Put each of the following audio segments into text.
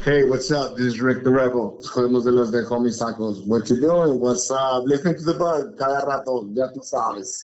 Hey, what's up? This is Rick the Rebel. Jodemos de los de Homie Sacos. What you doing? What's up? Listen to the bug. Cada rato, ya tú sabes.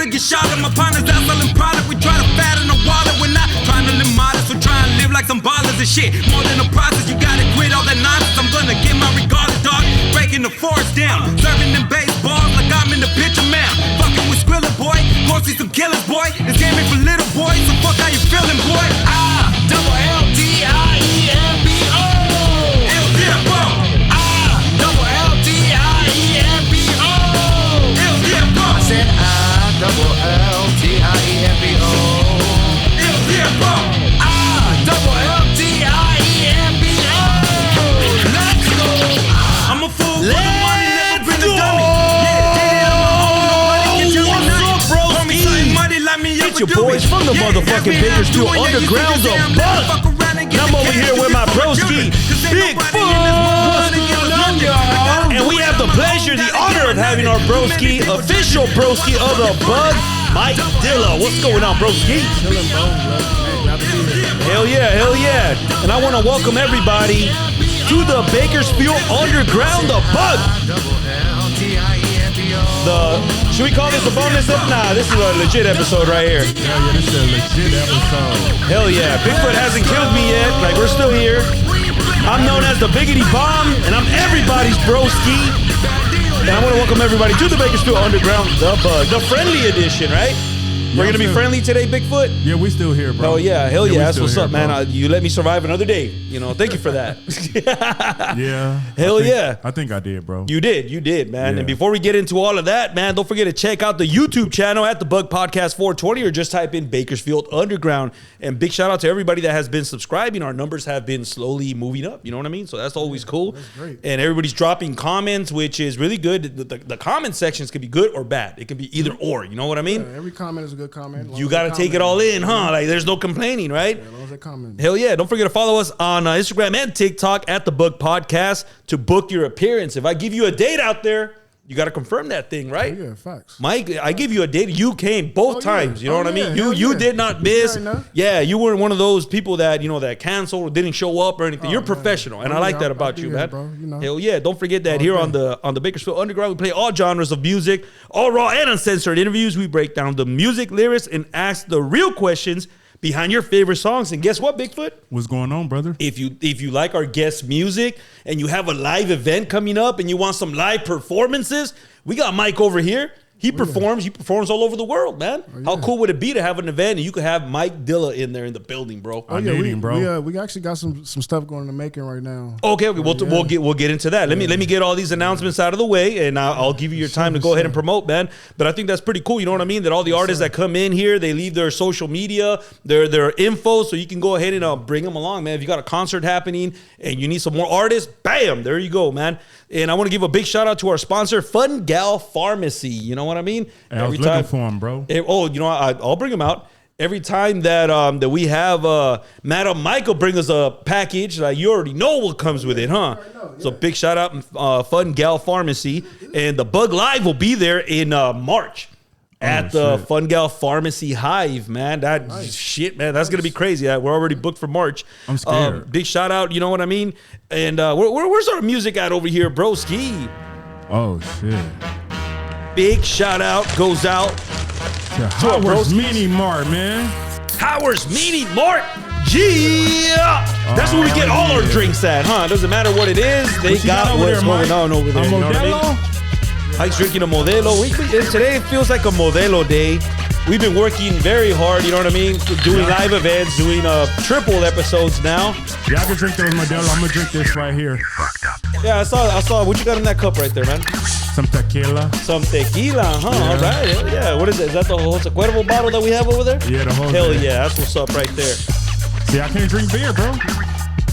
Get shot at my partners out selling product. We try to fatten the wallet. We're not trying to live modest. We're trying to live like some ballers and shit. More than a process, you gotta quit all that nonsense. I'm gonna get my regardless, dog. Breaking the forest down. Serving them baseballs like I'm in the picture, man. Fucking with Skrilla, boy. Go see some killers, boy. This game ain't for little boys. So fuck how you feeling, boy. Double L-T-I-E-M-B-O. L-T-I-E-M-B-O. Double L-T-I-E-M-B-O. L-T-I-E-M-B-O. I said double L-T-I-E-M-B-O. L-T-I-E-M-B-O. Double L-T-I-E-M-B-O. Let's go. I'm a fool for the money, never been a dummy. What's up, Broskies? Get your boys from the motherfucking Bakersfield Underground, the Bug. And I'm over here with my broski, Bigfoot. And we have the pleasure, the honor of having our broski, official broski of the Bug, Mike Dilla. What's going on, broski? Chilling, bro. Hell yeah, hell yeah. And I want to welcome everybody to the Bakersfield Underground, the Bug. Should we call this a bonus episode? Nah, this is a legit episode right here. Yeah, this is a legit episode. Hell yeah. Bigfoot hasn't killed me yet. Like, we're still here. I'm known as DaBiggityBomb, and I'm everybody's broski. And I want to welcome everybody to the Bakersfield Underground, the Bug, the friendly edition, right? We're going to be friendly today, Bigfoot? Yeah, we still here, bro. Hell yeah, hell yeah. That's what's here, up, man. You let me survive another day. You know, thank you for that. Yeah. Hell yeah. I think I did, bro. You did, man. Yeah. And before we get into all of that, man, don't forget to check out the YouTube channel at the Bug Podcast 420 or just type in Bakersfield Underground. And big shout out to everybody that has been subscribing. Our numbers have been slowly moving up. You know what I mean? So that's always cool. That's great. And everybody's dropping comments, which is really good. The comment sections could be good or bad. It can be either or. You know what I mean? Yeah, every comment is a good comment. You got to take it all in, huh? Like, there's no complaining, right? Yeah, as long as they comment. Hell yeah. Don't forget to follow us on Instagram and TikTok at the Bug Podcast to book your appearance. If I give you a date out there, you got to confirm that thing, right? Yeah, facts. Mike, I give you a date. You came both times. You know what I mean? You did not miss. Yeah, you weren't one of those people that, you know, that canceled or didn't show up or anything. You're professional, and I like that about you, man. Bro, you know. Hell yeah. Don't forget that here on the Bakersfield Underground, we play all genres of music, all raw and uncensored interviews. We break down the music lyrics and ask the real questions behind your favorite songs. And guess what, Bigfoot? What's going on, brother? If you like our guest music and you have a live event coming up and you want some live performances, we got Mike over here. He performs. He performs all over the world, man. How cool would it be to have an event and you could have Mike Dilla in there in the building, bro? I need him, bro. We actually got some stuff going in the making right now. Okay, we'll get into that. Let me get all these announcements out of the way, and I'll give you your time to go ahead and promote, man. But I think that's pretty cool. You know what I mean? That all the artists that come in here, they leave their social media, their info, so you can go ahead and bring them along, man. If you got a concert happening and you need some more artists, bam, there you go, man. And I want to give a big shout out to our sponsor, Fun Gal Pharmacy. You know what I mean? Hey, I was looking for him, bro. I'll bring him out. Every time that we have Madam Michael bring us a package, like, you already know what comes with it, huh? So big shout out, Fun Gal Pharmacy. And the Bug Live will be there in March. At the Fun Gal Pharmacy Hive, man. Shit, man. That's going to be crazy. We're already booked for March. I'm scared. Big shout out, you know what I mean? And where's our music at over here, Broski? Oh, shit. Big shout out goes out to Howard's Mini Mart, man. Howard's Mini Mart. Yeah. That's where we get all our drinks at, huh? Doesn't matter what it is. They got what's going on over there. You know what I mean? Mike's drinking a Modelo. Today it feels like a Modelo day. We've been working very hard, you know what I mean? Doing live events, doing triple episodes now. Yeah, I can drink those Modelo. I'm gonna drink this right here. Yeah, I saw. What you got in that cup right there, man? Some tequila. Some tequila, huh? Yeah. All right. Yeah. What is it? Is that the Jose Cuervo bottle that we have over there? Yeah, the whole Hell thing. yeah, that's what's up right there. See, I can't drink beer, bro.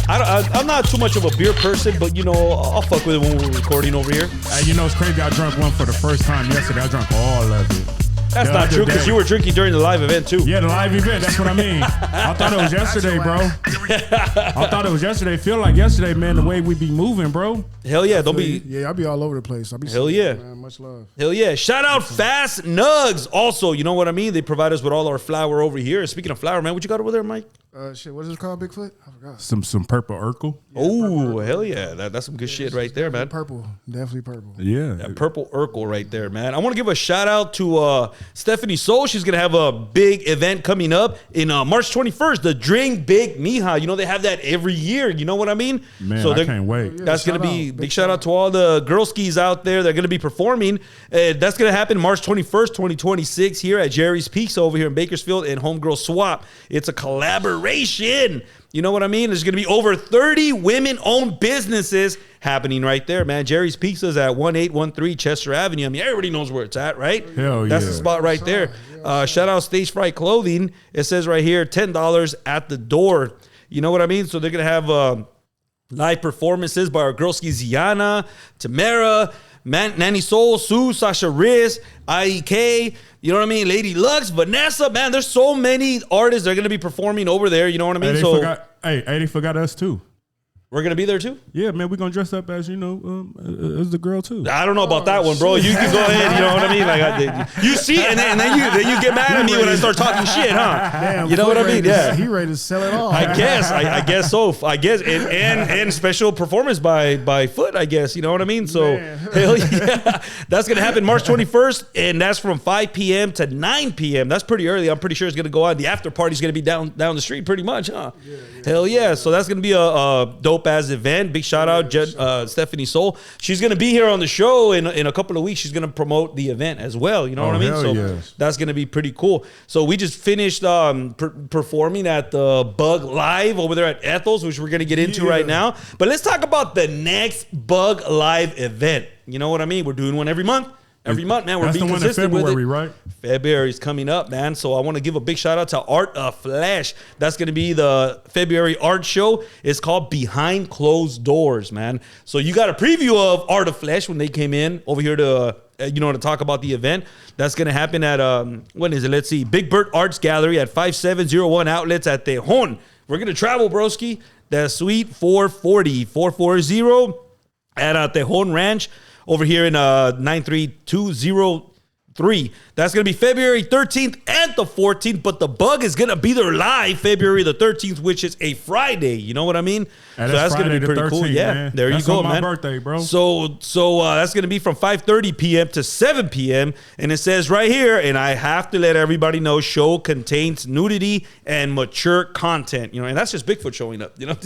I'm not too much of a beer person, but you know, I'll fuck with it when we're recording over here. You know, it's crazy. I drank one for the first time yesterday. I drank all of it. That's not true, because you were drinking during the live event too. Yeah, the live event. That's what I mean. I thought it was yesterday, bro. I thought it was yesterday. Feel like yesterday, man. The way we be moving, bro. Hell yeah, don't be. Yeah, I'll be all over the place. I'll be. Hell yeah, man. Much love. Hell yeah. Shout out Fast Nugs. Also, you know what I mean? They provide us with all our flour over here. Speaking of flour, man, what you got over there, Mike? Shit, what is it called, Bigfoot? I forgot. Some purple Urkel. Oh, hell yeah. That's some good shit right there, man. Purple. Definitely purple. Yeah. That purple Urkel right there, man. I want to give a shout out to Stephanie Soul. She's going to have a big event coming up in March 21st, the Drink Big Mija. You know, they have that every year. You know what I mean? Man, so I can't wait. That's going to be big shout out to all the Girlskies out there. They're going to be performing. That's going to happen March 21st, 2026 here at Jerry's Peaks over here in Bakersfield and Homegirl Swap. It's a collaboration. You know what I mean? There's going to be over 30 women-owned businesses happening right there, man. Jerry's Pizzas at 1813 Chester Avenue. I mean, everybody knows where it's at, right? Hell yeah. That's the spot right there. Shout out Stage Fright Clothing. It says right here, $10 at the door. You know what I mean? So they're going to have live performances by our girlskis, Yana, Tamara, Nanny Soul, Sue, Sasha Riz, IEK, you know what I mean? Lady Lux, Vanessa, man, there's so many artists that are going to be performing over there, you know what I mean? They forgot us too. We're going to be there too? Yeah, man, we're going to dress up as, you know, as the girl too. I don't know about that one, bro. You can go ahead, you know what I mean? Like, you see it, and then you get mad at me when I start talking shit, huh? Damn, you know what I mean? Yeah. He ready to sell it all. I guess so. I guess, and special performance by Foot, I guess, you know what I mean? So, hell yeah. That's going to happen March 21st, and that's from 5 p.m. to 9 p.m. That's pretty early. I'm pretty sure it's going to go on. The after party's going to be down the street pretty much, huh? Hell yeah. So that's going to be a dope ass event. Big shout out Stephanie Soul. She's gonna be here on the show in a couple of weeks. She's gonna promote the event as well. You know what I mean? So that's gonna be pretty cool. So we just finished performing at the Bug Live over there at Ethel's, which we're gonna get into right now. But let's talk about the next Bug Live event. You know what I mean? We're doing one every month. Every month, man, we're being consistent with it. February, right? February's coming up, man. So I want to give a big shout out to Art of Flash. That's going to be the February art show. It's called Behind Closed Doors, man. So you got a preview of Art of Flash when they came in over here to to talk about the event. That's going to happen at when is it? Let's see, Big Bird Arts Gallery at 5701 Outlets at Tejon. We're going to travel, broski. That's Suite 440 at Tejon Ranch. Over here in 93203. That's going to be February 13th and the 14th, but the Bug is going to be there live February the 13th, which is a Friday. You know what I mean? So that's going to be pretty 13th, cool. Yeah, man. There you go, man. That's my birthday, bro. So that's going to be from 5:30 p.m. to 7 p.m. And it says right here, and I have to let everybody know, show contains nudity and mature content. You know, and that's just Bigfoot showing up. You know,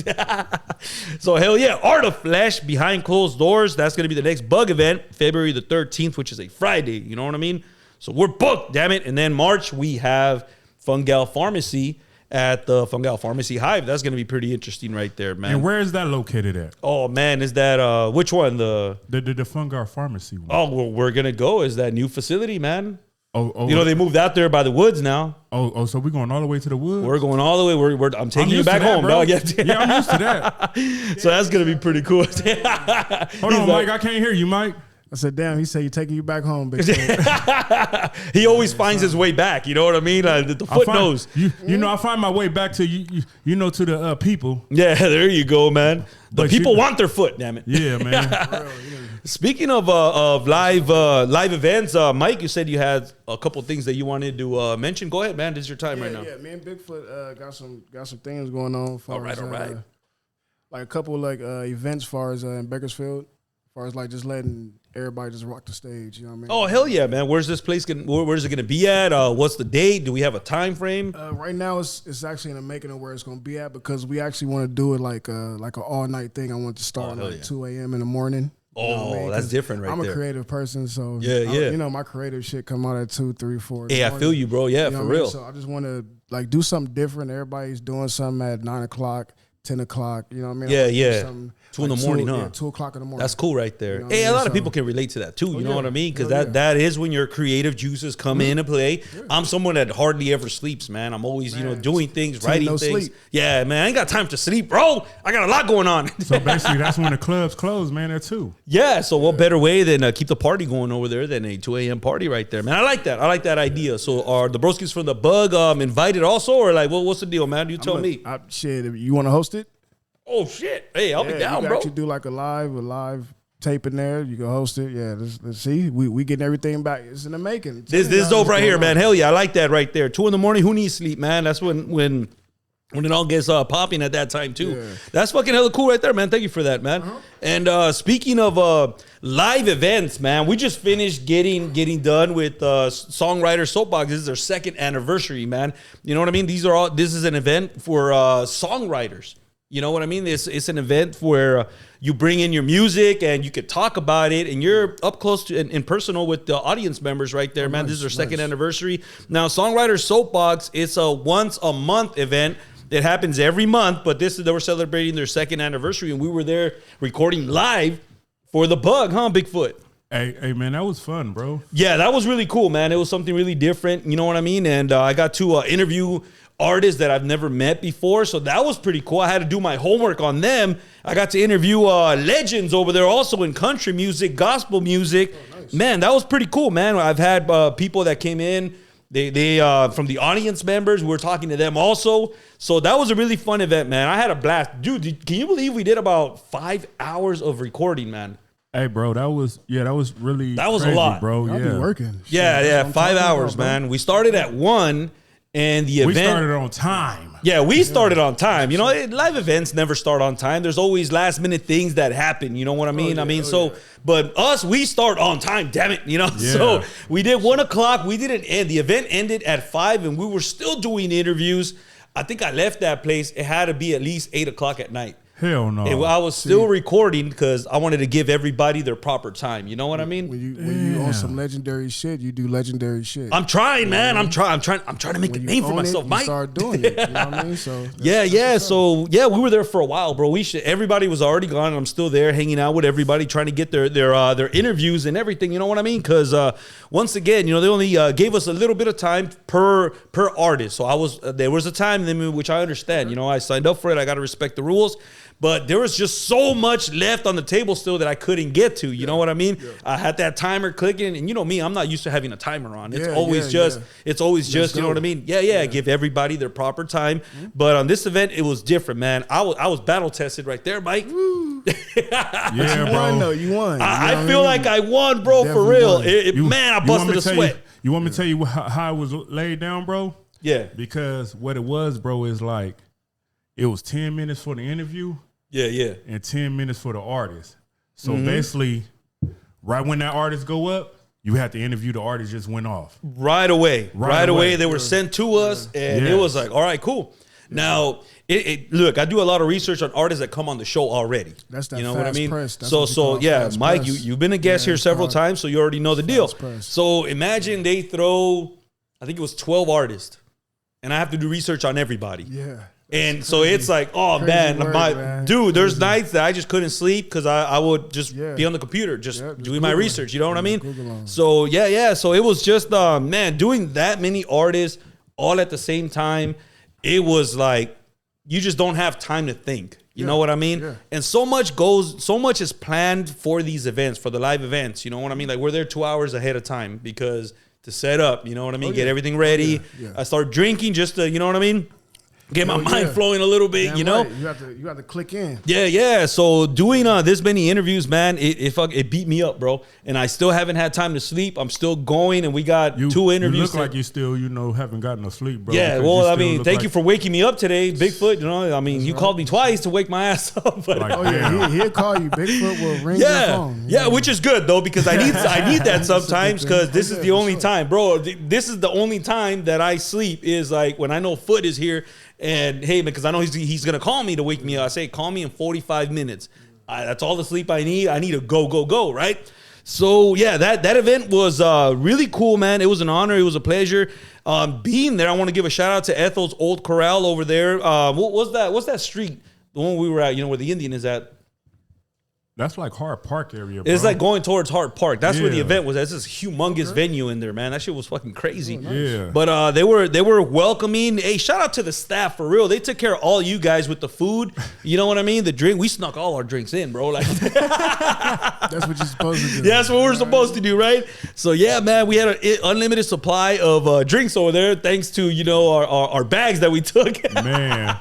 so hell yeah, Art of Flash Behind Closed Doors. That's going to be the next Bug event, February the 13th, which is a Friday. You know what I mean? So we're booked, damn it. And then March, we have Fungal Pharmacy at the Fungal Pharmacy Hive. That's going to be pretty interesting right there, man. And where is that located at? Oh, man, is that, which one? The Fungal Pharmacy one. Oh, well, we're going to go. Is that new facility, man? Oh, you know, they moved out there by the woods now. Oh, so we're going all the way to the woods? We're going all the way. I'm taking you back home, dog. Yeah, I'm used to that. So that's going to be pretty cool. Hold on, Mike. I can't hear you, Mike. I said, damn, he said you're taking you back home, bitch. He always finds his way back. You know what I mean? The foot knows. You know, I find my way back to you know, to the people. Yeah, there you go, man. The people want their foot, damn it. Yeah, man. Speaking of live events, Mike, you said you had a couple things that you wanted to mention. Go ahead, man. This is your time right now. Yeah, me and Bigfoot got some things going on. All right. Like a couple events, as far as in Bakersfield, as far as like just letting everybody just rock the stage. You know what I mean? Oh hell yeah, man! Where's this place? Where's it gonna be at? What's the date? Do we have a time frame? Right now, it's actually in the making of where it's gonna be at, because we actually want to do it like an all night thing. I want to start at 2 a.m. in the morning. Oh, that's different right there. I'm a creative person, so yeah. You know, my creative shit come out at 2, 3, 4. Hey, I feel you, bro. Yeah, for real. So I just want to like do something different. Everybody's doing something at 9 o'clock, 10 o'clock. You know what I mean? Yeah. 2 in the morning, huh? Yeah, 2 o'clock in the morning. That's cool right there. You know what Hey, I a mean? lot of people can relate to that too. You know what I mean? Because Yeah. that is when your creative juices come in and play. I'm someone that hardly ever sleeps, man. I'm always, doing things, writing no things. sleep. Yeah, man. I ain't got time to sleep, bro. I got a lot going on. So basically, that's when the clubs close, man. At 2. Yeah, so what better way than keep the party going over there than a 2 a.m. party right there, man. I like that. I like that idea. So are the Broskies from the Bug invited also, or like, what's the deal, man? You tell me. Shit, if you want to host it? Oh shit! Hey, I'll be You down, can bro. actually do like a live tape in there. You can host it. Yeah, let's see. We getting everything back. It's in the making. This is dope right here, man. Hell yeah, I like that right there. 2 in the morning, who needs sleep, man? That's when it all gets popping at that time too. Yeah. That's fucking hella cool right there, man. Thank you for that, man. And speaking of live events, man, we just finished getting done with Songwriter Soapbox. This is their 2nd anniversary, man. You know what I mean? This is an event for songwriters. You know what I mean? It's an event where you bring in your music and you could talk about it, and you're up close to and personal with the audience members right there, man. This is their 2nd anniversary. Now, Songwriter Soapbox, it's a once a month event. It happens every month, but they were celebrating their 2nd anniversary, and we were there recording live for the Bug, huh, Bigfoot? Hey, man, that was fun, bro. Yeah, that was really cool, man. It was something really different, you know what I mean? And I got to interview artists that I've never met before, so that was pretty cool. I had to do my homework on them. I got to interview legends over there also in country music, gospel music. Oh, nice. Man, that was pretty cool, man. I've had people that came in, they from the audience members, we were talking to them also. So that was a really fun event, man. I had a blast. Dude, can you believe we did about 5 hours of recording, man? Hey, bro, that was really That was crazy, a lot, bro. I'll be working. Yeah, 5 hours, man. We started at 1. And the event, we started on time. Yeah, we started on time. You know, live events never start on time. There's always last minute things that happen. You know what I mean? But us, we start on time. Damn it, you know. Yeah. So we did 1 o'clock. We didn't end. The event ended at 5, and we were still doing interviews. I think I left that place. It had to be at least 8 o'clock at night. Hell no. And I was still recording because I wanted to give everybody their proper time. You know what I mean? When you on some legendary shit, you do legendary shit. I'm trying, man. I'm trying to make a name for myself, Mike. Start doing it. You know what I mean? So So we were there for a while, bro. Everybody was already gone. And I'm still there, hanging out with everybody, trying to get their interviews and everything. You know what I mean? Because once again, they only gave us a little bit of time per artist. So there was a time limit, which I understand. You know, I signed up for it. I got to respect the rules. But there was just so much left on the table still that I couldn't get to. You know what I mean? Yeah. I had that timer clicking, and you know me, I'm not used to having a timer on. It's always just, you know what I mean? Yeah. Give everybody their proper time. Mm-hmm. But on this event, it was different, man. I was battle tested right there, Mike. Yeah, bro. You won. I feel like I won, bro, definitely for real. Man, I busted a sweat. You want me to tell you how it was laid down, bro? Yeah. Because what it was, bro, is like, it was 10 minutes for the interview. Yeah. And 10 minutes for the artist. So basically, right when that artist go up, you had to interview the artist, just went off. Right away. They were sent to us, and it was like, all right, cool. Now, look, I do a lot of research on artists that come on the show already. That's that you know fast what I mean? press. That's So Mike, you've been a guest here several times, so you already know the deal. Press. So imagine they throw, I think it was 12 artists, and I have to do research on everybody. Yeah. And so it's like, oh man, dude, there's nights that I just couldn't sleep because I would just be on the computer, just doing my research. You know what I mean? So so it was just, man, doing that many artists all at the same time. It was like, you just don't have time to think. You know what I mean? Yeah. And so much is planned for these events, for the live events. You know what I mean? Like we're there 2 hours ahead of time because to set up, you know what I mean? Get everything ready. I start drinking just to, you know what I mean? Get my mind flowing a little bit, you know? Right. You have to click in. Yeah. So doing this many interviews, man, it beat me up, bro. And I still haven't had time to sleep. I'm still going, and we got 2 interviews. You look like you still, haven't gotten no sleep, bro. Yeah, well, I mean, thank you for waking me up today, Bigfoot. You know, I mean, you called me twice to wake my ass up. But he'll call you. Bigfoot will ring your phone. Yeah, which is good though, because I need that sometimes, because this is the only time, bro. This is the only time that I sleep is like when I know Foot is here. And hey, man, because I know he's gonna call me to wake me up. I say, call me in 45 minutes. That's all the sleep I need. I need to go, right? So yeah, that event was really cool, man. It was an honor. It was a pleasure being there. I want to give a shout out to Ethel's Old Corral over there. What's that street? The one we were at, where the Indian is at. That's like Hart Park area, bro. It's like going towards Hart Park. That's where the event was. That's this humongous venue in there, man. That shit was fucking crazy. Yeah. But they were welcoming. Hey, shout out to the staff for real. They took care of all you guys with the food. You know what I mean? The drink. We snuck all our drinks in, bro. Like that's what you're supposed to do. Yeah, that's what we're supposed to do, right? So yeah, man, we had an unlimited supply of drinks over there, thanks to our bags that we took. Man.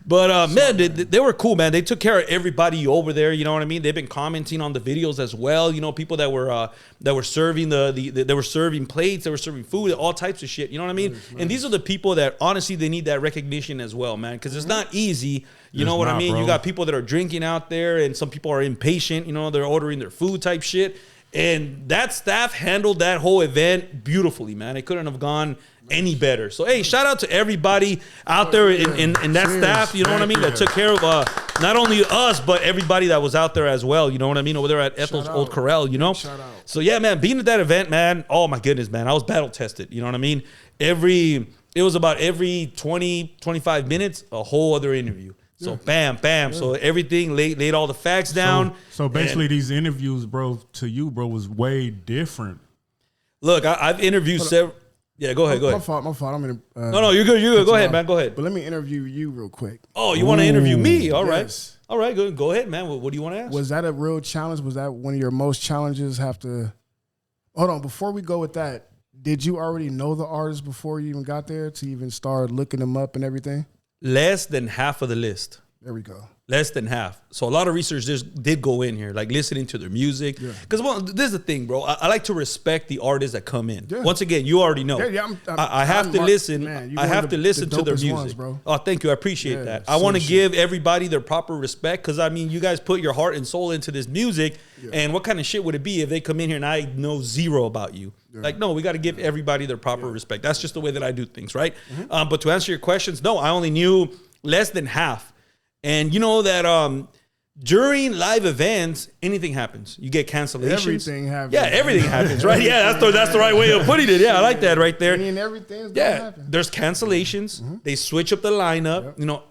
But man, they were cool, man. They took care of everybody over there. You know what I mean? They've been commenting on the videos as well. You know, people that were serving they were serving plates, they were serving food, all types of shit. You know what I mean? Nice. And these are the people that honestly they need that recognition as well, man, because it's not easy. You know what I mean? Bro. You got people that are drinking out there, and some people are impatient. You know, they're ordering their food type shit. And that staff handled that whole event beautifully, man. It couldn't have gone any better. So, hey, shout out to everybody out there in that staff, you know what I mean, that took care of not only us, but everybody that was out there as well, you know what I mean, over there at Ethel's Old Corral, you know? Shout out. So, yeah, man, being at that event, man, oh, my goodness, man, I was battle tested, you know what I mean? It was about every 20, 25 minutes, a whole other interview. So bam, bam. Yeah. So everything laid all the facts down. So basically, these interviews, bro, to you, bro, was way different. Look, I've interviewed several. Yeah, go ahead. My fault. I'm gonna. No, you're good. You're good. Go ahead, man. Go ahead. But let me interview you real quick. Oh, you want to interview me? All right. Yes. All right. Good. Go ahead, man. What do you want to ask? Was that a real challenge? Was that one of your most challenges? Hold on. Before we go with that, did you already know the artists before you even got there to even start looking them up and everything? Less than half of the list. There we go. Less than half. So a lot of research just did go in here, like listening to their music. Because, well, this is the thing, bro. I like to respect the artists that come in. Yeah. Once again, you already know. I have to listen. Man, I have to listen to their music. Ones, bro. Oh, thank you. I appreciate that. I want to give everybody their proper respect because, I mean, you guys put your heart and soul into this music. Yeah. And what kind of shit would it be if they come in here and I know zero about you? Yeah. Like, no, we got to give everybody their proper respect. That's just the way that I do things, right? Mm-hmm. But to answer your questions, no, I only knew less than half. And you know that during live events, anything happens. You get cancellations. Everything happens. Yeah, everything happens, right? Yeah, that's the right way of putting it. Yeah, I like that right there. And everything's gonna happen. There's cancellations. Mm-hmm. They switch up the lineup. Yep. You know,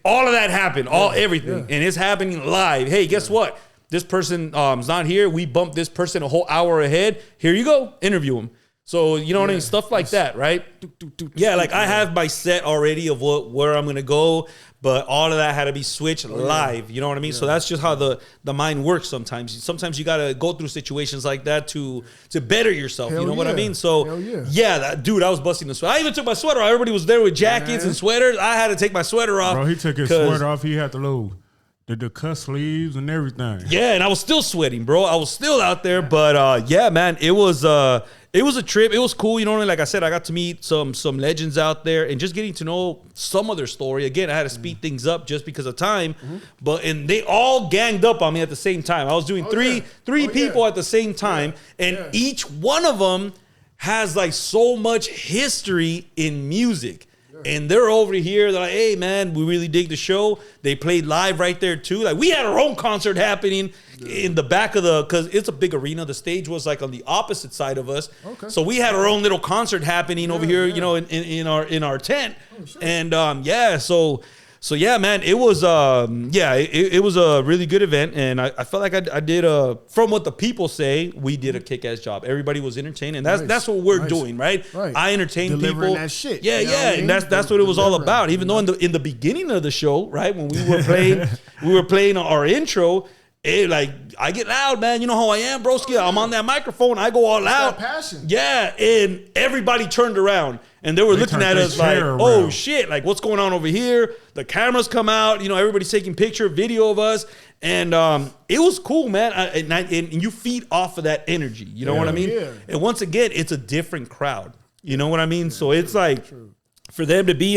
all of that happened. Everything, and it's happening live. Hey, guess what? This person is not here. We bumped this person a whole hour ahead. Here you go. Interview them. So, you know what I mean? Stuff like that, right? Yeah, like I have my set already of where I'm going to go, but all of that had to be switched live. You know what I mean? Yeah. So that's just how the mind works sometimes. Sometimes you got to go through situations like that to better yourself. You know what I mean? So, dude, I was busting the sweater. I even took my sweater off. Everybody was there with jackets and sweaters. I had to take my sweater off. Bro, he took his sweater off. He had to load the cuff sleeves and everything. Yeah, and I was still sweating, bro. I was still out there, but yeah, man, it was a trip. It was cool, you know. Like I said, I got to meet some legends out there, and just getting to know some of their story. Again, I had to speed things up just because of time, and they all ganged up on me at the same time. I was doing three people at the same time, and each one of them has like so much history in music. And they're over here. They're like, hey, man, we really dig the show. They played live right there, too. Like, we had our own concert happening in the back of because it's a big arena. The stage was, like, on the opposite side of us. Okay. So we had our own little concert happening over here, you know, in our tent. Oh, sure. And, So yeah, man, it was it was a really good event, and I felt like I did from what the people say, we did a kick-ass job. Everybody was entertained, and that's what we're doing, right? I entertain people. That shit. Yeah, and that's what it was all about. Even though in the beginning of the show, right, when we were playing our intro. Like I get loud, man. You know how I am, broski. I'm on that microphone. I go all out. Passion. Yeah, and everybody turned around and they were looking at us like, "Oh shit! Like what's going on over here?" The cameras come out. You know, everybody's taking picture, video of us, and it was cool, man. And you feed off of that energy. You know what I mean? Yeah. And once again, it's a different crowd. You know what I mean? So it's like. For them to be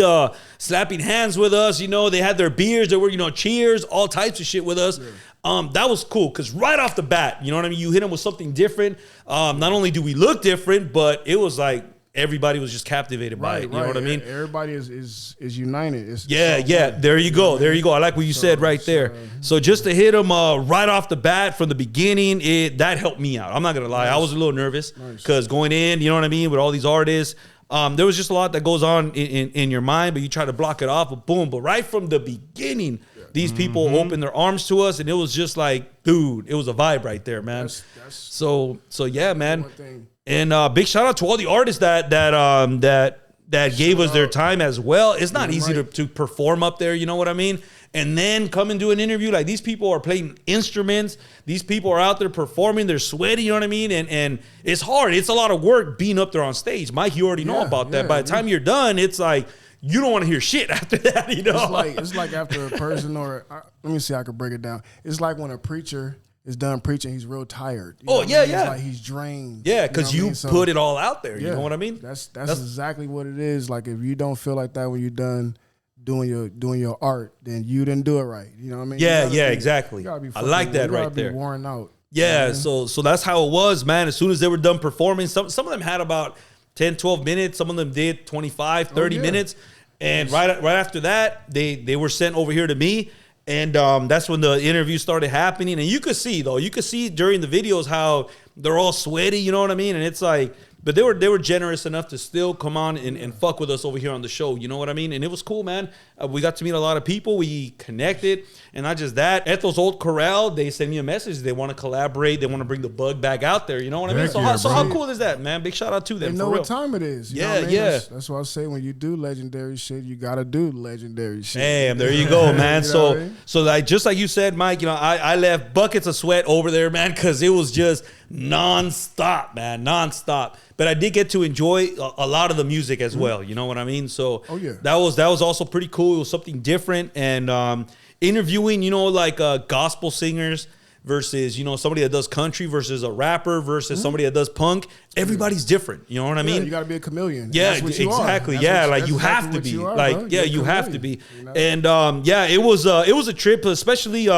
slapping hands with us, you know, they had their beers, they were, you know, cheers, all types of shit with us. Yeah. That was cool because right off the bat, you know what I mean? You hit them with something different. Not only do we look different, but it was like everybody was just captivated by it. You know what I mean? Everybody is united. Yeah. There you go. I like what you said right there. So just to hit them right off the bat from the beginning, that helped me out. I'm not going to lie. I was a little nervous because going in, you know what I mean, with all these artists, there was just a lot that goes on in your mind, but you try to block it off. But boom! But right from the beginning, these people opened their arms to us, and it was just like, dude, it was a vibe right there, man. So yeah, man. And big shout out to all the artists that gave us their time as well. It's not easy to perform up there, you know what I mean? And then come and do an interview. Like, these people are playing instruments. These people are out there performing. They're sweaty, you know what I mean? And it's hard. It's a lot of work being up there on stage. Mike, you already know about that. By the time you're done, it's like, you don't want to hear shit after that, you know? It's like after a person let me see how I can break it down. It's like when a preacher is done preaching, he's real tired. You know what I mean? It's like he's drained. Yeah, because you put it all out there. You know what I mean? That's exactly what it is. Like, if you don't feel like that when you're done doing your art, then you didn't do it right. You know what I mean? Exactly. I like that right there. Worn out. Yeah, so that's how it was, man. As soon as they were done performing, some of them had about 10, 12 minutes. Some of them did 25, 30 minutes. And right after that, they were sent over here to me. And that's when the interview started happening. And you could see during the videos how they're all sweaty, you know what I mean? And it's like, but they were generous enough to still come on and fuck with us over here on the show, you know what I mean? And it was cool, man. We got to meet a lot of people. We connected. And not just that, Ethel's Old Corral, they sent me a message. They want to collaborate. They want to bring the bug back out there, you know what I mean? So how cool is that, man? Big shout out to them. They know what time it is. You know what I mean? That's why I say, when you do legendary shit, you got to do legendary shit. Damn, there you go, man. So like, just like you said, Mike, you know, I left buckets of sweat over there, man, because it was just nonstop, man, nonstop. But I did get to enjoy a lot of the music as well. You know what I mean? So that was also pretty cool. It was something different. And interviewing, you know, like gospel singers versus, you know, somebody that does country versus a rapper versus somebody that does punk. Everybody's different. You know what I mean? You got to be a chameleon. Yeah, exactly. Yeah, like you have to be. Like, yeah, you have to be. And yeah, it was a trip, especially.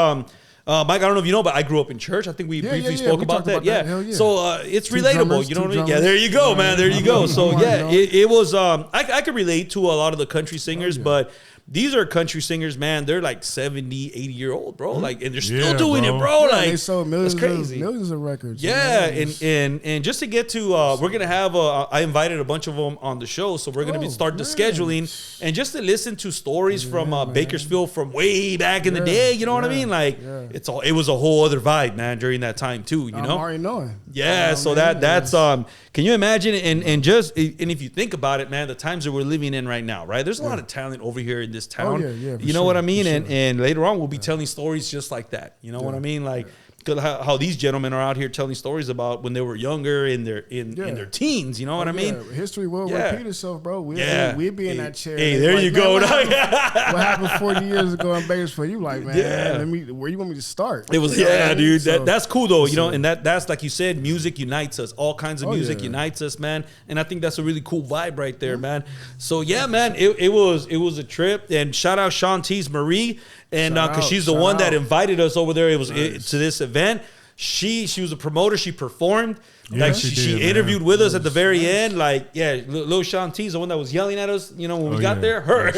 Mike, I don't know if you know, but I grew up in church. I think we briefly spoke about that. So it's relatable. You know what I mean? Yeah, there you go, man. There you go. So yeah, it was. I could relate to a lot of the country singers, but these are country singers, man. They're like 70, 80-year-old, bro. Like, and they're still doing it, bro. Like, they sold millions of records. Yeah, and just to get to, we're gonna have. I invited a bunch of them on the show, so we're gonna be starting the scheduling, and just to listen to stories from Bakersfield from way back in the day. You know what I mean? Like, it was a whole other vibe, man, during that time too. You know, I'm already knowing. Yeah, so that's Can you imagine? And if you think about it, man, the times that we're living in right now, right? There's a lot of talent over here in this town. You know what I mean? And later on, we'll be telling stories just like that. You know what I mean? Like, how these gentlemen are out here telling stories about when they were younger in their teens. You know what I mean? History will repeat itself, bro. We'll be in that chair. Hey, there you go. What happened 40 years ago in Bakersfield? You like, man, where you want me to start? It was, dude. That's cool though. You know, and that's like you said, music unites us. All kinds of music unites us, man. And I think that's a really cool vibe right there, man. So yeah, man, it was a trip. And shout out Shantice Marie. And because she's the one that invited us over there, to this event. She was a promoter. She performed. Yeah, like she interviewed with us at the very end. Like, Lil Shantice, the one that was yelling at us, you know, when we got there. Her.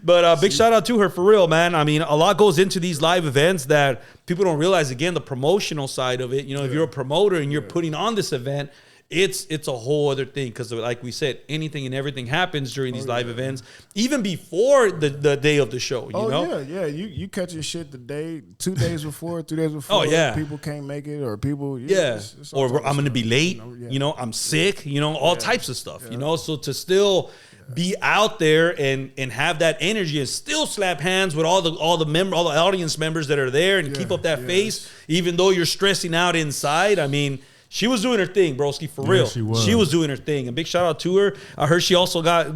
But big shout out to her for real, man. I mean, a lot goes into these live events that people don't realize. Again, the promotional side of it. You know, if you're a promoter and you're putting on this event, it's a whole other thing, because like we said, anything and everything happens during these live events, even before the day of the show. You know? You catching shit 2 days before, 3 days before. People can't make it, or people. It's or I'm gonna be late. You know, I'm sick. You know, all types of stuff. You know, so to still be out there and have that energy and still slap hands with all the audience members that are there and keep up that face, even though you're stressing out inside. I mean, she was doing her thing, broski, for real. She was doing her thing. And big shout out to her. I heard she also got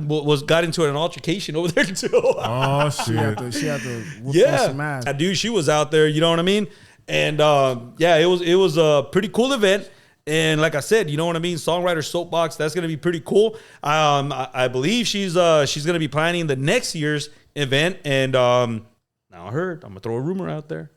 into an altercation over there too. Oh shit! She had to whoop some ass. Dude, she was out there. You know what I mean? And it was a pretty cool event. And like I said, you know what I mean? Songwriter Soapbox, that's gonna be pretty cool. I believe she's gonna be planning the next year's event. And now I heard, I'm gonna throw a rumor out there.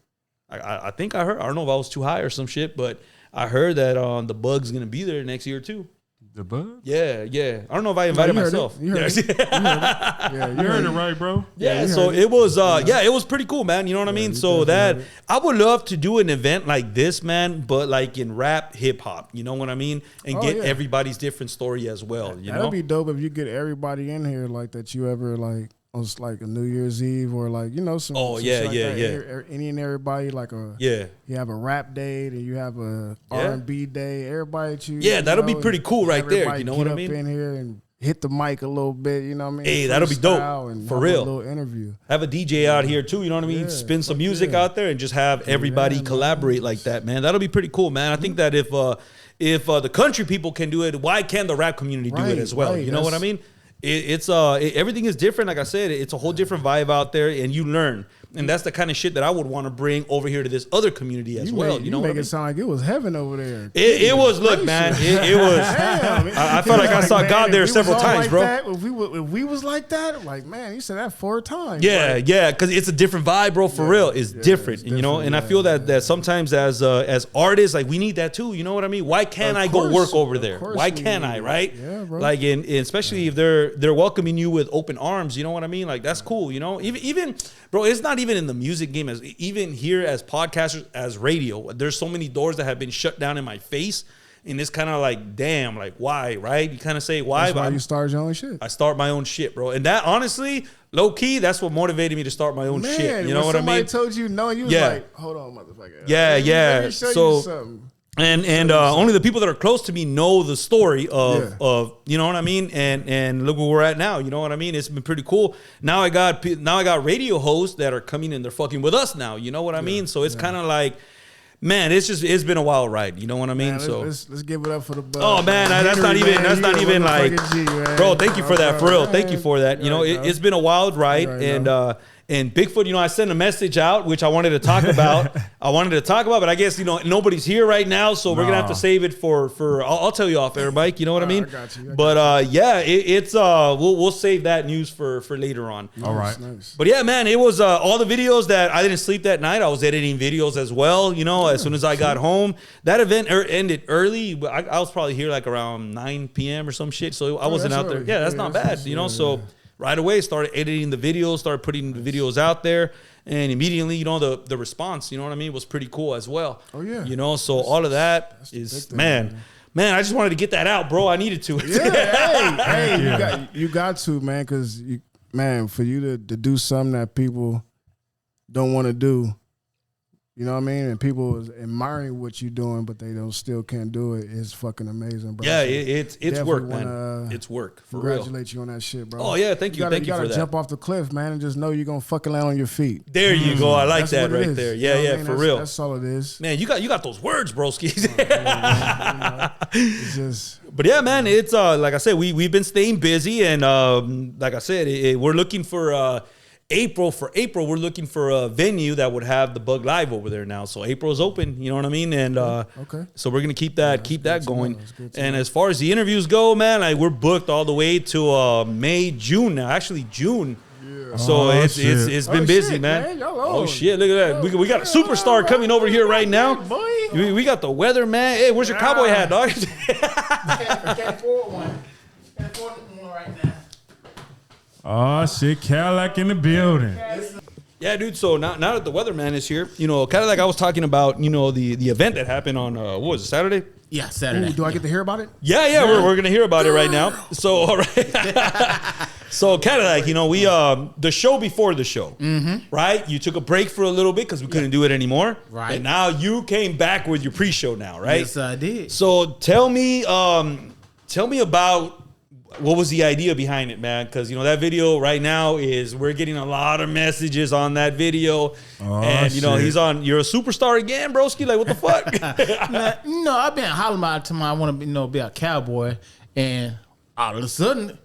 I think I heard. I don't know if I was too high or some shit, but I heard that the Bug's gonna be there next year too. The Bug? Yeah. I don't know if I invited myself. You heard it. You heard it right, bro. Yeah. So it was it was pretty cool, man. You know what I mean? So that I would love to do an event like this, man, but like in rap, hip hop. You know what I mean? And get everybody's different story as well. You know, that'd be dope if you get everybody in here like that you ever like on like a New Year's Eve or like, you know, some. Oh, some yeah, shit like yeah, that. yeah. Any and everybody like a. Yeah. You have a rap day, and you have a R&B day. Everybody choose. Yeah, that'll be know, pretty cool right there. everybody You know get what I up mean? in here and hit the mic a little bit. You know what I mean? Hey, that'll be dope. And For have real. A little interview. Have a DJ out here too, you know what I mean? Yeah, Spin some fuck music yeah. out there and just have everybody collaborate like that, man. That'll be pretty cool, man. I think that if the country people can do it, why can't the rap community do it Right, as well? right. You know what I mean? Everything is different. Like I said, it's a whole different vibe out there, and you learn. And that's the kind of shit that I would want to bring over here to this other community as well. You know what I make mean? it sound like it was heaven over there. It was, look, man, it was. Damn, I felt like I saw man, God if there we was several all times, like bro. that, if we was like that, like, man, you said that 4 times. Yeah, Like, yeah, because it's a different vibe, bro. For real, it's different, it's you know. different, And I yeah, feel that sometimes as artists, like we need that too. You know what I mean? Why can't I go work over there? course Why we can't need I? it. Right? Yeah, bro. Like, and especially if they're welcoming you with open arms. You know what I mean? Like that's cool. You know, even bro, it's not even in the music game. As even here as podcasters, as radio, there's so many doors that have been shut down in my face. And it's kind of like, damn, like why, right? You kind of say why, That's why but you started your own shit. I start my own shit, bro. And that honestly, low key, that's what motivated me to start my own Man, shit. You know when what I mean? somebody told you no, you was Yeah. like, hold on, motherfucker. Yeah, yeah. Let me show So- you something. And only the people that are close to me know the story of you know what I mean, and look where we're at now. You know what I mean? It's been pretty cool. Now I got radio hosts that are coming and they're fucking with us now. You know what I mean? So it's kind of like, man, it's been a wild ride. You know what I mean? Man, so let's give it up for the bud. oh man, that's not Henry, even man, you a like, motherfucking G, man. bro. Thank you for that, for real. Thank you for that. You know, right, bro. it's been a wild ride, and Bigfoot. You know, I sent a message out which I wanted to talk about. But I guess nobody's here right now, so we're gonna have to save it for. I'll tell you off air, Mike. You know what I mean? I got you. But yeah, it's we'll save that news for later on. All right. Nice. But yeah, man, it was all the videos that I didn't sleep that night. I was editing videos as well. You know, as soon as I got home, that event ended early. But I was probably here like around 9 p.m. or some shit. So I wasn't that's out there. early. Yeah, that's Yeah, not that's bad. nice. You know, Yeah, so right away started editing the videos, started putting the videos out there, and immediately, you know, the response, you know what I mean, was pretty cool as well. Oh, yeah. You know, so all of that is big thing, man. I just wanted to get that out, bro. I needed to. Yeah, hey, you got to, man, because for you to do something that people don't want to do, you know what I mean, and people is admiring what you're doing, but they still can't do it, is fucking amazing, bro. Yeah, So it's definitely work, man. wanna It's work for real. congratulate you on that shit, bro. Oh yeah, thank you, gotta, thank you for gotta that. jump off the cliff, man, and just know you're gonna fucking land on your feet. There you go. I like That's that what it right is. there. You Yeah, know what I yeah, mean? for real. That's all it is. Man, you got those words, broskies. It's just But yeah, man, it's like I said, we've been staying busy, and like I said, we're looking for April. For April, we're looking for a venue that would have the Bug Live over there now. So April's open, you know what I mean? And okay. so we're gonna keep that going. That's good to And as far as the interviews go, man, we're booked all the way to May, June now. Actually, June. So Oh, it's shit. been Oh, busy, shit, man. man. Y'all Oh on. shit! Look at that. We got a superstar coming over here right now. Boy. We got the weather, man. Hey, where's your cowboy hat, dog? Can't afford one. Can't afford one right now. Oh shit, Cadillac in the building. Yeah, dude. So now that the weatherman is here, you know, kind of like I was talking about, you know, the event that happened on what was it, Saturday? Yeah, Saturday. Ooh, do I get to hear about it? Yeah, we're gonna hear about it right now. So all right. So kind of like, you know, we the show before the show, right? You took a break for a little bit because we couldn't do it anymore, Right. And now you came back with your pre-show now, right? Yes, I did. So tell me about what was the idea behind it, man? Because you know that video right now we're getting a lot of messages on that video, and you know shit. you're a superstar again, broski. Like what the fuck? No, I've been hollering about to I want to be a cowboy, and all of a sudden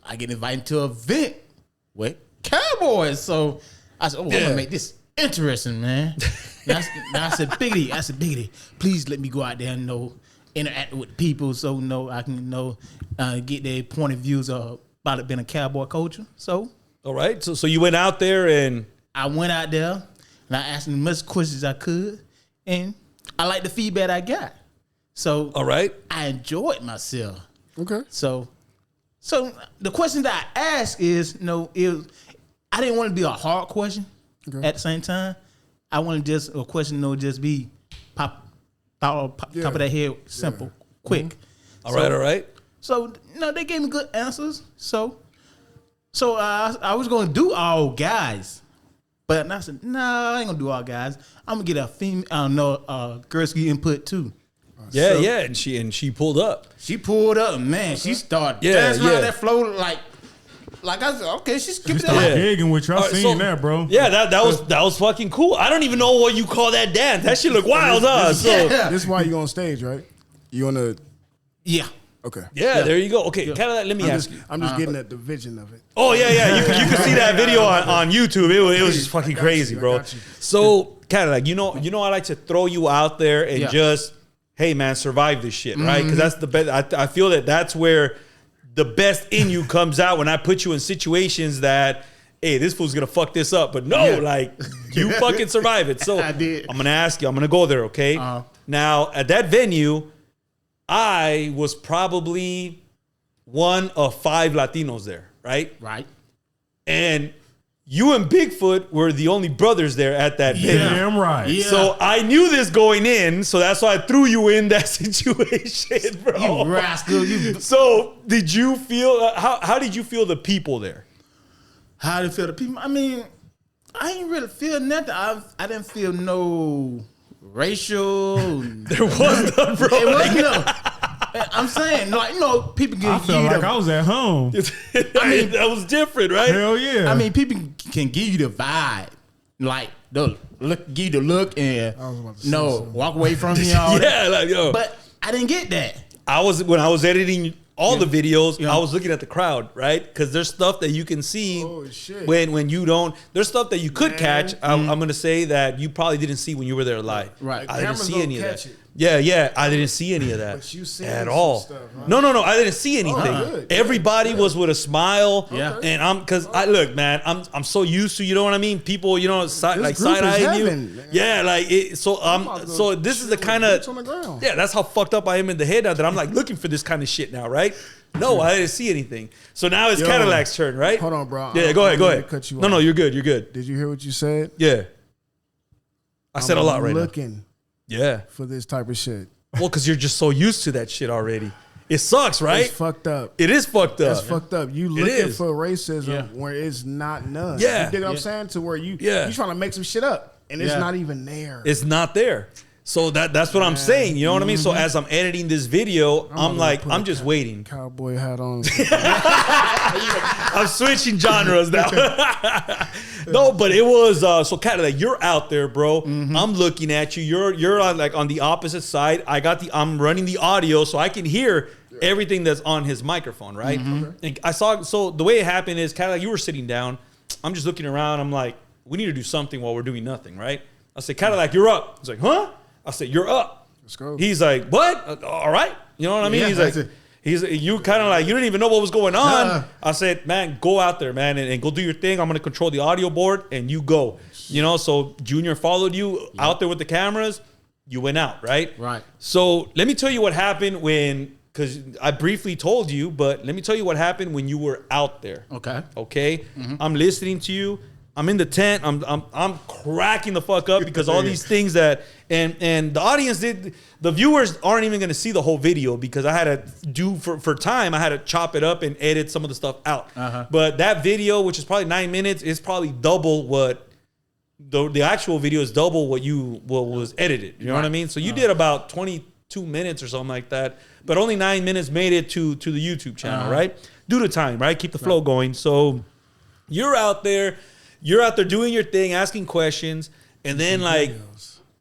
I get invited to an event with cowboys. So I said, I'm gonna make this interesting, man. Now I said, Biggity, please let me go out there and interact with people, so I can get their point of views about it being a cowboy culture. So All right, so you went out there and I went out there and I asked them as much questions as I could, and I liked the feedback I got. So all right, I enjoyed myself. Okay. So the question that I asked is, I didn't want to be a hard question. Okay. At the same time, I wanted just a question just be top of that head, simple, quick. all right. So they gave me good answers. So So I was gonna do all guys, but I said, no, I ain't gonna do all guys. I'm gonna get a female, girlsky input too. Yeah, and she pulled up. She pulled up, and man. She started dancing around that flow like I said, okay, she skipped You that. started gigging with you. I seen that, bro. Yeah, that was fucking cool. I don't even know what you call that dance. That shit look wild, huh? So This is why you on stage, right? You on the Yeah. okay. yeah, there you go. Okay, kind of. Let me ask you. I'm just getting at the vision of it. Oh yeah. You can see that video on YouTube. It was just fucking crazy, bro. So kind of like you know, I like to throw you out there and just, hey man, survive this shit, right? Because that's the best. I feel that's where the best in you comes out when I put you in situations that, hey, this fool's gonna fuck this up. But no, like you fucking survive it. So I did. I'm gonna ask you. I'm gonna go there, okay? Now at that venue, I was probably one of 5 Latinos there, right? Right. And you and Bigfoot were the only brothers there at that venue. Damn right. Yeah. So I knew this going in, so that's why I threw you in that situation, bro. You rascal. You. So did you feel, how did you feel the people there? How did it feel the people? I mean, I ain't really feel nothing. I didn't feel no racial. There was none, bro. It wasn't no. I'm saying, like, people I can felt give you like I was at home. I mean, that was different, right? Hell yeah. I mean, people can give you the vibe, like the look, give you the look, and walk away from you. All Yeah, like, yo. but I didn't get that. When I was editing all the videos, I was looking at the crowd, right? Because there's stuff that you can see when you don't. There's stuff that you could catch. I'm going to say that you probably didn't see when you were there live. Right. I didn't see any of that. It. Yeah, I didn't see any of that But you seen at some all. stuff, huh? No, I didn't see anything. good. Everybody was with a smile. Yeah. And because I look, man, I'm so used to, you know what I mean? People, side group is eyeing you. heaven, man. Yeah, like it. So this is the kind of, on the ground. yeah, that's how fucked up I am in the head now that I'm like looking for this kind of shit now, right? No, I didn't see anything. So now it's Cadillac's turn, right? Hold on, bro. Yeah, go ahead. Cut you No, off. you're good. You're good. Did you hear what you said? Yeah. I said a lot right now. Looking Yeah. for this type of shit. Well, because you're just so used to that shit already. It sucks, right? It's fucked up. It is fucked up. That's fucked up. You looking is. for racism where it's not none. Yeah. You dig what I'm saying? To where you Yeah. trying to make some shit up and it's Yeah. not even there. It's not there. So that's what I'm saying. You know what I mean? So as I'm editing this video, I'm like, I'm just waiting. Cowboy hat on. I'm switching genres now. No, but it was so kind of like you're out there, bro. I'm looking at you. You're on like on the opposite side. I'm running the audio so I can hear everything that's on his microphone, right? And I saw, so the way it happened is kind of like you were sitting down. I'm just looking around. I'm like, we need to do something while we're doing nothing, right? I said, kind of like, you're up. He's like, huh? I said, you're up. Let's go. He's like, what? All right. You know what I mean? Yeah, He's that's like, it. you kind of like, you didn't even know what was going on. I said, man, go out there, man, and go do your thing. I'm going to control the audio board and you go. So Junior followed you out there with the cameras. You went out, right? Right. So let me tell you what happened because I briefly told you, but let me tell you what happened when you were out there. Okay. I'm listening to you. I'm in the tent. I'm cracking the fuck up because all these things that and the audience the viewers aren't even going to see the whole video because I had to do for time. I had to chop it up and edit some of the stuff out. But that video, which is probably 9 minutes, is probably double what the actual video is double what was edited. You know what I mean? So you did about 22 minutes or something like that, but only 9 minutes made it to the YouTube channel, right? Due to time, right? Keep the flow going. So you're out there doing your thing, asking questions, and then like,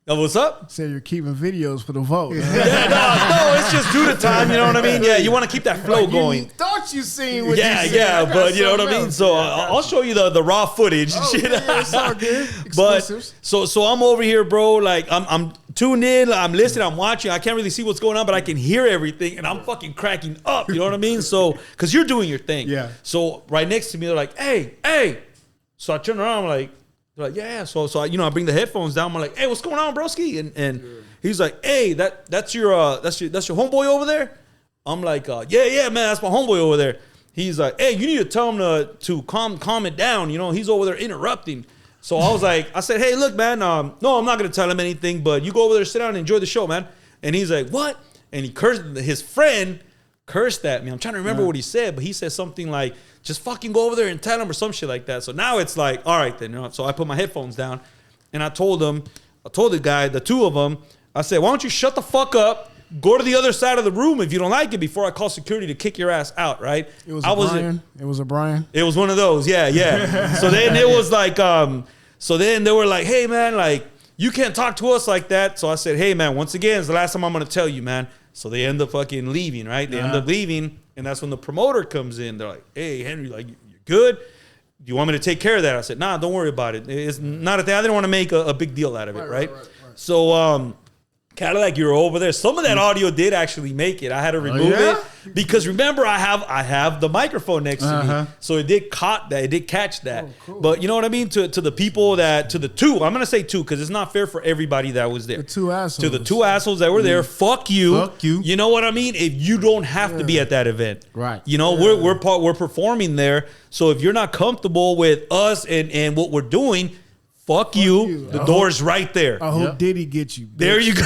oh, what's up? Said you're keeping videos for the vote. Yeah, no, it's just due to time. You know what I mean? Yeah, you want to keep that flow going. Thought you seen what Yeah, you said. I got but you know what I something mean. else. So I'll show you the raw footage and shit. Yeah, it's all good. But Exclusives. so I'm over here, bro. Like I'm tuned in. I'm listening. I'm watching. I can't really see what's going on, but I can hear everything, and I'm fucking cracking up. You know what I mean? So because you're doing your thing. Yeah. So right next to me, they're like, hey. So I turn around. I'm like. They're like, yeah. So I bring the headphones down. I'm like, hey, what's going on, broski? And he's like, hey, that's your homeboy over there. I'm like, yeah, man, that's my homeboy over there. He's like, hey, you need to tell him to calm it down. He's over there interrupting. So I said, hey, look, man, no, I'm not gonna tell him anything, but you go over there, sit down, and enjoy the show, man. And he's like, what? And he cursed his friend. cursed at me. I'm trying to remember what he said, but he said something like, just fucking go over there and tell him or some shit like that. So now it's like, all right then. You know? So I put my headphones down and I told the guy, the two of them, I said, why don't you shut the fuck up? Go to the other side of the room if you don't like it before I call security to kick your ass out, right? It was a Brian. It was a Brian. It was one of those, yeah. So then it was like, so then they were like, hey, man, like, you can't talk to us like that. So I said, hey, man, once again, it's the last time I'm going to tell you, man. So they end up fucking leaving, right? They end up leaving, and that's when the promoter comes in. They're like, hey, Henry, like, you good? Do you want me to take care of that? I said, nah, don't worry about it. It's not a thing. I didn't want to make a big deal out of it, right? So, Cadillac, you were over there. Some of that audio did actually make it. I had to remove it because remember, I have the microphone next to me, so it did catch that. Cool. But you know what I mean? To the people to the two, I'm gonna say two because it's not fair for everybody that was there. The two assholes. To the two assholes that were there, fuck you. Fuck you. You know what I mean? If you don't have to be at that event, right? You know we're performing there, so if you're not comfortable with us and what we're doing. Fuck you. The door's right there. I hope Diddy get you. Bitch. There you go.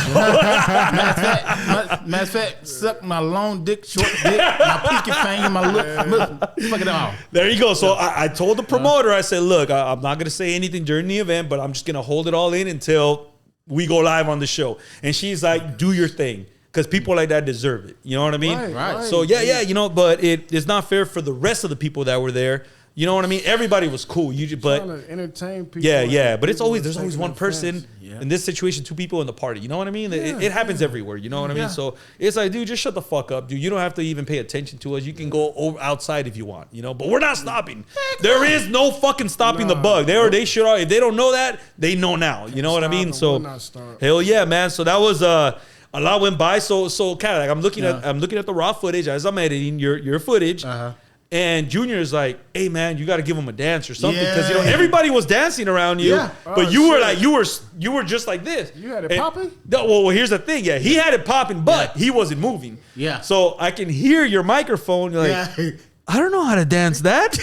Matter of fact, suck my long dick, short dick, my pinky finger, my lip. Fuck it all. There you go. So I told the promoter, I said, look, I'm not going to say anything during the event, but I'm just going to hold it all in until we go live on the show. And she's like, do your thing. Because people like that deserve it. You know what I mean? Right. So, yeah, you know, but it's not fair for the rest of the people that were there. You know what I mean? Everybody was cool. But trying to entertain people. Yeah. But there's always one person in this situation, two people in the party. You know what I mean? It happens everywhere. You know what I mean? So it's like, dude, just shut the fuck up, dude. You don't have to even pay attention to us. You can go outside if you want, you know. But we're not stopping. There is no fucking stopping the bug. They should. If they don't know that, they know now. You know what I mean? So hell yeah, man. So that was a lot went by. So kind of like I'm looking at the raw footage as I'm editing your footage. And Junior is like, hey man, you got to give him a dance or something because you know everybody was dancing around you, but you were like you were just like this. You had it popping? No, well, here's the thing. Yeah, he had it popping, but he wasn't moving. Yeah. So I can hear your microphone. You're like, I don't know how to dance that.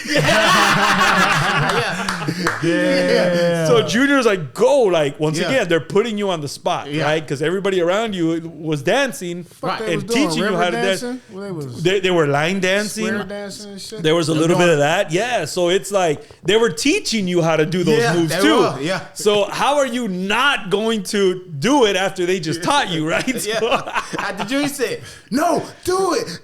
So Junior's like, go. Like, once again, they're putting you on the spot, right? Because everybody around you was dancing and teaching you how to dance. They were line dancing. Dancing and shit. There was a little bit of that. Yeah. So it's like they were teaching you how to do those moves too. So how are you not going to do it after they just taught you, right? After Junior said, no, do it.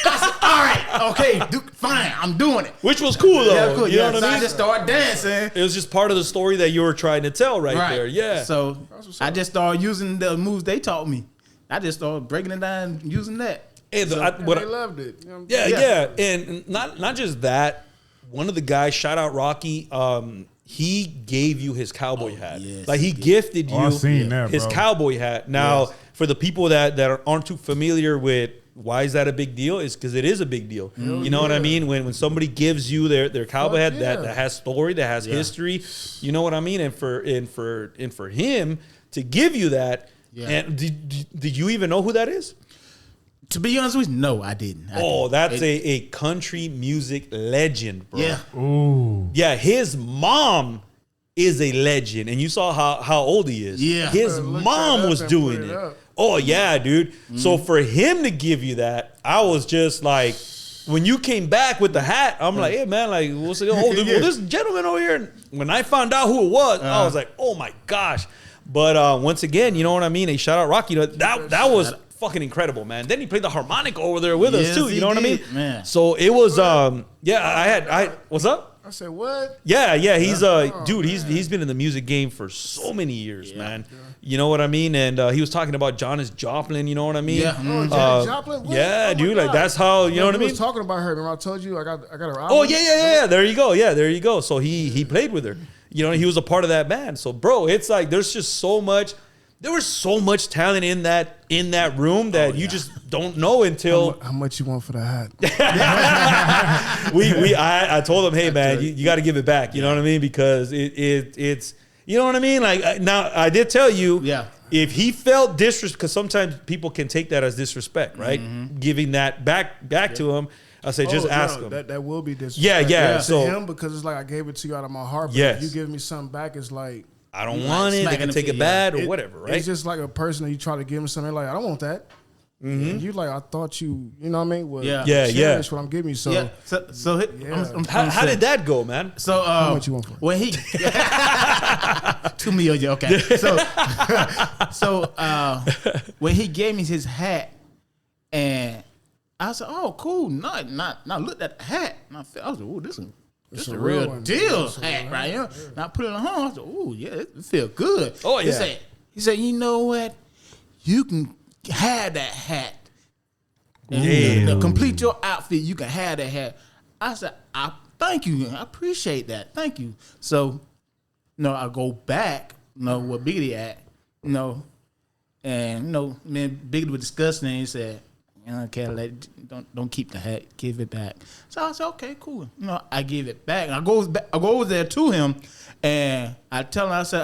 I said, all right, okay. Fine, I'm doing it. Which was cool though. Yeah, cool. You know what I mean? I just started dancing. It was just part of the story that you were trying to tell right there. Yeah. So I just started using the moves they taught me. I just started breaking it down using that. And they loved it. You know yeah. And not just that. One of the guys, shout out Rocky, he gave you his cowboy hat. Yes, like he gifted you his cowboy hat. Now, for the people that aren't too familiar with why is that a big deal? Is because it is a big deal. You know what I mean? When somebody gives you their cowboy hat that has story, that has history, you know what I mean? And for him to give you that, and did you even know who that is? To be honest with you, no, I didn't. That's a country music legend, bro. Yeah. Ooh. Yeah, his mom is a legend, and you saw how old he is. Yeah. His mom was doing it. Oh, yeah, dude. So for him to give you that, I was just like, when you came back with the hat, I'm like, hey, man, like, what's it? Oh, this gentleman over here. And when I found out who it was, I was like, oh, my gosh. But once again, you know what I mean? They shout out Rocky. You know, that was fucking incredible, man. Then he played the harmonica over there with us, too. You know what I mean? Man. So it was, what's up? I said, what? Yeah, he's dude, he's been in the music game for so many years, man. Yeah. You know what I mean? And he was talking about Janis Joplin, you know what I mean? Yeah. Janis Joplin? What? Yeah, dude, like that's how, you know what I mean? I was talking about her. Remember I told you I got her album? Oh, yeah. There you go. Yeah, there you go. So he played with her. You know, he was a part of that band. So, bro, it's like there was so much talent in that room that you just don't know until how much you want for the hat. I told him, hey man, you got to give it back. You know what I mean? Because it's you know what I mean. Like now, I did tell you, if he felt disrespect, because sometimes people can take that as disrespect, right? Mm-hmm. Giving that back to him. I say, just ask him. That will be disrespect. Yeah. So to him, because it's like I gave it to you out of my heart. But if you give me something back, it's like I don't want it. They can take it bad or whatever, right? It's just like a person that you try to give them something. Like I don't want that. And you like, I thought you know what I mean? Well, Yeah. cherish what I'm giving you. So, Yeah. So How did that go, man? So how much you want for it? when he $2 million, okay. So when he gave me his hat, and I said, "Oh, cool." Not looked at the hat, and I was like, "Oh, this is a real one. deal hat right here." And I put it on home. I said, "Oh, yeah, it feel good." Oh, yeah. He said, "You know what? You can have that hat. And to complete your outfit, you can have that hat." I said, "I thank you. I appreciate that. Thank you." So, I go back, where Biggity at, and me and Biggity were discussing, and he said, "Okay, don't keep the hat, give it back." So I said, "Okay, cool." I give it back, and I go over there to him, and I tell him, I said,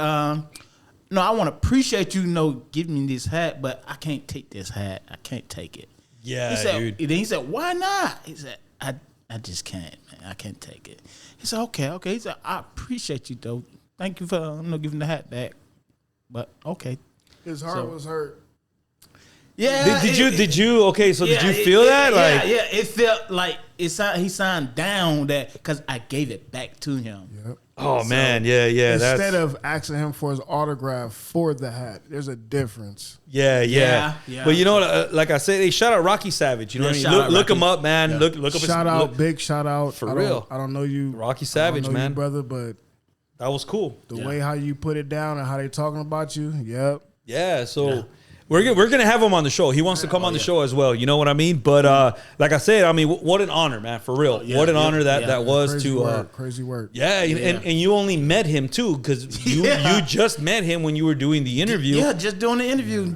"No, I want to appreciate you, giving me this hat, but I can't take this hat. I can't take it." Yeah, dude. dude. Then he said, "Why not?" He said, I just can't, man. I can't take it." He said, okay. He said, "I appreciate you, though. Thank you for giving the hat back. But, okay." His heart was hurt. Yeah. Did you? Okay, so did you feel that? Yeah. It felt like he signed down that because I gave it back to him. Yep. Oh man, yeah. Instead of asking him for his autograph for the hat, there's a difference. Yeah. But you know what? Like I said, hey, shout out Rocky Savage. You know what I mean? Look him up, man. Yeah. Look up. Big shout out for real. I don't know you, Rocky Savage, man, you, brother, but that was cool. The way how you put it down and how they talking about you, yep. Yeah. So. We're gonna have him on the show. He wants to come on the show as well. You know what I mean? But like I said, I mean, what an honor, man, for real. What an honor that was crazy work. Yeah, and you only met him too because you just met him when you were doing the interview. Yeah, just doing the interview,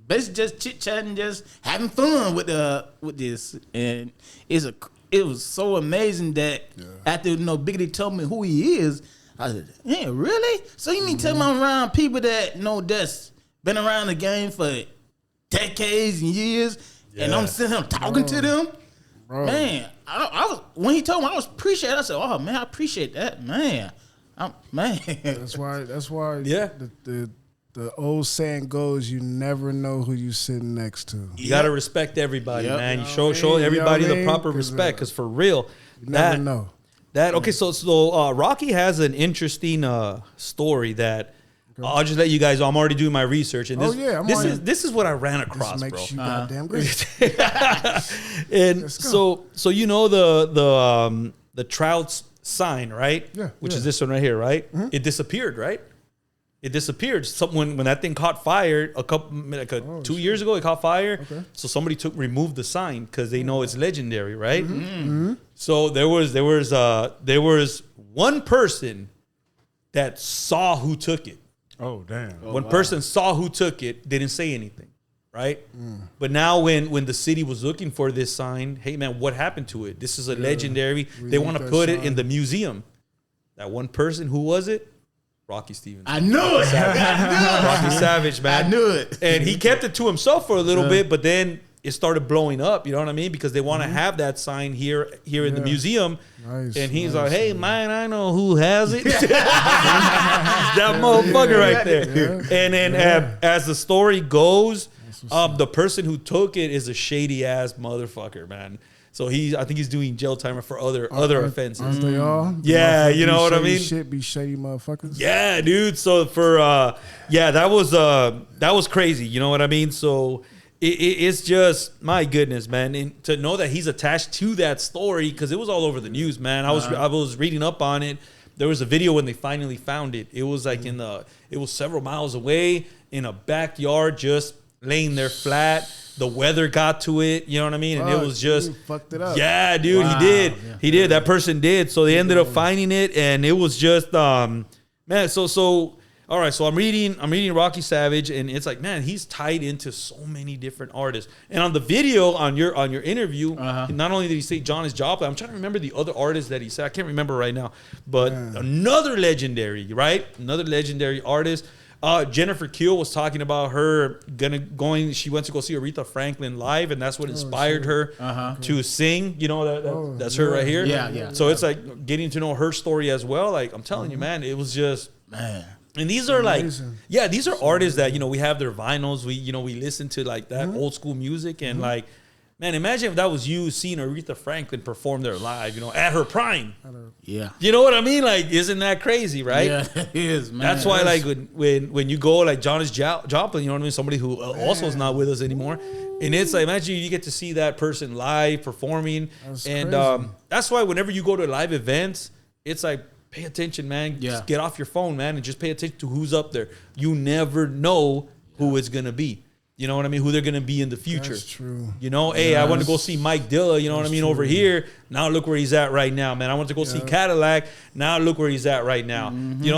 basically just chit chatting, just having fun with this, and it was so amazing that after Biggity told me who he is, I said, "Yeah, really? So you mean tell me I'm around people that that's been around the game for decades and years, and I'm sitting here talking to them?" Bro. Man, I was when he told me, I was appreciating. I said, "Oh man, I appreciate that, man." That's why. Yeah. The old saying goes, you never know who you sitting next to. You gotta respect everybody, man. You show everybody the proper respect, because for real, you never know. Okay, so Rocky has an interesting story that. I'll just let you guys know. I'm already doing my research, and this is what I ran across, this makes you goddamn great. And so the Trout's sign, right? Yeah. Which is this one right here, right? Mm-hmm. It disappeared, right? It disappeared. When that thing caught fire 2 years ago, it caught fire. Okay. So somebody removed the sign because they know it's legendary, right? Mm-hmm. Mm-hmm. So there was one person that saw who took it. Oh, damn. One person saw who took it, didn't say anything, right? But now when the city was looking for this sign, hey, man, what happened to it? This is a legendary. They want to put it in the museum. That one person, who was it? Rocky Stevens. I knew it. Rocky Savage, man. I knew it. And he kept it to himself for a little bit, but then it started blowing up, you know what I mean? Because they want to have that sign here in the museum. Nice, and he's like, "Hey, man, I know who has it." That motherfucker right there. Yeah. And then as the story goes, the person who took it is a shady ass motherfucker, man. So I think he's doing jail time for other offenses. Aren't they all? Yeah, you know what I mean? Shit be shady motherfuckers. Yeah, dude. So that was crazy. You know what I mean? So it's just, my goodness, man. And to know that he's attached to that story, because it was all over the news, man. I was reading up on it. There was a video when they finally found it. It was like it was several miles away in a backyard, just laying there flat. The weather got to it, you know what I mean? And it was just fucked it up. Yeah, dude, he did. Yeah. He did. That person did. So they ended up finding it, and it was just man. So all right. So I'm reading Rocky Savage, and it's like, man, he's tied into so many different artists. And on the video, on your interview, not only did he say Janis Joplin, I'm trying to remember the other artists that he said. I can't remember right now, but another legendary, right? Another legendary artist. Jennifer Keel was talking about her she went to go see Aretha Franklin live, and that's what inspired her to sing. You know, that's her right here. Yeah. So it's like getting to know her story as well. Like, I'm telling you, man, it was just, And these are Amazing. these are artists that, we have their vinyls. We listen to like that old school music. And like, man, imagine if that was you seeing Aretha Franklin perform there live, at her prime. Yeah. You know what I mean? Like, isn't that crazy, right? Yeah, it is, man. That's why, like, when you go like Janis Joplin, you know what I mean? Somebody who also is not with us anymore. And it's like, imagine you get to see that person live performing. That's and crazy. That's why whenever you go to live events, it's like, pay attention, man. Yeah. Just get off your phone, man, and just pay attention to who's up there. You never know who it's going to be. You know what I mean? Who they're going to be in the future. That's true. Hey, I want to go see Mike Dilla, you know what I mean, over here. Now look where he's at right now, man. I want to go see Cadillac. Now look where he's at right now.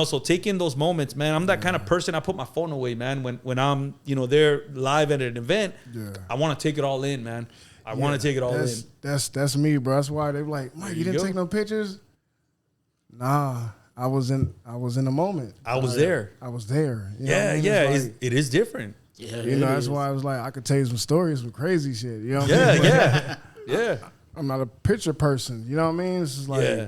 So take in those moments, man. I'm that kind of person. I put my phone away, man. When I'm, there live at an event, I want to take it all in, man. I want to take it all in. That's me, bro. That's why they were like, Mike, you didn't take no pictures? Nah, I was in the moment. I was there. I was there. You know Yeah, what I mean? yeah. It's like, It is different. Yeah, that's why I was like, I could tell you some stories, some crazy shit. You know what I Yeah, mean? yeah. Yeah. I'm not a picture person. You know what I mean? It's just like, Yeah.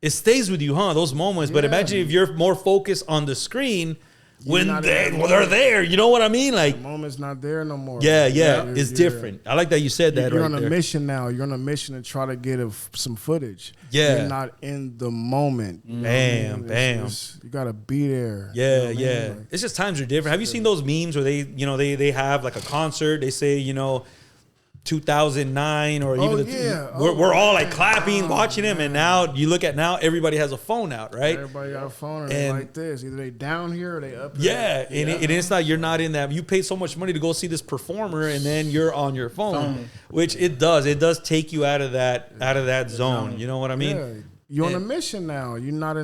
It stays with you, huh? Those moments. But Yeah. imagine if you're more focused on the screen when not in they're that moment. there. You know what I mean? Like, the moment's not there no more. yeah, You're- it's you're- different. I like that you said that You're right on a there. mission now. You're on a mission to try to get some footage. Yeah. You're not in the moment. You know what I Bam, mean? bam. You got to be there. You know Yeah, what I mean? yeah. Like, It's just times are different. Have you seen those memes where they have like a concert? They say, 2009 or even we're all like clapping, watching him, and now you look at everybody has a phone out, right? everybody got a phone and they And- like this. Either they down here or they up here. Yeah, and it's not, you're not in that. You pay so much money to go see this performer, and then you're on your phone, which it does take you out of that zone. You know what I mean? Yeah. You're on a mission now. You're not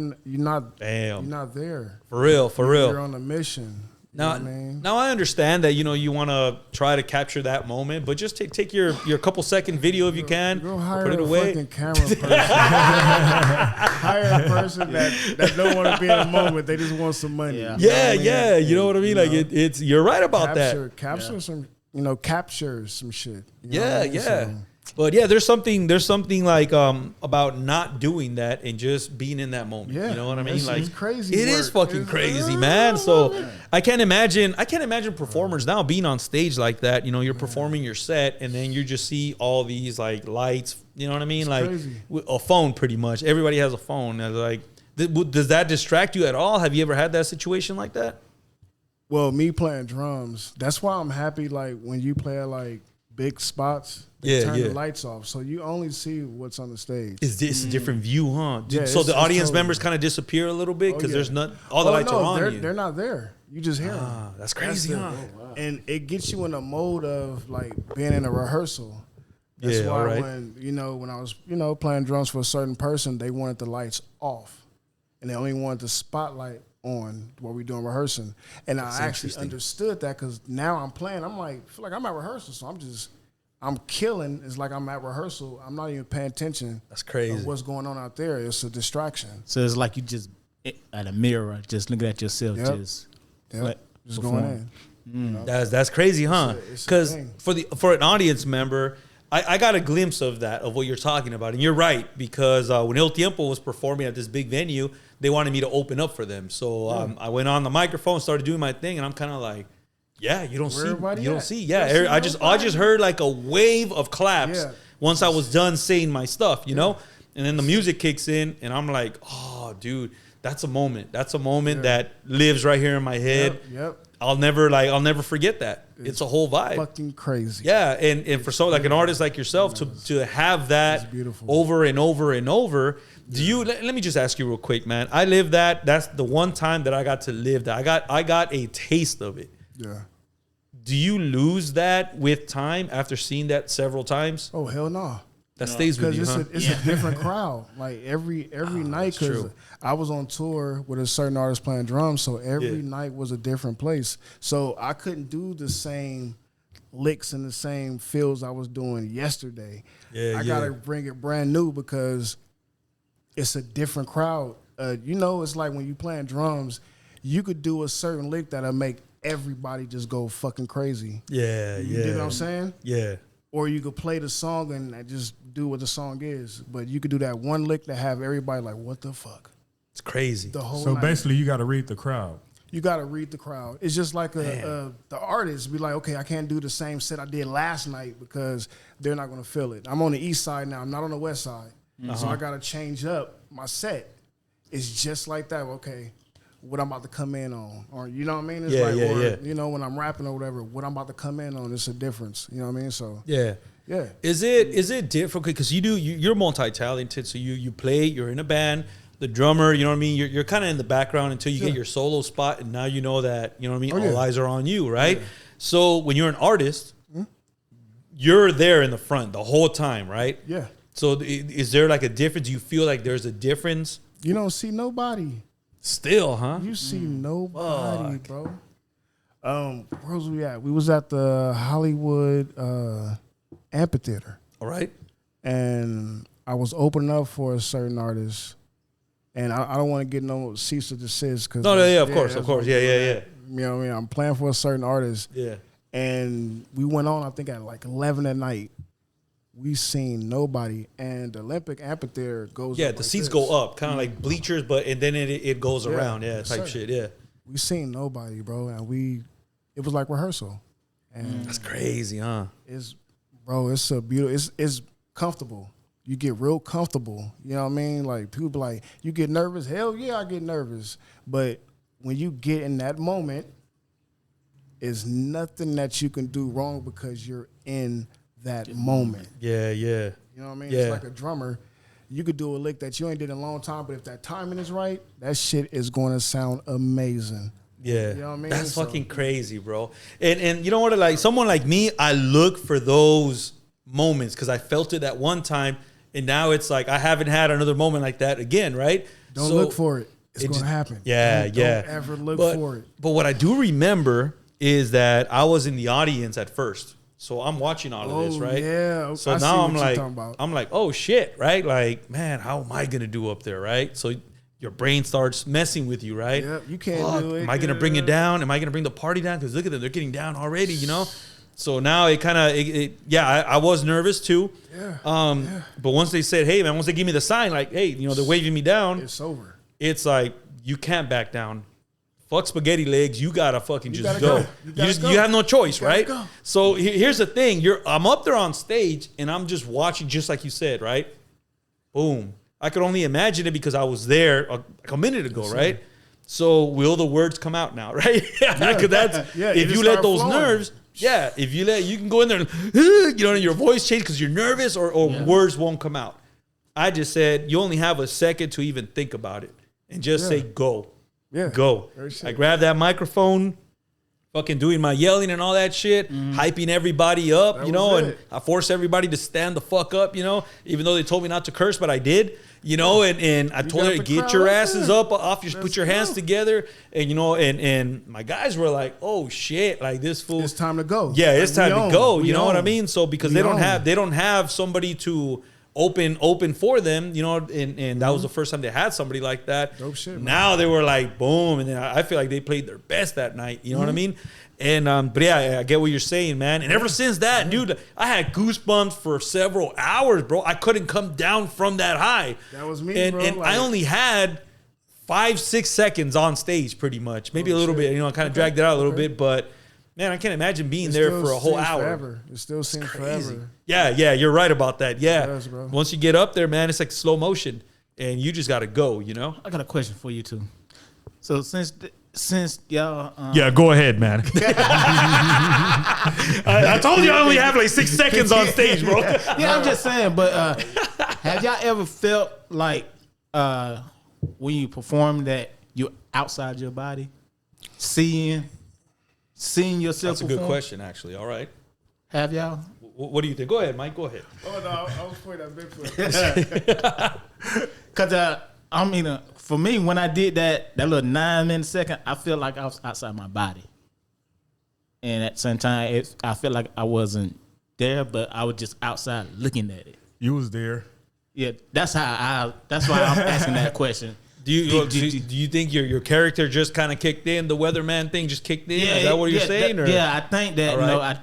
there. For real. You're on a mission. You Now, know what I mean? now I understand that you want to try to capture that moment, but just take your couple second video if you can, Go hire put it a away. fucking camera person. Hire a person that don't want to be in the moment. They just want some money. Yeah. You know what I mean? Yeah. You know what I mean? Like it's you're right about Capture some, capture some shit. You know that. what I mean? Yeah. So, But yeah, there's something like about not doing that and just being in that moment. Yeah, You know what I mean? it's Like crazy It is work. fucking It's- crazy, man. So I can't imagine performers now being on stage like that. You're performing your set and then you just see all these like lights. You know what I mean? Like crazy. a phone, pretty much. Everybody has a phone. And like, does that distract you at all? Have you ever had that situation like that? well, me playing drums, that's why I'm happy. Like when you play at like big spots, they turn the lights off, so you only see what's on the stage. Is this a different view, huh? Yeah, So it's- the it's audience totally- members kind of disappear a little bit because yeah. there's not all the lights are on you. They're not there. You just hear them. Ah, that's crazy, huh? And it gets you in a mode of like being in a rehearsal. That's Yeah, why alright. when I was playing drums for a certain person, they wanted the lights off, and they only wanted the spotlight on while we doing rehearsing. And I actually interesting. understood that because now I'm playing. I'm like, feel like I'm at rehearsal, so I'm killing. It's like I'm at rehearsal. I'm not even paying attention. That's crazy. Of what's going on out there. It's a distraction. So it's like you just at a mirror, just looking at yourself, Yep. just Yep. like, Just perform. going in. That's crazy, huh? it's a Because thing. for an audience member, I got a glimpse of that, of what you're talking about, and you're right, because when El Tiempo was performing at this big venue, they wanted me to open up for them. So I went on the microphone, started doing my thing, and I'm kind of like, yeah, you don't everybody at? see. You Yeah, don't see I just heard like a wave of claps Yeah. once I was done saying my stuff, know, and then the music kicks in, and I'm like, oh, dude, that's a moment. That's a moment that lives right here in my head. Yep. I'll never forget that. It's a whole vibe. Fucking crazy. Yeah, and for an artist like yourself to have that beautiful. over and over and over. Do you? Let me just ask you real quick, man. I lived that. That's the one time that I got to live that. I got a taste of it. Yeah. Do you lose that with time after seeing that several times? Oh hell no. That stays with Because you, it's huh? a different crowd. Like every night, because true. I was on tour with a certain artist playing drums, so every night was a different place. So I couldn't do the same licks and the same feels I was doing yesterday. I gotta bring it brand new because it's a different crowd. It's like when you playing drums, you could do a certain lick that'll make everybody just go fucking crazy. Yeah, You know what I'm saying? Yeah. Or you could play the song and just do what the song is. But you could do that one lick that have everybody like, what the fuck? It's crazy. The whole So night. basically, you got to read the crowd. You got to read the crowd. It's just like the artist be like, okay, I can't do the same set I did last night because they're not going to feel it. I'm on the east side now. I'm not on the west side. So I got to change up my set. It's just like that. Okay, what I'm about to come in on. Or, you know what I mean? It's you know, when I'm rapping or whatever, what I'm about to come in on, it's a difference. You know what I mean? So, yeah. Is it difficult? Because you're multi-talented. So you play, you're in a band. The drummer, you know what I mean? You're kind of in the background until you get your solo spot, and now you know that, you know what I mean? All eyes are on you, right? Yeah. So when you're an artist, you're there in the front the whole time, right? Yeah. So is there like a difference? Do you feel like there's a difference? You don't see nobody. Still, huh? You see nobody, bro. Where was we at? We was at the Hollywood Amphitheater. All right. And I was opening up for a certain artist. And I don't want to get no cease or desist. Cause of course. Yeah. You know what I mean? I'm playing for a certain artist. Yeah. And we went on, I think, at like 11 at night. We seen nobody. And the Olympic Amphitheater goes up. Yeah, the seats go up, kind of like bleachers, and then it goes around. Yeah, type shit, yeah. We seen nobody, bro. And it was like rehearsal. And that's crazy, huh? It's a beautiful, it's comfortable. You get real comfortable. You know what I mean? Like, people be like, you get nervous? Hell yeah, I get nervous. But when you get in that moment, it's nothing that you can do wrong because you're in that moment. Yeah. You know what I mean? Yeah. It's like a drummer. You could do a lick that you ain't did in a long time, but if that timing is right, that shit is going to sound amazing. Yeah. You know what I mean? That's fucking crazy, bro. And you know what? Like, someone like me, I look for those moments because I felt it that one time. And now it's like I haven't had another moment like that again, right? Don't look for it. It's going to happen. Yeah. Don't ever look for it. But what I do remember is that I was in the audience at first. So I'm watching all of this, right? Yeah. So now I'm like, oh shit, right? Like, man, how am I going to do up there, right? So your brain starts messing with you, right? Yeah, you can't do it. Am I going to bring it down? Am I going to bring the party down? Because look at them, they're getting down already, you know? So now it kind of, I was nervous too. Yeah. But once they said, hey, man, once they give me the sign, like, hey, you know, they're waving me down. It's over. It's like, you can't back down. Fuck spaghetti legs. You got to fucking just go. You have no choice, right? Go. So here's the thing. I'm up there on stage and I'm just watching, just like you said, right? Boom. I could only imagine it because I was there like a minute ago, right? So will the words come out now, right? Because that's, if you let those nerves... Yeah, if you can go in there and, you know, your voice change because you're nervous or words won't come out. I just said, you only have a second to even think about it and just say go. Yeah. Go. I grabbed that microphone, fucking doing my yelling and all that shit, hyping everybody up, you know, and I forced everybody to stand the fuck up, you know, even though they told me not to curse, but I did. You know, and I told her to get your asses up off your, put your hands together, and you know, and my guys were like, oh shit, like this fool. It's time to go. Yeah, it's time to go. You know what I mean? So because they don't have somebody to open for them, you know, and that was the first time they had somebody like that. Dope shit, man. Now they were like boom, and then I feel like they played their best that night. You know what I mean? And but yeah, I get what you're saying, man. And ever since that, dude, I had goosebumps for several hours, bro. I couldn't come down from that high. That was me, and, bro. And I only had 5-6 seconds on stage, pretty much, maybe a little bit. You know, I kind of dragged it out a little bit, but man, I can't imagine being there for a whole hour. Forever. It still seems forever. Yeah, you're right about that. Yeah, does, bro. Once you get up there, man, it's like slow motion, and you just got to go. You know. I got a question for you too. So since y'all, yeah, go ahead, man. I told you I only have like 6 seconds on stage, bro. Yeah, I'm just saying. But have y'all ever felt like when you perform that you're outside your body, seeing yourself? That's a good question, actually. All right. Have y'all? What do you think? Go ahead, Mike. Go ahead. Oh no, I was pointing at Bigfoot. Because I mean, for me, when I did that little 9-minute second, I feel like I was outside my body. And at the same time, I feel like I wasn't there, but I was just outside looking at it. You was there. Yeah, that's why I'm asking that question. Do you think your character just kind of kicked in? The weatherman thing just kicked in? Yeah, Is that what you're saying? I think that, right. You know,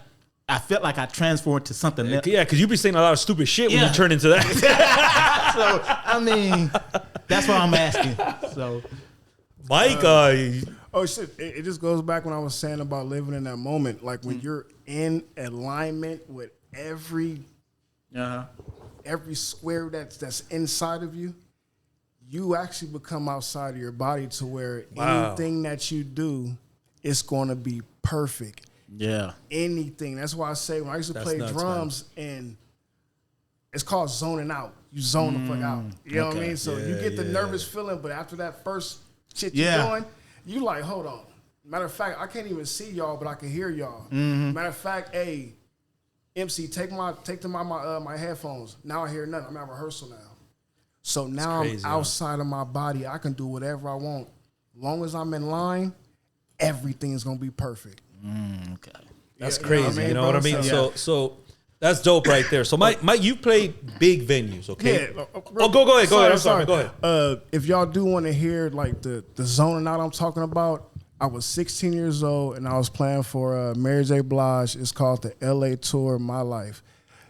I felt like I transformed to something else. Yeah, because you be saying a lot of stupid shit when you turn into that. So, I mean, that's what I'm asking. So, Mike, Oh shit! It just goes back when I was saying about living in that moment. Like when you're in alignment with every square that's inside of you, you actually become outside of your body to where anything that you do is going to be perfect. Yeah. Anything. That's why I say when I used to play drums, and it's called zoning out. You zone the fuck out. You know what I mean? So you get the nervous feeling, but after that first shit you're doing, you like, hold on. Matter of fact, I can't even see y'all, but I can hear y'all. Matter of fact, hey, MC, take my headphones. Now I hear nothing. I'm at rehearsal now. So now I'm outside of my body. I can do whatever I want. As long as I'm in line, everything's gonna be perfect. Okay. That's crazy. You know what I mean? So that's dope right there. So Mike, you play big venues, okay? Yeah. Go ahead. I'm sorry. Go ahead. If y'all do want to hear like the zoning out I'm talking about, I was 16 years old and I was playing for Mary J. Blige. It's called the LA Tour My Life.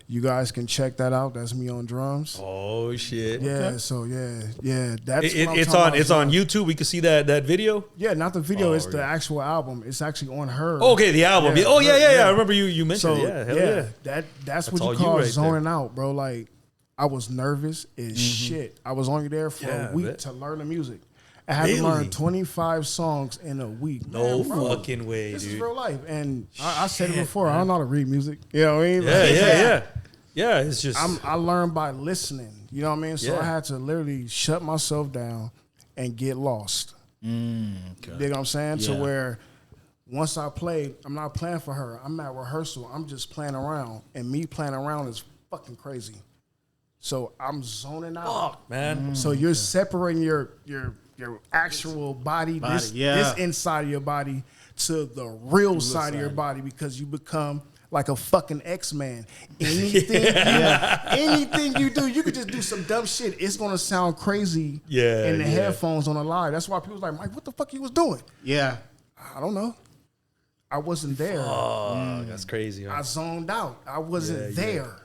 You guys can check that out. That's me on drums. Oh shit! Yeah, okay. so yeah. That's it's on YouTube. We can see that video. Yeah, not the video. It's the actual album. It's actually on her. Okay, the album. Yeah, yeah. I remember you mentioned. So, it. Yeah. That's what you call zoning out, bro. Like I was nervous as shit. I was only there for a week to learn the music. I had to learn 25 songs in a week. No fucking way, this dude. This is real life. And I said it before, I don't know how to read music. You know what I mean? Yeah, it's just... I learned by listening. You know what I mean? So I had to literally shut myself down and get lost. Okay. You know what I'm saying? To where once I played, I'm not playing for her. I'm at rehearsal. I'm just playing around. And me playing around is fucking crazy. So I'm zoning out. Fuck, man. So you're separating your actual body, this inside of your body, to the real side of your body, because you become like a fucking X-Man. Anything you do, you could just do some dumb shit. It's gonna sound crazy in the headphones on the live. That's why people's like, Mike, what the fuck you was doing? Yeah. I don't know. I wasn't there. Oh, that's crazy. Huh? I zoned out. I wasn't there.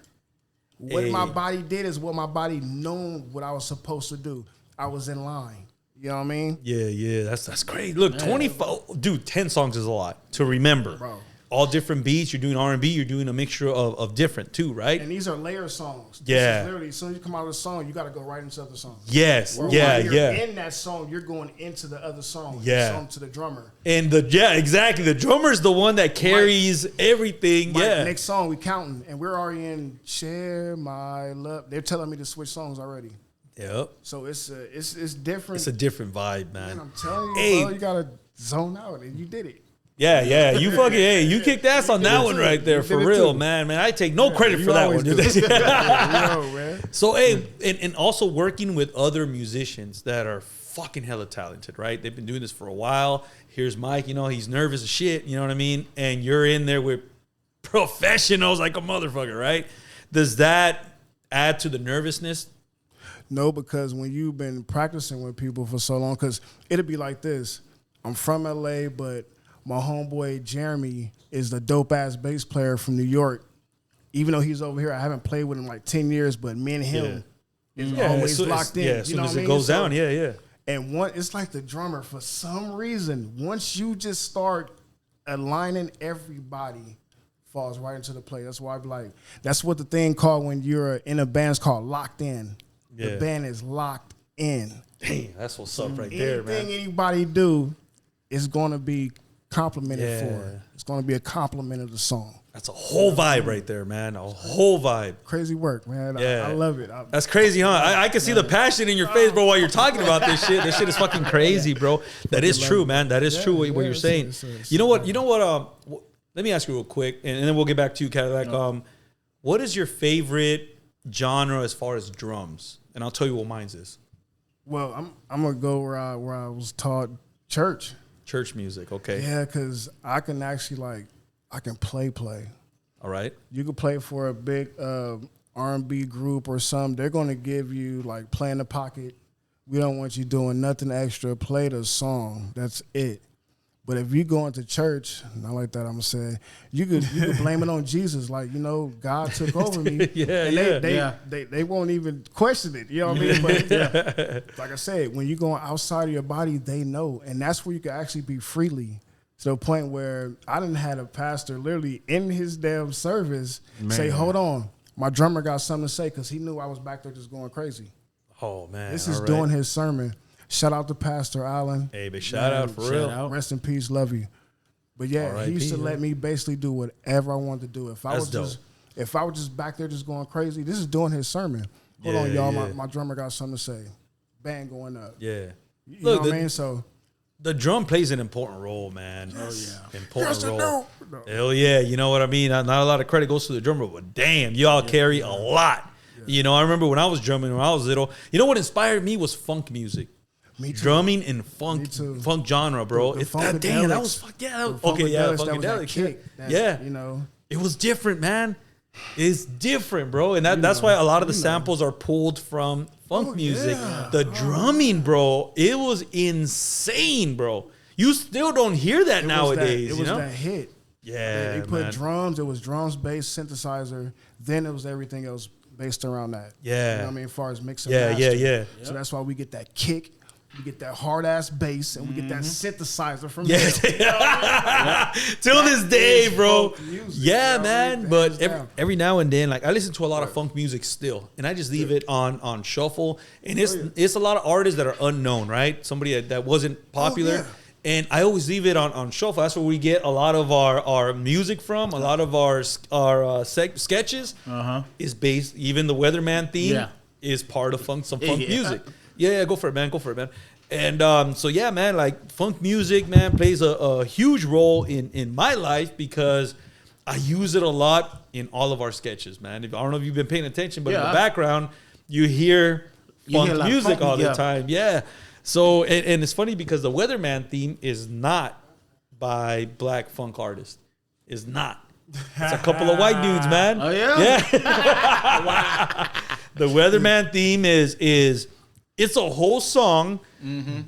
What my body did is what my body knew what I was supposed to do. I was in line. You know what I mean? Yeah. That's great. Look, 24, dude, 10 songs is a lot to remember. Bro. All different beats. You're doing R&B. You're doing a mixture of different too, right? And these are layer songs. Yeah. This is literally, as soon as you come out of the song, you got to go right into the song. Yes. While you're in that song, you're going into the other song. Yeah. The song to the drummer. And exactly. The drummer's the one that carries everything. Next song, we counting, and we're already in Share My Love. They're telling me to switch songs already. Yep. So it's different. It's a different vibe, man. I'm telling you, bro, you gotta zone out, and you did it. Yeah. You fucking you kicked ass on that one right there, for real, man. I take no credit for that one, dude. So and also working with other musicians that are fucking hella talented, right? They've been doing this for a while. Here's Mike, he's nervous as shit, you know what I mean? And you're in there with professionals like a motherfucker, right? Does that add to the nervousness? No, because when you've been practicing with people for so long, because it'll be like this. I'm from LA, but my homeboy Jeremy is the dope-ass bass player from New York. Even though he's over here, I haven't played with him like 10 years, but me and him is always locked in. As soon as it goes down, And it's like the drummer, for some reason, once you just start aligning, everybody falls right into the play. That's why I be like, that's what the thing called when you're in a band is called locked in. The band is locked in. Damn, that's what's up right there, man. Anything anybody do is going to be complimented for. It's going to be a compliment of the song. That's a whole vibe right there, man. A whole vibe. Crazy work, man. I love it. That's crazy, huh? I can see the passion in your face, bro, while you're talking about this shit. This shit is fucking crazy, bro. That is true, man. That is true what you're saying. You know what? Let me ask you real quick, and then we'll get back to you, Cadillac. What is your favorite genre as far as drums? And I'll tell you what mine's is. Well, I'm gonna go where I was taught church music. Okay. Yeah, because I can actually I can play. All right. You can play for a big R&B group or something. They're gonna give you play in the pocket. We don't want you doing nothing extra. Play the song. That's it. But if you go into church, not like that, I'm gonna say you could blame it on Jesus, like, you know, God took over me. They won't even question it. You know what I mean? But like I said, when you're going outside of your body, they know, and that's where you can actually be freely. To the point where I done had a pastor literally in his damn service say, "Hold on, my drummer got something to say," because he knew I was back there just going crazy. Oh man, this is doing his sermon. Shout out to Pastor Allen. Hey, big shout out for real. Rest in peace, love you. But yeah, he used to let me basically do whatever I wanted to do. If I was just back there just going crazy, this is doing his sermon. Hold on, y'all, my drummer got something to say. Bang going up. Yeah. You know what I mean? So the drum plays an important role, man. Oh yeah. Important role. No. Hell yeah. You know what I mean? Not a lot of credit goes to the drummer, but damn, y'all carry a lot. Yeah. You know, I remember when I was drumming when I was little, you know what inspired me was funk music. Me too. Drumming in funk genre, bro. Damn, that was fuck yeah. Funkadelic kick. Yeah. You know. It was different, man. It's different, bro. And that's why a lot of the samples are pulled from funk music. Yeah. The drumming, bro, it was insane, bro. You still don't hear that nowadays. It was that hit. Yeah. They put drums, it was drums based synthesizer, then it was everything else based around that. Yeah. You know what I mean? As far as mixing and mastering. Yeah. So that's why we get that kick. We get that hard ass bass and we get that synthesizer from till this day, bro. Yeah, man. But every now and then, like I listen to a lot of funk music still, and I just leave it on shuffle. And it's a lot of artists that are unknown, right? Somebody that wasn't popular. And I always leave it on shuffle. That's where we get a lot of our music from. A lot of our sketches is based. Even the Weatherman theme is part of funk music. Yeah, go for it, man. And so yeah, man, like funk music, man, plays a huge role in my life because I use it a lot in all of our sketches, man. I don't know if you've been paying attention, but in the background you hear funk music all the time. Yeah. So and it's funny because the Weatherman theme is not by black funk artists. It's not. It's a couple of white dudes, man. Oh yeah. Yeah. The Weatherman theme is it's a whole song,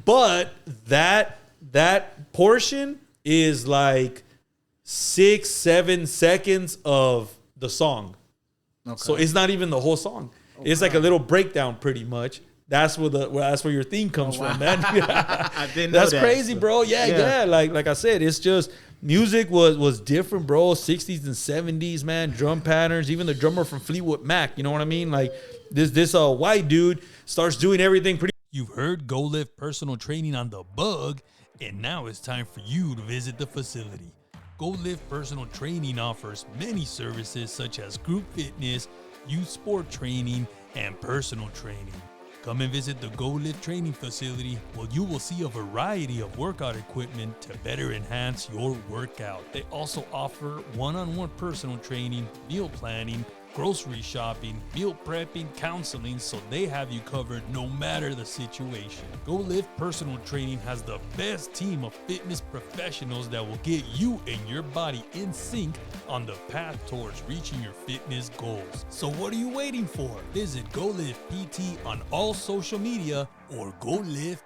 but that portion is like 6-7 seconds of the song. Okay. So it's not even the whole song. It's like a little breakdown, pretty much. That's where your theme comes from, man. I didn't know that's that. crazy, bro. Yeah. Like I said, it's just music was different, bro. 60s and 70s, man. Drum patterns. Even the drummer from Fleetwood Mac. You know what I mean? Like this white dude starts doing everything pretty. You've heard Go Lift personal training on the bug, and now it's time for you to visit the facility. Go Lift personal training offers many services such as group fitness, youth sport training, and personal training. Come and visit the Go Lift training facility where you will see a variety of workout equipment to better enhance your workout. They also offer one-on-one personal training, meal planning, grocery shopping, meal prepping, counseling, so they have you covered no matter the situation. Go Lift Personal Training has the best team of fitness professionals that will get you and your body in sync on the path towards reaching your fitness goals. So what are you waiting for? Visit Go Lift PT on all social media or goliftpt.net.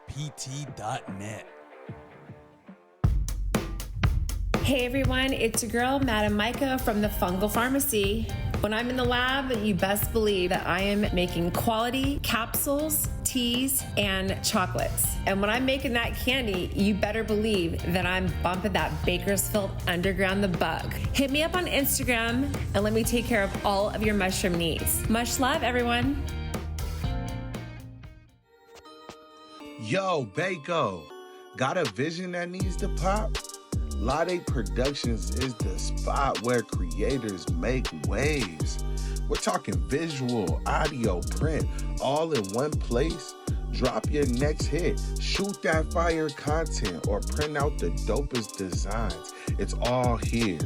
Hey everyone, it's your girl, Madam Micah from the Fungal Pharmacy. When I'm in the lab, you best believe that I am making quality capsules, teas, and chocolates. And when I'm making that candy, you better believe that I'm bumping that Bakersfield Underground the Bug. Hit me up on Instagram and let me take care of all of your mushroom needs. Much love, everyone. Yo, Bako, got a vision that needs to pop? Lade Productions is the spot where creators make waves. We're talking visual, audio, print, all in one place. Drop your next hit, shoot that fire content, or print out the dopest designs. It's all here.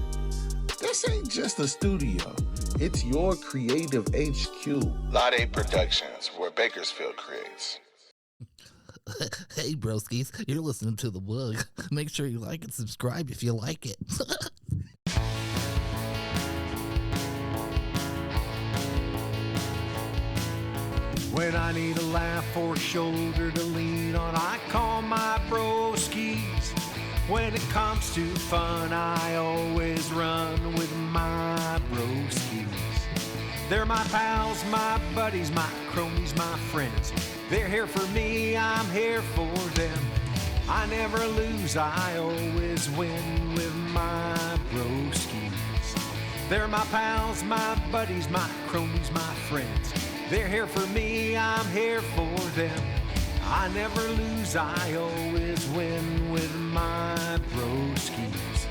This ain't just a studio. It's your creative HQ. Lade Productions, where Bakersfield creates. Hey, Broskies, you're listening to The Bug. Make sure you like and subscribe if you like it. When I need a laugh or a shoulder to lean on, I call my Broskies. When it comes to fun, I always run with my broskies. They're my pals, my buddies, my cronies, my friends. They're here for me, I'm here for them. I never lose, I always win with my broskies. They're my pals, my buddies, my cronies, my friends. They're here for me, I'm here for them. I never lose, I always win with my broskies.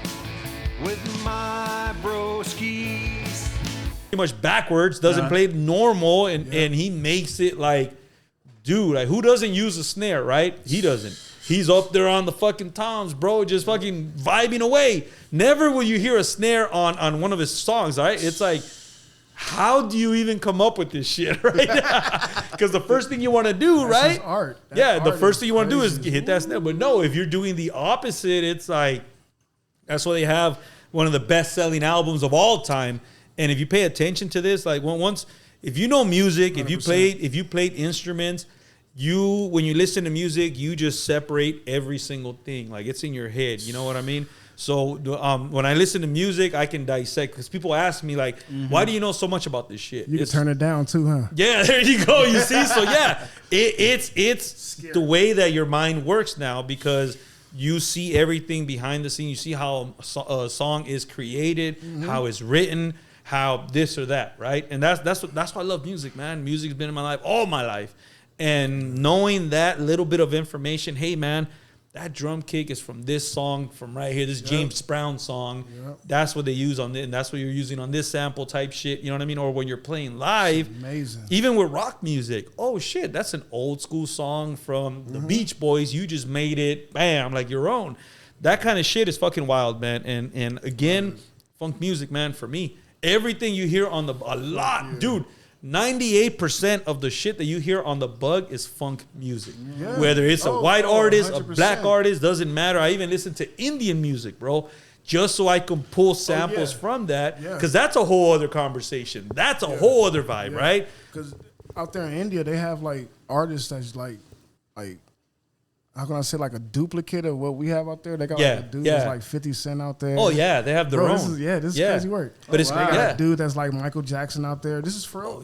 With my broskies. Pretty much backwards, doesn't play normal, and he makes it like, dude, like who doesn't use a snare, right? He doesn't. He's up there on the fucking toms, bro, just fucking vibing away. Never will you hear a snare on one of his songs, right? It's like, how do you even come up with this shit, right? Because the first thing you want to do, That's right? his art. That Yeah, the art first thing you want to do is crazy. hit that snare. But no, if you're doing the opposite, it's like, that's why they have one of the best-selling albums of all time. And if you pay attention to this, like once, if you know music, if you played instruments, when you listen to music, you just separate every single thing. Like it's in your head. You know what I mean? So when I listen to music, I can dissect, because people ask me like, why do you know so much about this shit? You can turn it down too, huh? Yeah, there you go. You see? So yeah, it's the way that your mind works now, because you see everything behind the scene. You see how a song is created, how it's written, how this or that, right? And that's why I love music, man. Music's been in my life all my life. And knowing that little bit of information, hey man, that drum kick is from this song from right here, this James Brown song. That's what they use on it, and that's what you're using on this sample type shit. You know what I mean? Or when you're playing live, amazing. Even with rock music, oh shit, that's an old school song from the Beach Boys. You just made it, bam, like your own. That kind of shit is fucking wild, man. And again, funk music, man, for me, everything you hear on dude. 98% of the shit that you hear on the Bug is funk music. Yeah. Whether it's a white artist, 100%. A black artist, doesn't matter. I even listen to Indian music, bro, just so I can pull samples from that, because that's a whole other conversation. That's a whole other vibe, right? Because out there in India, they have like artists that's like how can I say, like a duplicate of what we have out there? They got like a dude that's like 50 Cent out there. Oh yeah, they have their own. This is crazy work. But it's they got a dude that's like Michael Jackson out there. This is for real.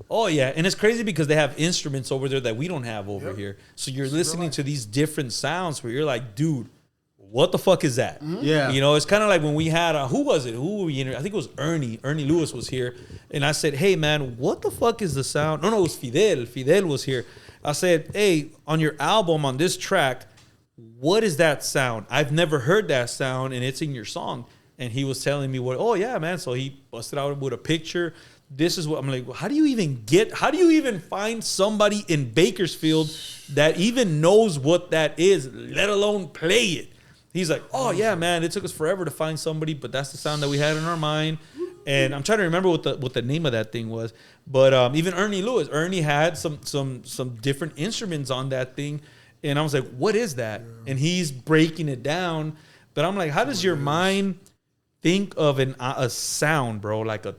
Oh yeah, and it's crazy because they have instruments over there that we don't have over here. So you're listening to these different sounds where you're like, dude, what the fuck is that? Yeah, you know, it's kind of like when we had who was it? Who were we in? I think it was Ernie. Ernie Lewis was here, and I said, hey man, what the fuck is the sound? No, it was Fidel. Fidel was here. I said, hey, on your album, on this track, what is that sound? I've never heard that sound, and it's in your song. And he was telling me oh yeah, man. So he busted out with a picture. This is what I'm like, how do you even find somebody in Bakersfield that even knows what that is, let alone play it? He's like, oh yeah, man, it took us forever to find somebody, but that's the sound that we had in our mind. And I'm trying to remember what the name of that thing was. But even Ernie Lewis, Ernie had some different instruments on that thing. And I was like, what is that? Yeah. And he's breaking it down. But I'm like, how does your mind think of a sound, bro? Like a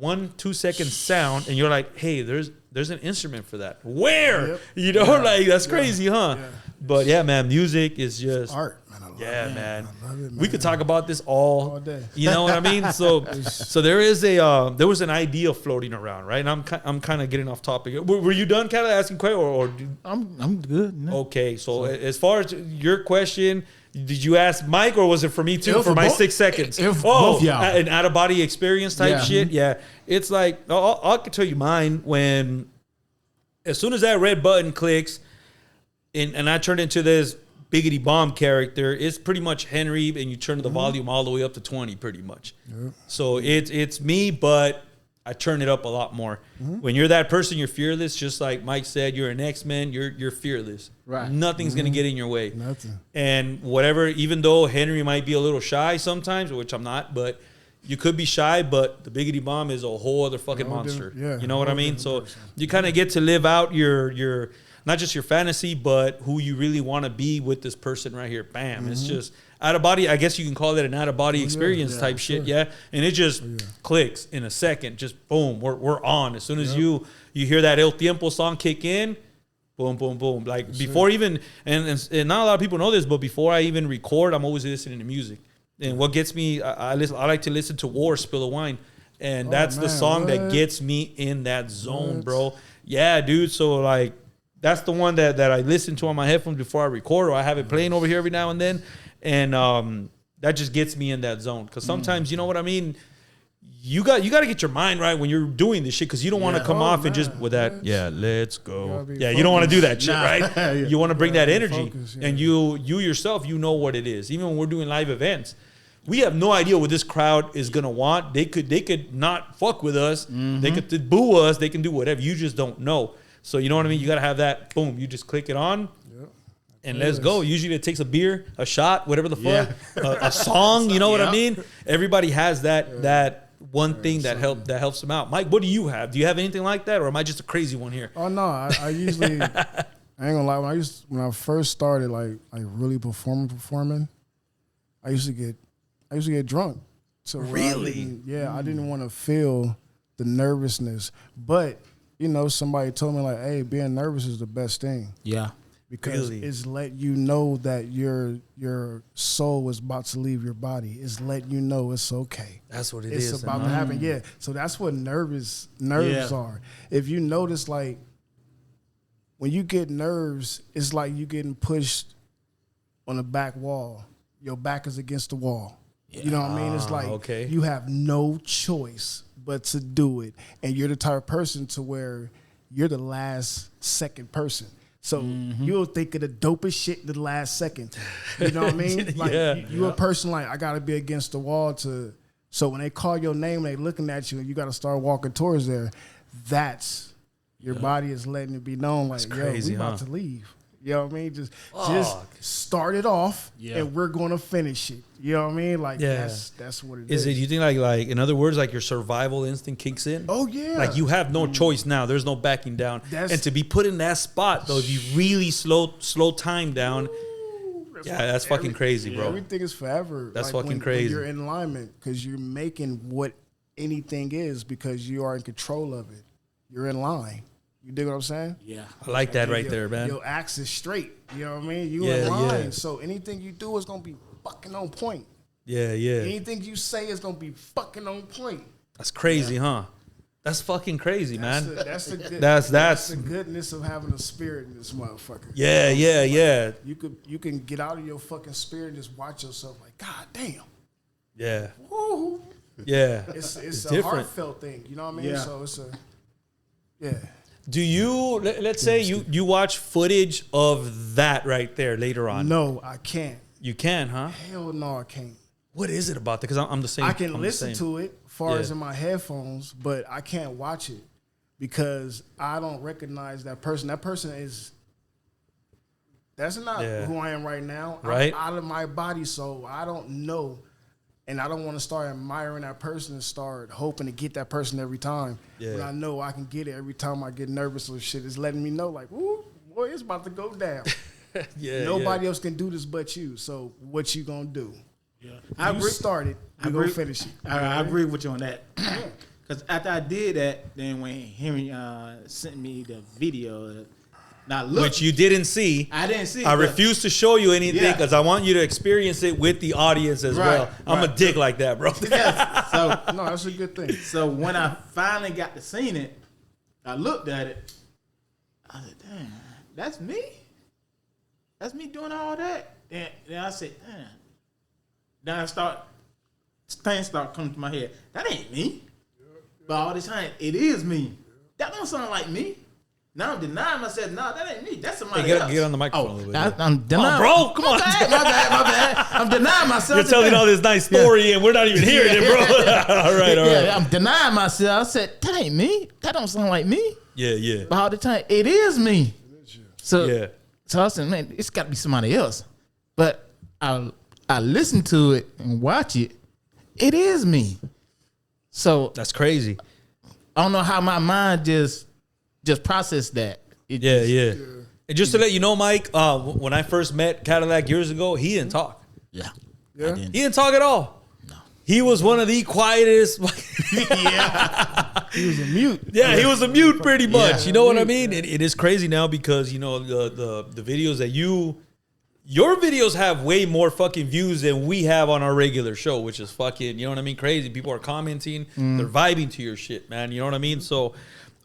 1-2 second sound. And you're like, hey, there's an instrument for that. Where? Yep. You know, like that's crazy, huh? Yeah. But yeah, man, music is just art. Man, I love it. Man. I love it, man. We could talk about this all day. You know what I mean? So there is there was an idea floating around, right? And I'm kind of getting off topic. Were you done, kind of asking questions, or I'm good. No. Okay, so as far as your question, did you ask Mike, or was it for me too? For my 6 seconds? Both y'all. An out of body experience type shit. Yeah, it's like I can tell you mine when as soon as that red button clicks, and I turn into this DaBiggityBomb character, it's pretty much Henry, and you turn the volume all the way up to 20, pretty much. Yep. So it's me, but I turn it up a lot more. When you're that person, you're fearless. Just like Mike said, you're an X-Men. You're fearless. Right. Nothing's gonna get in your way. Nothing. And whatever, even though Henry might be a little shy sometimes, which I'm not, but you could be shy. But DaBiggityBomb is a whole other fucking monster. You know what I mean? So you kind of get to live out your not just your fantasy, but who you really want to be with this person right here. Bam. It's just out of body. I guess you can call it an out of body experience type shit. Yeah. And it just clicks in a second. Just boom. We're on. As soon as you hear that El Tiempo song kick in, Boom, boom, boom. Like before even, and not a lot of people know this, but before I even record, I'm always listening to music. And what gets me, I like to listen to War, Spill the Wine. And that's the song that gets me in that zone, bro. Yeah, dude. So like, that's the one that I listen to on my headphones before I record, or I have it playing over here every now and then. And that just gets me in that zone. Because sometimes, you know what I mean? You got to get your mind right when you're doing this shit, because you don't want to come off and just with that, let's go. Yeah, you don't want to do that shit, right? You want to bring that energy. And you yourself, you know what it is. Even when we're doing live events, we have no idea what this crowd is going to want. They could not fuck with us. They could boo us. They can do whatever. You just don't know. So you know what I mean? You got to have that, boom, you just click it on. And let's go. Usually it takes a beer, a shot, whatever the fuck, a song. You know what I mean? Everybody has that one thing that helps them out. Mike, what do you have? Do you have anything like that, or am I just a crazy one here? Oh no, I usually I ain't gonna lie. When I first started like really performing, I used to get drunk. So really, I didn't want to feel the nervousness, but you know, somebody told me like, hey, being nervous is the best thing. Yeah. Because it's let you know that your soul is about to leave your body. It's letting you know it's okay. That's what it is. It's about to happen. Yeah. So that's what nerves are. If you notice, like, when you get nerves, it's like you getting pushed on a back wall. Your back is against the wall. Yeah. You know what I mean? It's like you have no choice but to do it. And you're the type of person to where you're the last second person. So you'll think of the dopest shit in the last second. You know what I mean? Like you a person like, I gotta be against the wall to. So when they call your name, they looking at you, and you gotta start walking towards there. That's your body is letting it be known, like, crazy, we about to leave. You know what I mean? Just start it off, and we're gonna finish it. You know what I mean? Like that's what it is. Is it? You think like in other words, like your survival instinct kicks in? Oh yeah. Like you have no choice now. There's no backing down. And to be put in that spot though, if you really slow time down, that's fucking crazy, bro. Everything is forever. That's like fucking crazy. When you're in alignment, because you're making what anything is, because you are in control of it. You're in line. You dig what I'm saying? Yeah. I like that right there, man. Your axe is straight. You know what I mean? You in line. Yeah. So anything you do is going to be fucking on point. Yeah. Anything you say is going to be fucking on point. That's crazy, huh? That's fucking crazy, man. That's the goodness of having a spirit in this motherfucker. Yeah. You can get out of your fucking spirit and just watch yourself like, God damn. Yeah. Woo. Yeah. It's a different. Heartfelt thing. You know what I mean? Yeah. So it's Do you, let's say you watch footage of that right there later on? No, I can't. You can, huh? Hell no, I can't. What is it about that? Because I'm the same. I can listen to it as far as in my headphones, but I can't watch it because I don't recognize that person. That person that's not who I am right now. Right. I'm out of my body, so I don't know. And I don't want to start admiring that person and start hoping to get that person every time. Yeah. When I know I can get it every time I get nervous or shit. It's letting me know, like, ooh, boy, it's about to go down. Nobody else can do this but you. So what you gonna do? Yeah. You started, you gonna finish it. I agree with you on that. Because after I did that, then when Henry sent me the video, which you didn't see. I didn't see. I refuse to show you anything because I want you to experience it with the audience as well. I'm a dick like that, bro. Yes. So no, that's a good thing. So when I finally got to see it, I looked at it. I said, "Damn, that's me. That's me doing all that." And then I said, "Damn." Then things start coming to my head. That ain't me. But all this time, it is me. That don't sound like me. Now I'm denying myself. No, that ain't me. That's somebody else. Get on the microphone a little bit. I'm denying. Bro, come on. My bad. I'm denying myself. You're telling all this nice story and we're not even hearing it, bro. All right. I'm denying myself. I said, that ain't me. That don't sound like me. Yeah. But all the time, it is me. So I said, man, it's got to be somebody else. But I listen to it and watch it. It is me. So that's crazy. I don't know how my mind just processed that. Yeah. And just to let you know, Mike, when I first met Cadillac years ago, he didn't talk. Yeah. He didn't talk at all. No. He was one of the quietest. He was a mute. Yeah, he was a mute pretty much. Yeah. You know what I mean? It is crazy now because, you know, the videos that your videos have way more fucking views than we have on our regular show, which is fucking, you know what I mean? Crazy. People are commenting. They're vibing to your shit, man. You know what I mean? So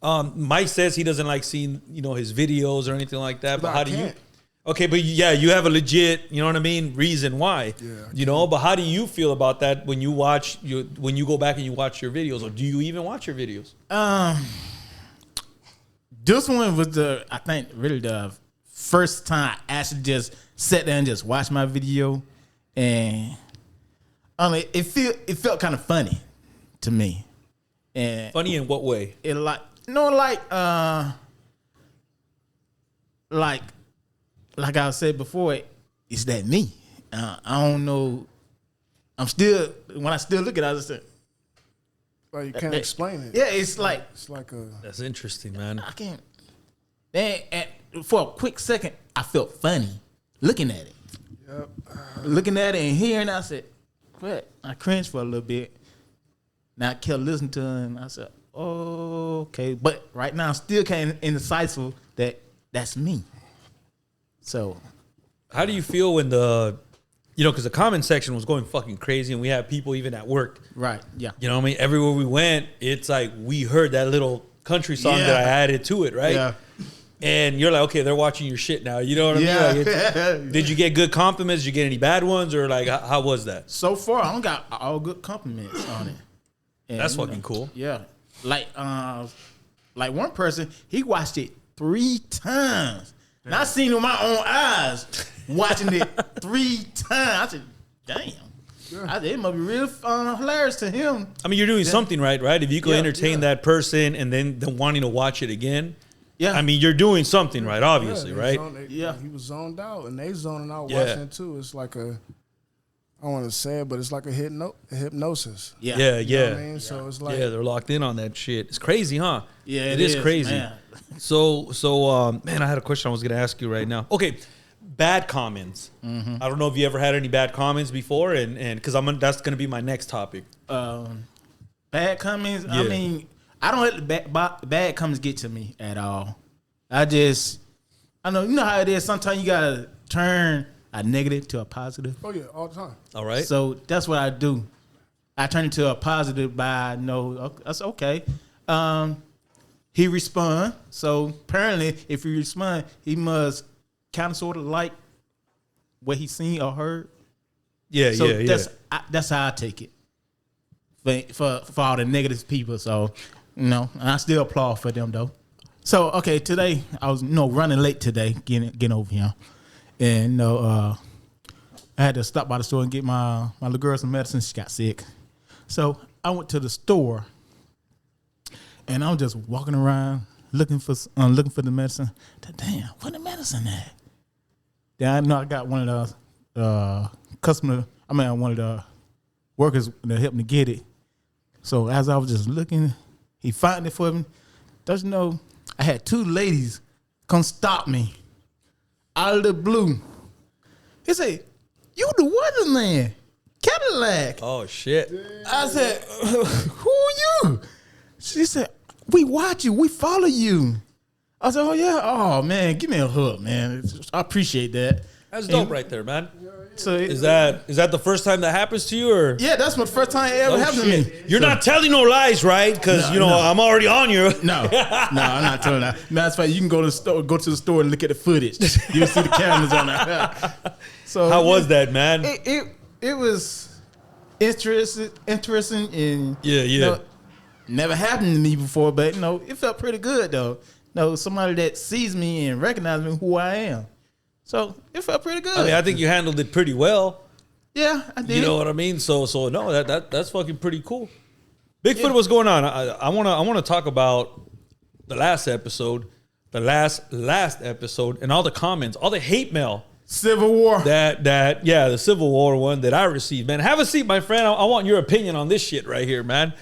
Mike says he doesn't like seeing, you know, his videos or anything like that. But how do you? Okay, but yeah, you have a legit, you know what I mean, reason why. Yeah, you know, but how do you feel about that when you when you go back and you watch your videos, or do you even watch your videos? This one was I think really the first time I actually just sat there and just watched my video, and it felt kind of funny to me. And funny in what way? It like I said before, it's that me. I don't know. When I still look at it, I just say, well, you can't explain it. Yeah, it's like that's interesting, man. I can't. Then for a quick second, I felt funny looking at it. Yep. Looking at it and hearing, I said, "What?" I cringed for a little bit. Now I kept listening to it, and I said, "Oh, okay." But right now, I still can't indecisive that that's me. So, how do you feel when because the comment section was going fucking crazy, and we had people even at work. Right. Yeah. You know what I mean? Everywhere we went, it's like we heard that little country song that I added to it, right? Yeah. And you're like, okay, they're watching your shit now. You know what I mean? Like, did you get good compliments? Did you get any bad ones, or like how was that? So far, I don't got all good compliments on it. And, that's fucking cool. Yeah. Like one person, he watched it 3 times. And I seen it with my own eyes watching it 3 times. I said, damn. It must be real hilarious to him. I mean, you're doing something right? If you could entertain that person and then wanting to watch it again, I mean, you're doing something right, obviously, right? He was zoned out, and they zoning out watching it too. It's like I don't want to say it, but it's like a hypnosis. Yeah. You know what I mean? So it's like they're locked in on that shit. It's crazy, huh? Yeah, it is crazy. Man. So, man, I had a question I was gonna ask you right now. Okay, bad comments. Mm-hmm. I don't know if you ever had any bad comments before, and because that's gonna be my next topic. Bad comments. Yeah. I mean, I don't let the bad comments get to me at all. I know you know how it is. Sometimes you gotta turn a negative to a positive. Oh yeah, all the time. All right. So that's what I do. I turn it to a positive by that's okay. He respond. So apparently, if he respond, he must kind of sort of like what he seen or heard. Yeah. That's how I take it. For all the negative people. So I still applaud for them though. So okay, today I was running late today, getting over here. And I had to stop by the store and get my little girl some medicine. She got sick. So I went to the store and I was just walking around looking for the medicine. Damn, where the medicine at? Then I know I got one of the one of the workers that helped me get it. So as I was just looking, he found it for me. Doesn't know I had 2 ladies come stop me. Out of the blue. He said, "You the Wonderland Cadillac." Oh, shit. I said, "Who are you?" She said, "We watch you. We follow you." I said, "Oh, yeah. Oh, man, give me a hug, man. I appreciate that." That's dope right there, man. So is that the first time that happens to you, or? Yeah, that's my first time it ever happened to me. You're not telling no lies, right? Because I'm already on you. No, I'm not telling that. Matter of fact, you can go to the store and look at the footage. You'll see the cameras on there. So how was that, man? It was interesting, and never happened to me before, but it felt pretty good though. Somebody that sees me and recognizes me who I am. So it felt pretty good. I mean, I think you handled it pretty well. Yeah, I did. You know what I mean? So no, that's fucking pretty cool. Bigfoot, what's going on? I wanna talk about the last episode, the last episode, and all the comments, all the hate mail. Civil War. The Civil War one that I received, man. Have a seat, my friend. I want your opinion on this shit right here, man.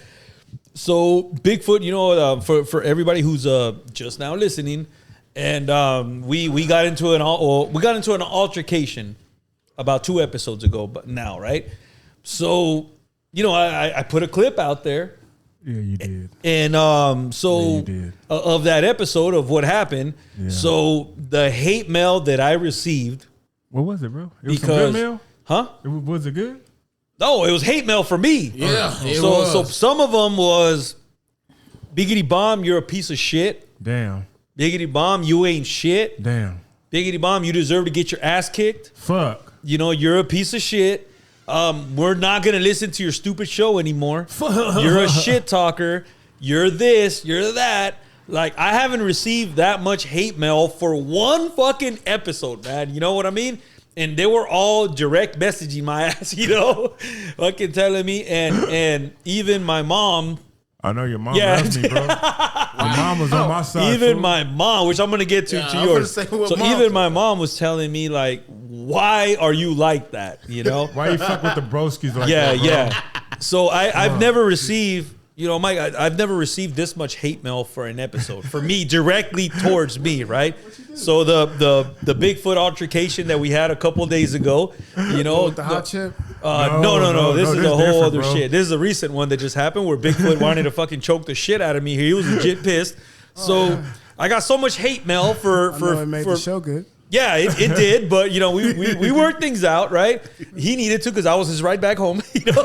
So Bigfoot, for everybody who's just now listening. And we got into an altercation about 2 episodes ago, but now, right? So, I put a clip out there, Yeah, you did. And so Yeah, you did. Of that episode of what happened, Yeah. so the hate mail that I received. What was it, bro? It was some Because, good mail? huh? Was it good? No, it was hate mail for me. Yeah, it so was. so some of them was Biggity Bomb, you're a piece of shit. Damn. Biggity Bomb, you ain't shit. Damn. Biggity Bomb, you deserve to get your ass kicked. Fuck. You know, you're a piece of shit. We're not gonna listen to your stupid show anymore. You're a shit talker. You're this. You're that. Like, I haven't received that much hate mail for one fucking episode, man. You know what I mean? And they were all direct messaging my ass, you know, fucking telling me. And even my mom. I know your mom Yeah. loves me, bro. Your mom was on my side. Even fool. my mom, which I'm gonna get to Yeah, I'm yours. gonna say what So mom even said. my mom was telling me, like, why are you like that? You know? Why you fuck with the broskies like Yeah, that, bro? yeah. So I've never received, you know, Mike, I've never received this much hate mail for an episode for me, directly towards me, right? So the Bigfoot altercation that we had a couple days ago, you know, With the hot chip? No. This is this a whole different, other bro. shit. This is a recent one that just happened where Bigfoot wanted to fucking choke the shit out of me. He was legit pissed. So I got so much hate mail for I know it made the show good. yeah, it did, but you know, we worked things out, right? He needed to because I was his ride back home. You know?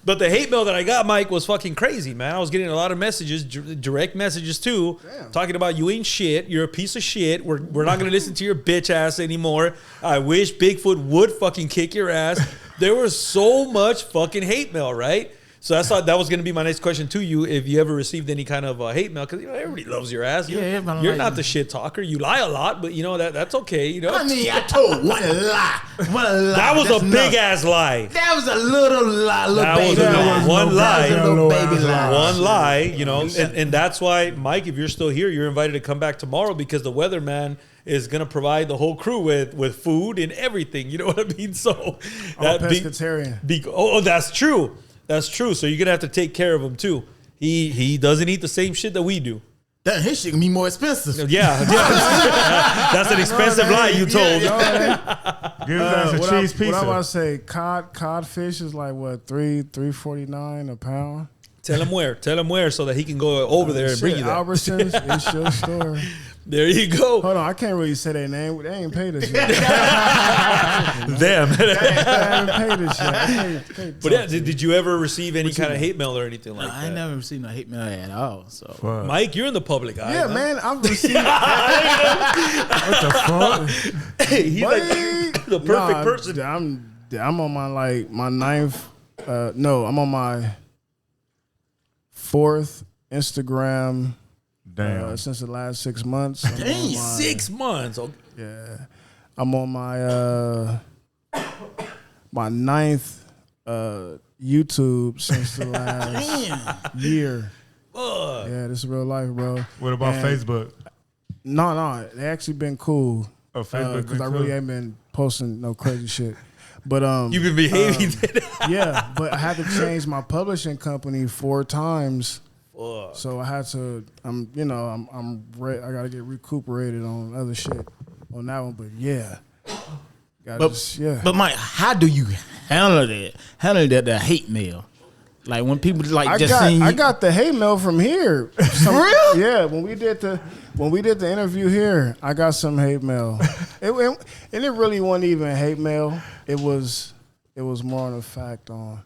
But the hate mail that I got, Mike, was fucking crazy, man. I was getting a lot of messages, direct messages too, talking about you ain't shit, you're a piece of shit. We're not gonna listen to your bitch ass anymore. I wish Bigfoot would fucking kick your ass. There was so much fucking hate mail, right? So I thought that was going to be my next question to you. If you ever received any kind of hate mail, because you know everybody loves your ass. You're, everybody you're like not you. the shit talker. You lie a lot, but you know that's okay. You know I mean, I told one lie. that was a big ass lie. That was a little lie, little That was baby a lie. one lie. That was a little baby lie. One lie, you know, and that's why, Mike, if you're still here, you're invited to come back tomorrow because the weatherman is gonna provide the whole crew with food and everything. You know what I mean? So I'm a pescatarian. That's true. That's true. So you're gonna have to take care of him too. He doesn't eat the same shit that we do. That his shit gonna be more expensive. Yeah, that's an expensive lie you told. Give us a cheese What pizza. I want to say, codfish is like what, $3.49 a pound. Tell him where, so that he can go over there and bring you that. Albertsons, it's your store. There you go. Hold on, I can't really say their name. They ain't paid us yet. Them. They haven't paid us yet. I can't But talk yeah, to you. did you ever receive any kind of hate mail or anything like I that? ain't never received no hate mail at all. So Fuck. Mike, you're in the public eye. Yeah, huh? man, I've received. What the fuck? Hey, he's like the perfect person. I'm on my ninth. No, I'm on my fourth Instagram. Damn. Since the last 6 months. I'm Dang, on my- 6 months. Okay. Yeah, I'm on my my ninth YouTube since the last year. Yeah, this is real life, bro. What about And- Facebook? No, they actually been cool. Oh, Facebook because been I really cool? ain't been posting no crazy shit. But You've been behaving. yeah, but I had to change my publishing company 4 times. So I had to. I got to get recuperated on other shit on that one. But yeah, But Mike, how do you handle that? The hate mail, like when people like I got the hate mail from here. For real? Yeah, when we did the interview here, I got some hate mail. And it really wasn't even hate mail. It was more on the fact on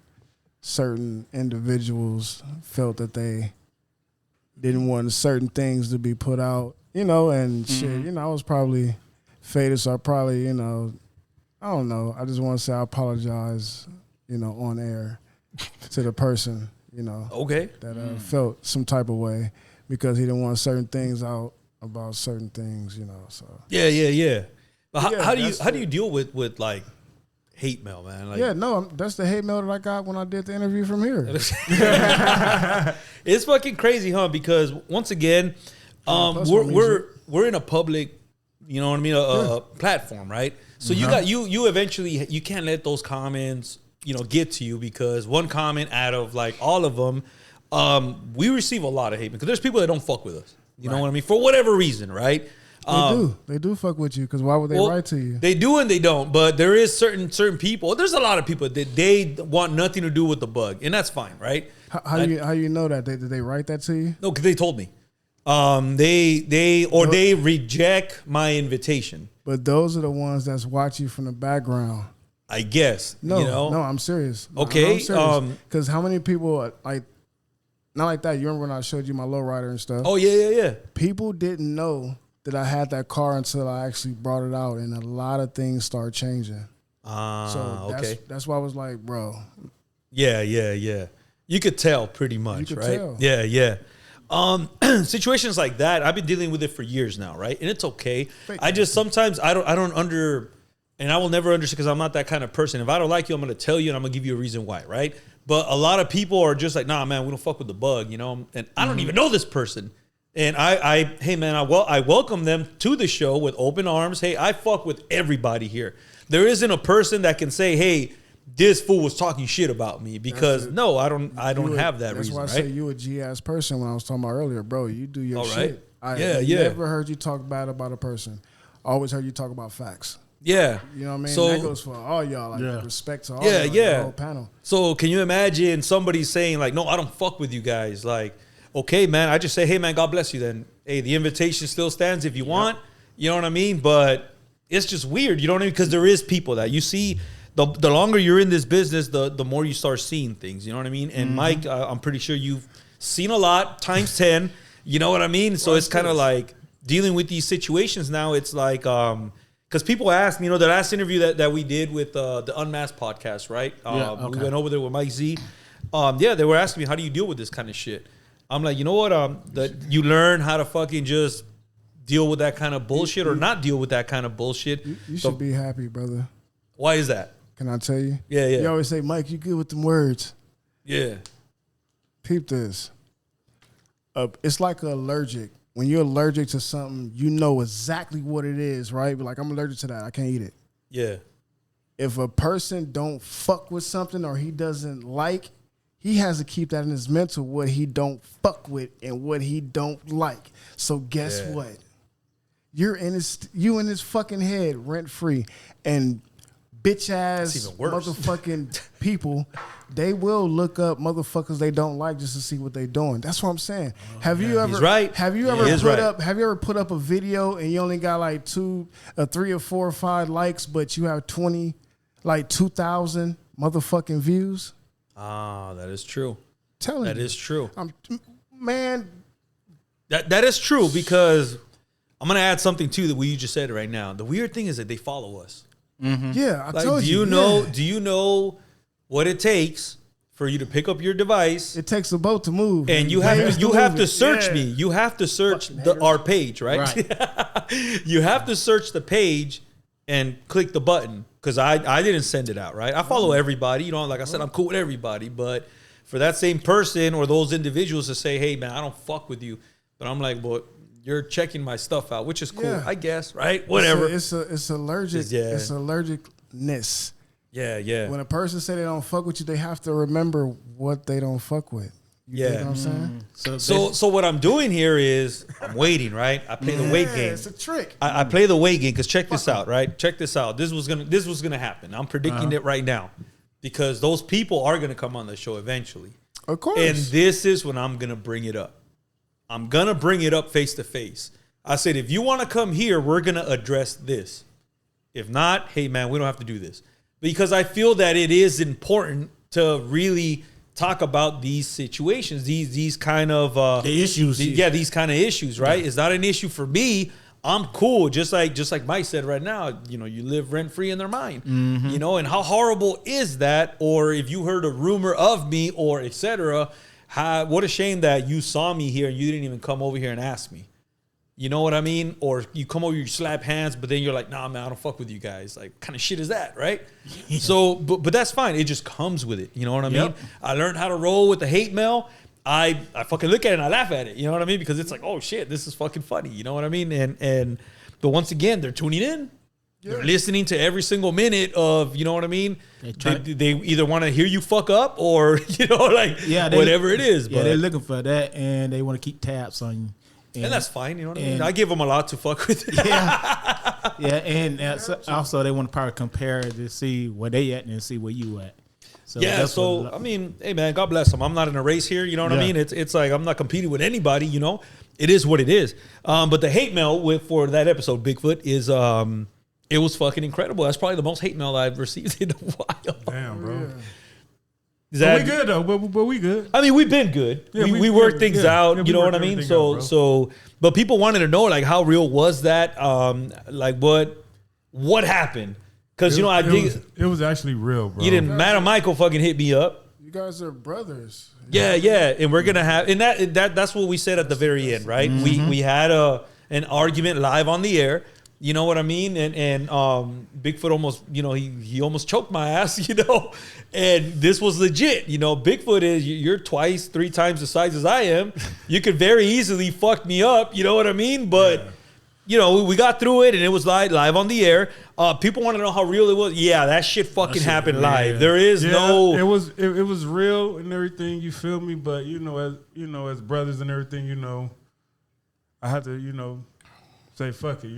certain individuals felt that they didn't want certain things to be put out, and shit. I was probably faded, so I probably, I don't know. I just want to say I apologize, on air to the person, Okay. that felt some type of way because he didn't want certain things out about certain things, So Yeah. But Yeah, how do that's you deal with like hate mail, man? Like, yeah, no, that's the hate mail that I got when I did the interview from here. it's fucking crazy, huh? Because once again, plus my we're in a public, you know what I mean, a platform, right? So you eventually you can't let those comments, get to you because one comment out of like all of them, we receive a lot of hate because there's people that don't fuck with us. You know what I mean? For whatever reason, right? They do fuck with you because why would they write to you? They do and they don't, but there is certain people. There's a lot of people that they want nothing to do with the bug, and that's fine, right? How you know that? Did they write that to you? No, because they told me. They reject my invitation. But those are the ones that's watch you from the background. I guess. No, you know? no, I'm serious. Okay. Because how many people like not like that? You remember when I showed you my lowrider and stuff? Oh yeah. People didn't know that I had that car until I actually brought it out, and a lot of things start changing. That's why I was like, bro. Yeah. You could tell pretty much, right? Tell. Yeah. Situations like that, I've been dealing with it for years now, right? And it's okay. I just sometimes I don't and I will never understand because I'm not that kind of person. If I don't like you, I'm going to tell you and I'm going to give you a reason why, right? But a lot of people are just like, nah, man, we don't fuck with the bug, you know? And I don't even know this person. And hey, man, I welcome them to the show with open arms. Hey, I fuck with everybody here. There isn't a person that can say, hey, this fool was talking shit about me because no, I don't have that reason. That's why I say you a G-ass person when I was talking about earlier, bro. You do your shit. I never heard you talk bad about a person. I always heard you talk about facts. Yeah. You know what I mean? So, that goes for all y'all. Like respect to all y'all, the whole panel. So can you imagine somebody saying like, no, I don't fuck with you guys. Like, okay, man, I just say, hey, man, God bless you then. Hey, the invitation still stands if you want. You know what I mean? But it's just weird. You know what I mean? Because there is people that you see. The longer you're in this business, the more you start seeing things. You know what I mean? And Mike, I'm pretty sure you've seen a lot times 10. You know what I mean? So it's kind of like dealing with these situations now. It's like because people ask me, you know, the last interview that we did with the Unmasked podcast, right? We went over there with Mike Z. They were asking me, how do you deal with this kind of shit? I'm like, you know what? That you learn how to fucking just deal with that kind of bullshit or not deal with that kind of bullshit. You should be happy, brother. Why is that? Can I tell you? Yeah. You always say, Mike, you good with them words. Yeah. Peep this. It's like an allergic. When you're allergic to something, you know exactly what it is, right? But like, I'm allergic to that. I can't eat it. Yeah. If a person don't fuck with something or he doesn't like, he has to keep that in his mental, what he don't fuck with and what he don't like. So guess what? You in his fucking head rent free, and bitch ass motherfucking people, they will look up motherfuckers they don't like just to see what they doing. That's what I'm saying. Have you ever put up a video and you only got like 2 or 3 or 4 or 5 likes, but you have 2,000 motherfucking views? Ah, that is true. That is true. Man, that is true because I'm gonna add something to what you just said right now. The weird thing is that they follow us. Mm-hmm. Yeah, I told you. Do you know what it takes for you to pick up your device? It takes a boat to move, and you have to search me. You have to search our page, right? You have to search the page and click the button because I didn't send it out, right? I follow everybody. You know, like I said, I'm cool with everybody, but for that same person or those individuals to say, "Hey, man, I don't fuck with you," but I'm like, "Well, you're checking my stuff out," which is cool, I guess, right? Whatever. It's allergic. It's allergicness. Yeah. When a person say they don't fuck with you, they have to remember what they don't fuck with. You know what I'm saying? So what I'm doing here is I'm waiting, right? I play the wait game. It's a trick. I play the wait game because check this out, right? Check this out. This was gonna happen. I'm predicting it right now because those people are gonna come on the show eventually. Of course. And this is when I'm gonna bring it up. I'm going to bring it up face to face. I said, if you want to come here, we're going to address this. If not, hey, man, we don't have to do this. Because I feel that it is important to really talk about these situations, these kind of... the issues. These kind of issues, right? It's not an issue for me. I'm cool. Just like Mike said right now, you know, you live rent-free in their mind. Mm-hmm. You know, and how horrible is that? Or if you heard a rumor of me or et cetera... what a shame that you saw me here and you didn't even come over here and ask me. You know what I mean? Or you come over, you slap hands, but then you're like, nah, man, I don't fuck with you guys. Like, what kind of shit is that, right? Yeah. So, but that's fine. It just comes with it. You know what I mean? I learned how to roll with the hate mail. I fucking look at it and I laugh at it. You know what I mean? Because it's like, oh, shit, this is fucking funny. You know what I mean? But once again, they're tuning in. They're listening to every single minute of, you know what I mean? They either want to hear you fuck up or, you know, like whatever it is. Yeah, they're looking for that and they want to keep tabs on you. And that's fine, you know what I mean? I give them a lot to fuck with. And also they want to probably compare to see where they at and see where you at. So Yeah, that's so what- I mean, hey man, God bless them. I'm not in a race here, you know what I Yeah. mean? It's like I'm not competing with anybody, you know. It is what it is. But the hate mail for that episode, Bigfoot, is it was fucking incredible. That's probably the most hate mail I've received in a while. Damn, bro. Is But that we good though. But we good. I mean, we've been good. Yeah, we worked yeah, things yeah. out. Yeah, You we know what worked I mean? everything out, bro. But people wanted to know like how real was that? Like what happened? Because you know it was actually real, bro. you didn't. Madam Michael fucking hit me up. You guys are brothers. Yeah, and we're gonna have and that's what we said at the very end, right? We had an argument live on the air. You know what I mean? And Bigfoot almost, you know, he almost choked my ass, you know. And this was legit, you know. Bigfoot is you're 2-3 times the size as I am. You could very easily fuck me up, you know what I mean? But you know, we got through it and it was live on the air. People want to know how real it was. Yeah, that shit fucking happened live. There is no. It was real and everything. You feel me? But as brothers and everything, you know, I had to, say fuck it,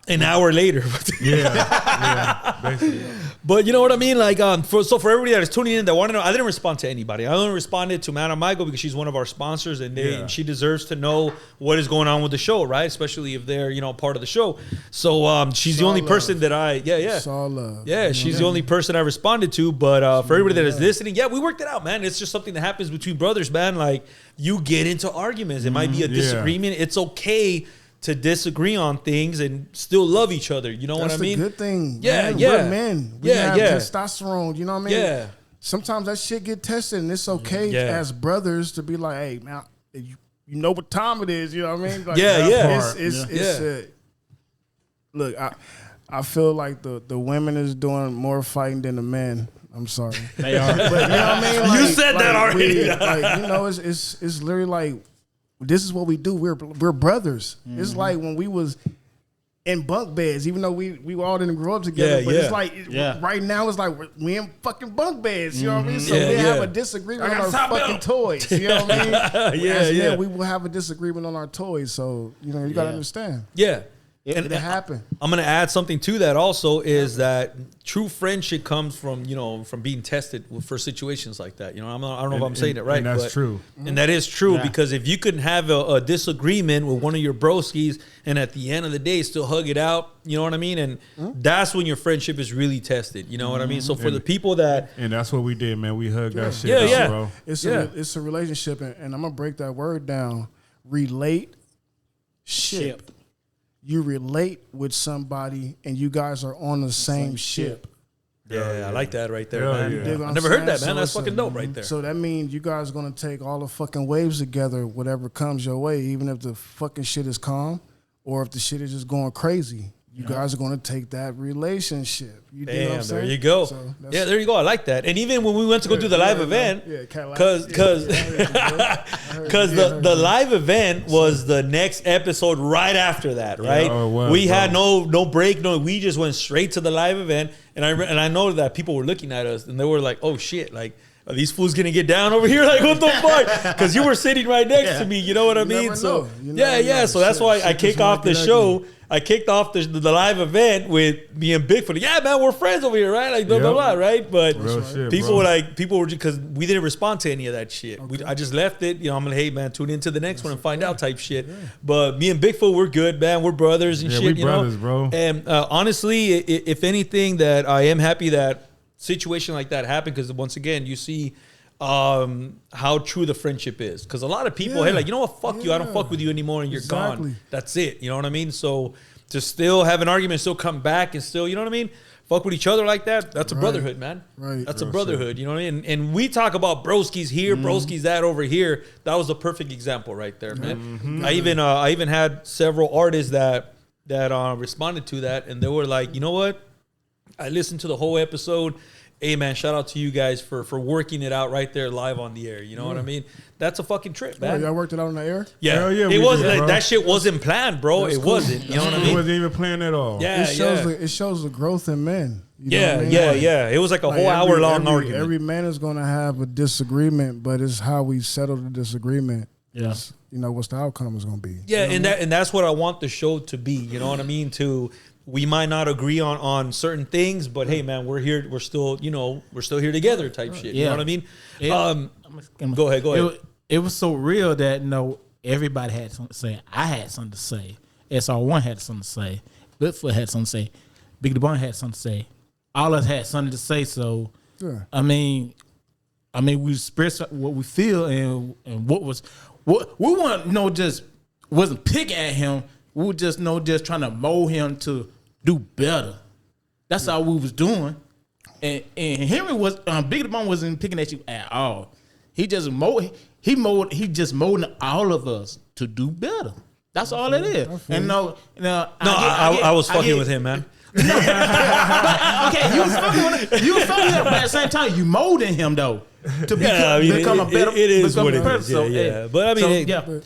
An hour later. yeah, basically. But you know what I mean? Like, for everybody that is tuning in that want to know, I didn't respond to anybody. I only responded to Madam Michael because she's one of our sponsors and and she deserves to know what is going on with the show, right? Especially if they're, part of the show. So she's the only person that It's all love. Yeah, she's the only person I responded to. But for everybody that is listening, we worked it out, man. It's just something that happens between brothers, man. Like, you get into arguments. It might be a disagreement. It's okay to disagree on things and still love each other. You know what I mean? That's a good thing. Yeah, man. yeah. We're men. We have testosterone. You know what I mean? Yeah. Sometimes that shit get tested, and it's okay as brothers to be like, hey, man, you know what time it is. You know what I mean? Like, It's look, I feel like the women is doing more fighting than the men. I'm sorry. They are. But you know what I mean? Like, You said that already. It's literally like, this is what we do. We're brothers. Mm-hmm. It's like when we was in bunk beds, even though we all didn't grow up together. But it's like right now it's like we in fucking bunk beds. You know what I mean? So we have a disagreement on our fucking toys. You know what I mean? We will have a disagreement on our toys. So you gotta understand. Yeah. It happened. I'm gonna add something to that also is that true friendship comes from from being tested for situations like that. I don't know if I'm saying it right, and that's true. And that is true because if you can have a disagreement with one of your broskies and at the end of the day still hug it out, you know what I mean? And that's when your friendship is really tested. You know what I mean? So for the people that and that's what we did, man. We hugged that shit out, bro. It's a relationship, and I'm gonna break that word down. Relate, ship. You relate with somebody and you guys are on the same ship. Yeah, I like that right there, man. I I never heard that, man. That's fucking dope right there. So that means you guys are going to take all the fucking waves together, whatever comes your way, even if the fucking shit is calm or if the shit is just going crazy. You guys are going to take that relationship. You Damn, what I'm saying? there you go. So there you go. I like that. And even when we went to go do the live event, because the live event was the next episode right after that, right? We had no break, we just went straight to the live event. And I know that people were looking at us and they were like, oh shit, like, are these fools gonna get down over here? Like, what the fuck? Because you were sitting right next to me. You know what I mean? So So that's why I kick off the show. I kicked off the live event with me and Bigfoot. Yeah, man, we're friends over here, right? Like blah blah blah, right? But people were because we didn't respond to any of that shit. I just left it. I'm like, hey man, tune into the next one and find out type shit. But me and Bigfoot, we're good, man. We're brothers and shit. We brothers, bro. And honestly, if anything, that I am happy that situation like that happened because once again you see how true the friendship is because a lot of people hey like fuck you, I don't fuck with you anymore and you're gone, that's it, you know what I mean? So to still have an argument, still come back and still, you know what I mean, fuck with each other like that, that's a brotherhood, man. That's a brotherhood, you know what I mean? And we talk about broskies here, broskies that over here. That was the perfect example right there, man. I even had several artists that responded to that and they were like, you know what, I listened to the whole episode. Hey man, shout out to you guys for working it out right there live on the air. You know what I mean? That's a fucking trip, man. Y'all worked it out on the air? Yeah, it wasn't like, that shit wasn't planned, bro. It wasn't. You know what I mean? It wasn't even planned at all. Yeah, it shows the growth in men. You know what I mean? Yeah. It was like a whole hour long argument. Every man is going to have a disagreement, but it's how we settle the disagreement. Yeah. what's the outcome is going to be. Yeah, and that's what I want the show to be. You know what I mean? We might not agree on certain things, but hey, man, we're here. We're still, we're still here together type shit. You know what I mean? Go ahead. It was so real that everybody had something to say. I had something to say. SR1 had something to say. Bigfoot had something to say. DaBiggityBomb had something to say. All of us had something to say. So, I mean, we expressed what we feel and what we weren't just wasn't picking at him. We were just trying to mold him to do better. That's all we was doing. And Henry was DaBiggityBomb wasn't picking at you at all. He just molding all of us to do better. That's all it is. And I was fucking with him, man. Okay, you was fucking with him, but at the same time, you molding him though to become a better. It is what it is. Yeah. But I mean, but,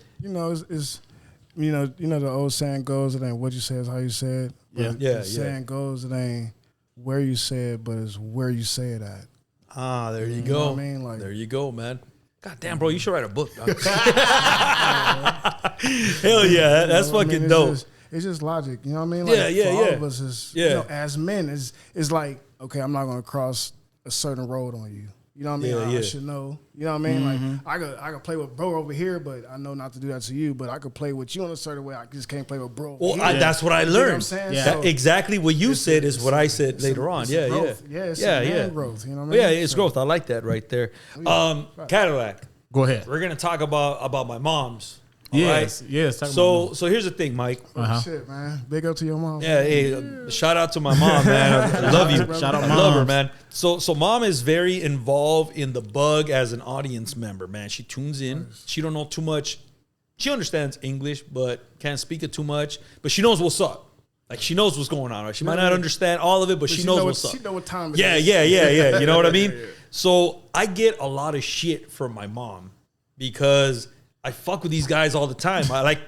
it's the old saying goes, it ain't what you say, it's how you say it. But the saying goes, it ain't where you say it, but it's where you say it at. Ah, there you know go. what I mean? Like, there you go, man. God damn, bro, you should write a book. Dog. Hell yeah, that's fucking dope. It's just logic, you know what I mean? Like, all of us is, as men, is like, okay, I'm not going to cross a certain road on you. You know what I mean? I should know. You know what I mean? Mm-hmm. Like, I could play with bro over here, but I know not to do that to you. But I could play with you in a certain way. I just can't play with bro over here. That's what I learned. You know what I'm saying? Yeah. Exactly what you said is what I said later on. Yeah, growth. It's growth. You know what I mean? Yeah, it's growth. I like that right there. Cadillac. Go ahead. We're gonna talk about my mom's. Yes. So here's the thing, Mike. Shit, man. Big up to your mom. Yeah. Hey, shout out to my mom, man. I love you. Shout out, I love her, man. So mom is very involved in the bug as an audience member, man. She tunes in. Nice. She don't know too much. She understands English, but can't speak it too much. But she knows what's up. Like, she knows what's going on. Right? She might not understand all of it, but she knows what's up. She know what time it is. Yeah. You know what I mean? So I get a lot of shit from my mom because I fuck with these guys all the time. I like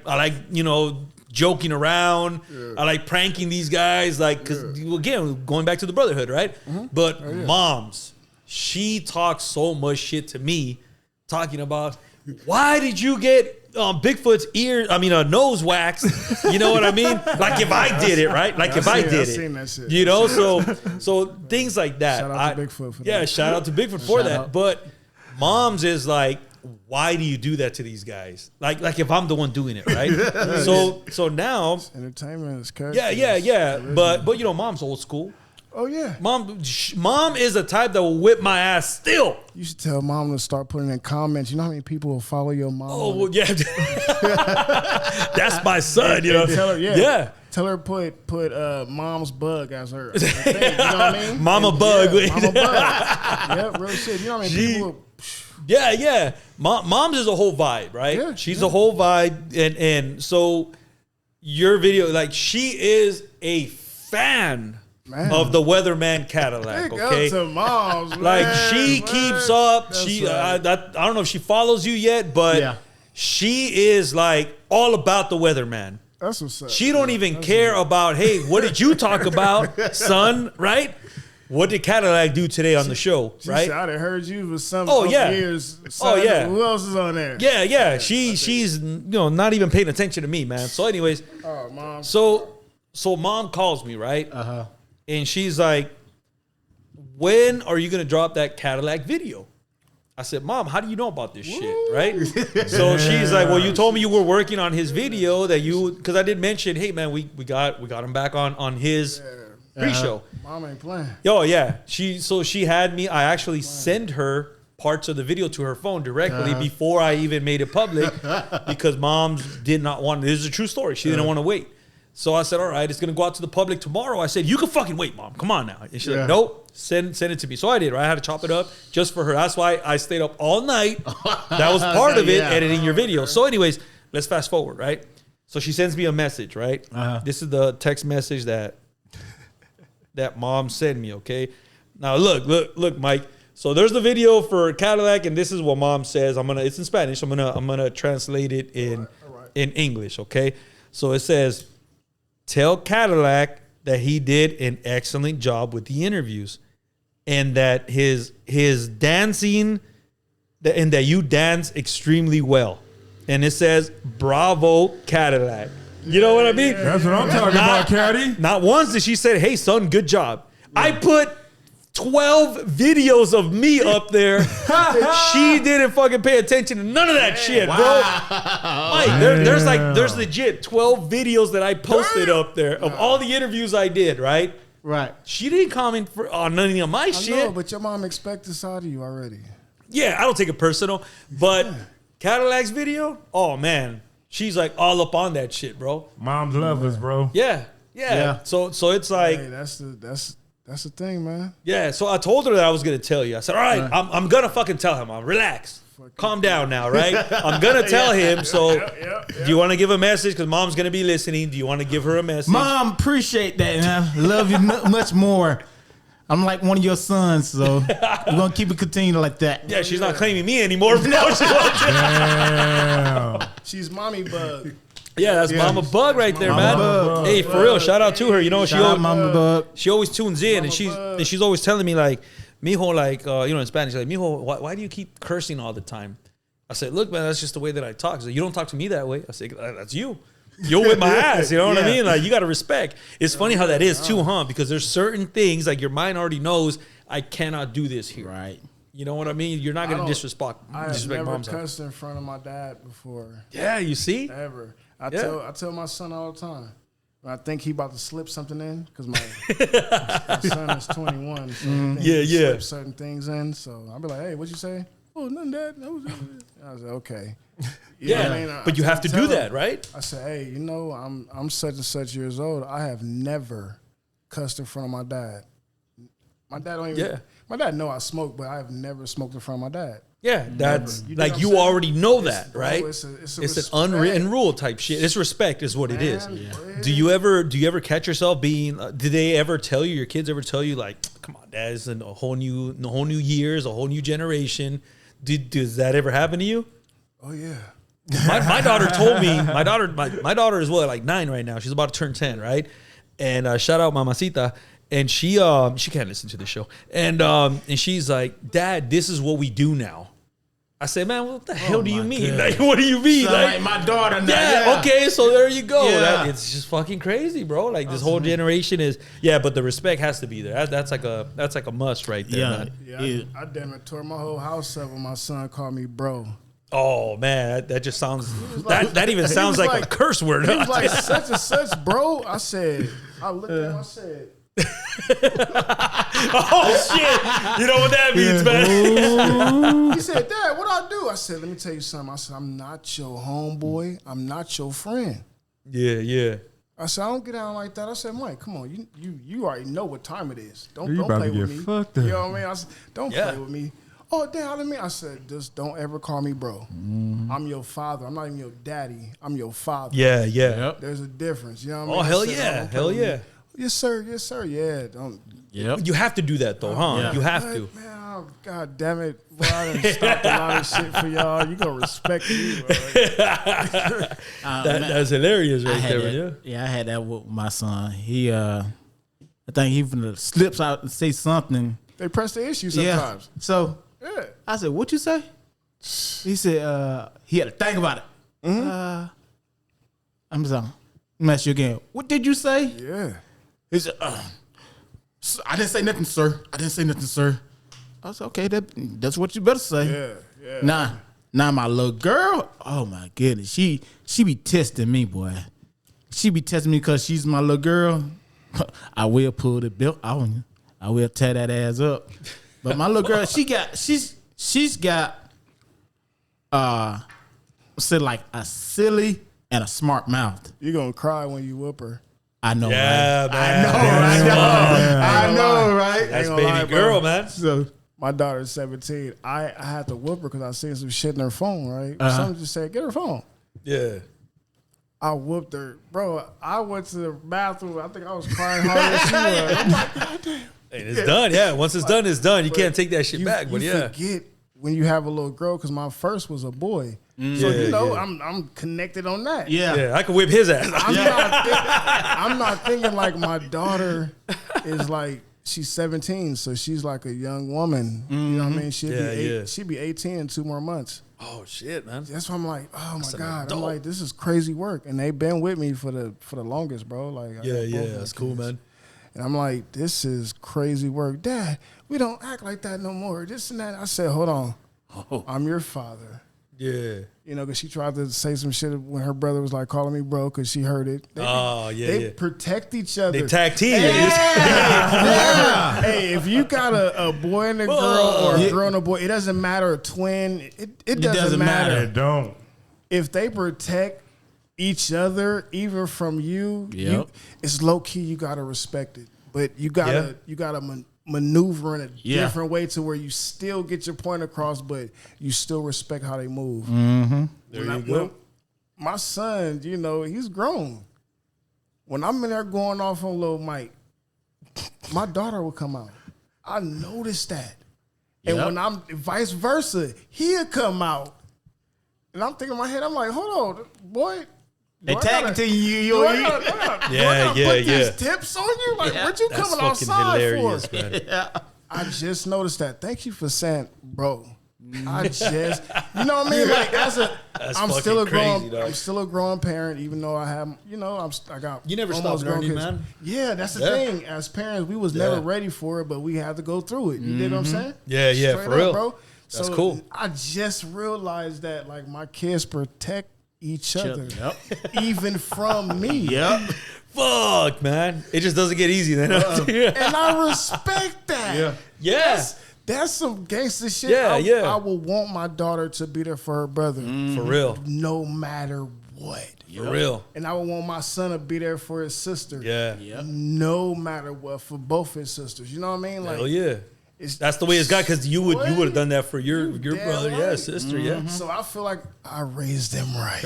joking around. Yeah. I like pranking these guys, like, because again, going back to the brotherhood, right? Mm-hmm. But moms, she talks so much shit to me, talking about why did you get Bigfoot's nose waxed? You know what I mean? Like, if I did it, right? Like, if I did it, seen that shit. You know, so things like that. Shout out to Bigfoot for that. Yeah, shout out to Bigfoot for that. But moms is like, why do you do that to these guys? Like if I'm the one doing it, right? So now it's entertainment is character. Yeah. But mom's old school. Oh yeah. Mom is the type that will whip my ass still. You should tell mom to start putting in comments. You know how many people will follow your mom? Oh well, yeah. That's my son, you know. Tell her, Tell her put mom's bug as her thing, you know what I mean? Mama bug. Mama bug. Yeah, real shit. You know how many people Yeah. Mom's is a whole vibe, right? Yeah, She's a whole vibe. And so your video, like, she is a fan of the Weatherman Cadillac, okay? Up to moms, like, she keeps up. I don't know if she follows you yet, but she is, like, all about the Weatherman. That's what's up. She don't even care about, hey, what did you talk about, son, right? What did Cadillac do today on the show, right? I done heard you for some years. Who else is on there? Yeah. She's not even paying attention to me, man. So anyways, mom. So mom calls me, right? Uh-huh. And she's like, when are you going to drop that Cadillac video? I said, Mom, how do you know about this shit, right? So she's like, well, you told me you were working on his video because I did mention, hey, man, we got him back on his pre-show. Mom ain't playing. Oh, yeah. She had me. I actually send her parts of the video to her phone directly before I even made it public because moms did not want. This is a true story. She didn't want to wait. So I said, all right, it's going to go out to the public tomorrow. I said, you can fucking wait, Mom. Come on now. And she's like, nope, send it to me. So I did. Right? I had to chop it up just for her. That's why I stayed up all night. That was part of it, editing your video. So anyways, let's fast forward, right? So she sends me a message, right? This is the text message that Mom sent me, okay? Now, look, Mike. So there's the video for Cadillac, and this is what Mom says. It's in Spanish. I'm gonna translate it in English, okay? So it says, tell Cadillac that he did an excellent job with the interviews, and that his dancing, and that you dance extremely well, and it says Bravo Cadillac. You know what I mean? That's what I'm talking about, Caddy. Not once did she say, "Hey, son, good job." I put 12 videos of me up there. She didn't fucking pay attention to none of that shit, bro. Mike, there's legit 12 videos that I posted up there of all the interviews I did, right? Right. She didn't comment on none of my shit. I know, but your mom expects this out of you already. Yeah, I don't take it personal. But Cadillac's video, oh man, she's like all up on that shit, bro. Moms love us, bro. Yeah. So it's like, Hey, that's the thing, man. yeah. So I told her that I was gonna tell you. I said, all right, I'm gonna fucking tell him. Relax, calm down now, right? I'm gonna tell him. So do you want to give a message? Because mom's gonna be listening. Do you want to give her a message? Mom, appreciate that, man. Love you much more. I'm like one of your sons, so we're gonna keep it continue like that. Yeah, she's not claiming me anymore. No, She's mommy bug. yeah, that's Mama Bug right there, Mama man. Bug. Hey, for real, shout out to her. You know, Shout out Mama Bug. she always tunes in, and she's always telling me like, "Mijo, like, in Spanish, like, Mijo, why do you keep cursing all the time?" I said, "Look, man, that's just the way that I talk." She said, "You don't talk to me that way." I said, "That's you. You'll whip my ass." You know what I mean? Like, you got to respect. It's funny how that is too, huh? Because there's certain things like your mind already knows I cannot do this here. Right. You know what I mean? You're not going to disrespect I have never mom's cussed in front of my dad before. Yeah, you see? Ever. I tell my son all the time. When I think he about to slip something in, because my son is 21. So he slips certain things in. So I'll be like, "Hey, what'd you say?" "Oh, nothing, Dad." I was like, "Okay." You know what I mean? But you have to do that, right? I said, "Hey, I'm such and such years old. I have never cussed in front of my dad. My dad don't even. My dad know I smoke, but I have never smoked in front of my dad." Yeah, that's You know like what I'm you saying? already know It's- that, bro, right? it's an an unwritten rule type shit. It's respect, is what it is. Do you ever catch yourself being? Did they ever tell you? Your kids ever tell you like, "Come on, Dad, it's a whole new years, a whole new generation"? Does that ever happen to you? Oh yeah. My daughter told me. My daughter is what, like 9 right now. She's about to turn 10, right? And shout out Mamacita. And she can't listen to the show. And she's like, "Dad, this is what we do now." I said, "Man, what the hell do you mean? Like, what do you mean?" So like my daughter now. Yeah, okay, so there you go. Yeah. It's just fucking crazy, bro. Like this whole generation is, but the respect has to be there. That's like a must right there, man. Yeah, I damn it tore my whole house up when my son called me bro. Oh man, that just sounds that even sounds like a curse word. He was like, "Such and such, bro." I looked at him, I said, "Oh shit, you know what that means, man." He said, "Dad, what I do?" I said, "Let me tell you something." I said, "I'm not your homeboy. I'm not your friend." Yeah. I said, "I don't get down like that." I said, "Mike, come on, you already know what time it is. Don't about play to with get me." fucked up. You know what I mean? I said, "Don't play with me." "Oh, Dad, how do you mean?" I said, "Just don't ever call me bro. I'm your father. I'm not even your daddy. I'm your father." Yeah. There's a difference. You know what I mean? Oh hell I said, yeah, "Don't play hell with yeah. me." Yes, sir. Yes, sir. Yeah. Don't. Yep. You have to do that though, huh? Yeah. You have to. Man, oh, God damn it. Boy, I done stopped a lot of shit for y'all. You gonna respect me, bro. That's hilarious right there, I had that with my son. He I think he even slips out and say something. They press the issue sometimes. Yeah. So Yeah. I said, "What you say?" He said, he had to think about it. I'm sorry. Let me ask you again. "What did you say?" Yeah. He said, "I didn't say nothing, sir. I didn't say nothing, sir." I said, "Okay, that's what you better say." Yeah. Now my little girl, oh my goodness, she be testing me, boy. She be testing me because she's my little girl. I will pull the belt out on you. I will tear that ass up. But my little girl, she's got said like a silly and a smart mouth. You gonna cry when you whoop her. I know, Yeah, right? man. I know, right? That's Ain't gonna baby lie, girl, bro. man. So my daughter's 17. I had to whoop her because I seen some shit in her phone, right? Someone just said, "Get her phone." Yeah. I whooped her. Bro, I went to the bathroom. I think I was crying harder than she was. I'm like, "God damn." And it's done. Yeah. Once it's done, it's done. You can't take that shit back. But you yeah. forget when you have a little girl, because my first was a boy. So I'm connected on that. Yeah, I could whip his ass. I'm not thinking like my daughter is like, she's 17, so she's like a young woman. You know what I mean? She'll be 18 in 2 more months. Oh shit, man. That's why I'm like, oh my an God. adult. I'm like, this is crazy work. And they've been with me for the longest, bro. Like, I got both of my That's cool, kids. man. And I'm like, this is crazy work. Dad, we don't act like that no more. This and that. I said, hold on. I'm your father. Yeah. You know, because she tried to say some shit when her brother was like calling me bro because she heard it. They protect each other. They tag team. Yeah. Hey, if you got a boy and a girl or a girl and a boy, it doesn't matter. A twin, it doesn't matter. It don't. If they protect each other, even from you, it's low key. You gotta respect it, but you gotta maneuver in a different way to where you still get your point across, but you still respect how they move. Mm-hmm. There you go. My son, you know, he's grown. When I'm in there going off on Lil Mike, my daughter will come out. I noticed that. And when I'm vice versa, he'll come out. And I'm thinking in my head, I'm like, hold on, boy. They tagging to you. Do I gotta put these tips on you? Like, what you That's coming fucking outside hilarious, for? man. I just noticed that. Thank you for saying, bro. I just, you know what I mean? Like, I'm still a grown parent, even though I have, you know, I got. You never almost stop grown learning, kids. man. Yeah, that's the thing. As parents, we was never ready for it, but we had to go through it. You dig what I'm saying? Yeah, Straight for real, bro. That's So cool. I just realized that, like, my kids protect each other, even from me. Fuck, man. It just doesn't get easy then. And I respect that. Yeah. That's some gangster shit. Yeah, I will want my daughter to be there for her brother. For real. No matter what. For real. And I would want my son to be there for his sister. Yeah. No matter what, for both his sisters. You know what I mean? Like, Hell yeah. That's the way it's got, because you would have done that for your brother, right. sister, So I feel like I raised them right.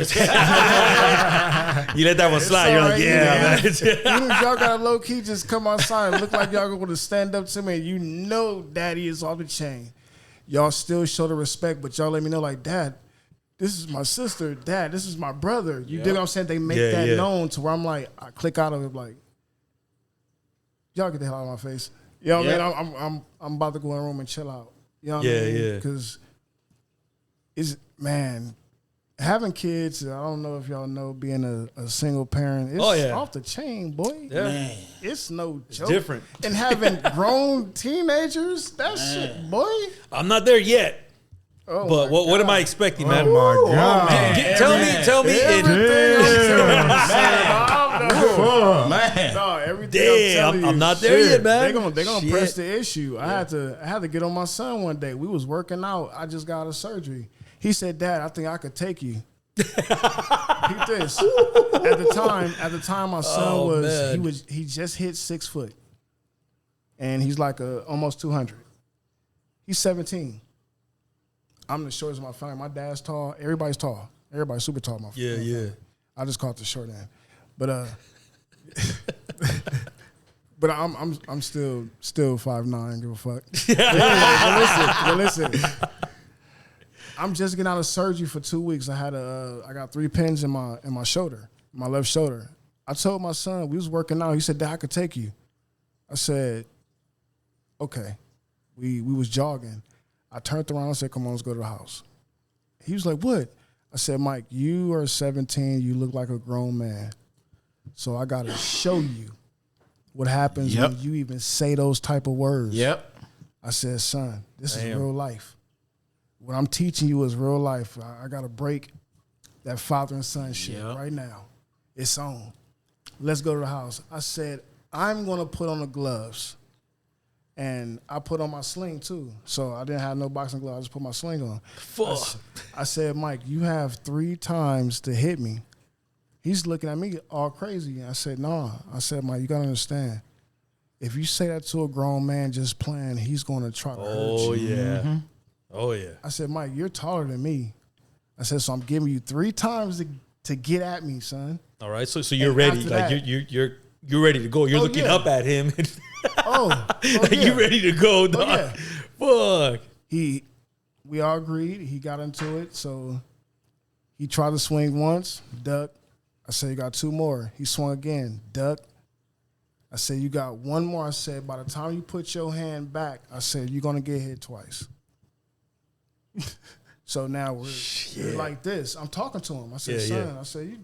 You let that one slide. You're like, man. Even if y'all got a low key, just come outside and look like y'all going to stand up to me, and you know daddy is off the chain. Y'all still show the respect, but y'all let me know, like, Dad, this is my sister. Dad, this is my brother. You dig what I'm saying? They make that known to where I'm like, I click out of it like, y'all get the hell out of my face. You know what I mean? I'm about to go in the room and chill out. You know what I mean? Because man, having kids, I don't know if y'all know, being a single parent, it's off the chain, boy. Yeah. Man. It's no joke. Different. And having grown teenagers, that shit, boy. I'm not there yet. Oh, but what am I expecting, man? Oh my God. Tell me. Man. No, everything I'm not there yet, man. They're gonna press the issue. I had to get on my son one day. We was working out. I just got a surgery. He said, Dad, I think I could take you. Keep this. At the time my son he just hit 6 foot. And he's like almost 200. He's 17. I'm the shortest of my family. My dad's tall. Everybody's tall. Everybody's super tall. My family. Yeah. I just caught the short end, but but I'm still 5'9". Give a fuck. But listen. I'm just getting out of surgery for 2 weeks. I got 3 pins in my shoulder, my left shoulder. I told my son, we was working out. He said, Dad, I could take you. I said, okay. We was jogging. I turned around and said, come on, let's go to the house. He was like, what? I said, Mike, you are 17. You look like a grown man. So I got to show you what happens when you even say those type of words. I said, son, this is real life. What I'm teaching you is real life. I got to break that father and son shit right now. It's on. Let's go to the house. I said, I'm going to put on the gloves. And I put on my sling, too. So I didn't have no boxing gloves. I just put my sling on. I said, Mike, you have 3 times to hit me. He's looking at me all crazy. I said, no. I said, Mike, you got to understand. If you say that to a grown man just playing, he's going to try to hurt you. Yeah. Oh, yeah. I said, Mike, you're taller than me. I said, so I'm giving you 3 times to get at me, son. All right. So you're ready. Like, you're ready to go. You're looking up at him. Like you ready to go, dog. Fuck. We all agreed. He got into it. So he tried to swing once, duck. I said, you got 2 more. He swung again, duck. I said, you got 1 more. I said, by the time you put your hand back, I said, you're going to get hit twice. So now we're like this. I'm talking to him. I said, son, I said,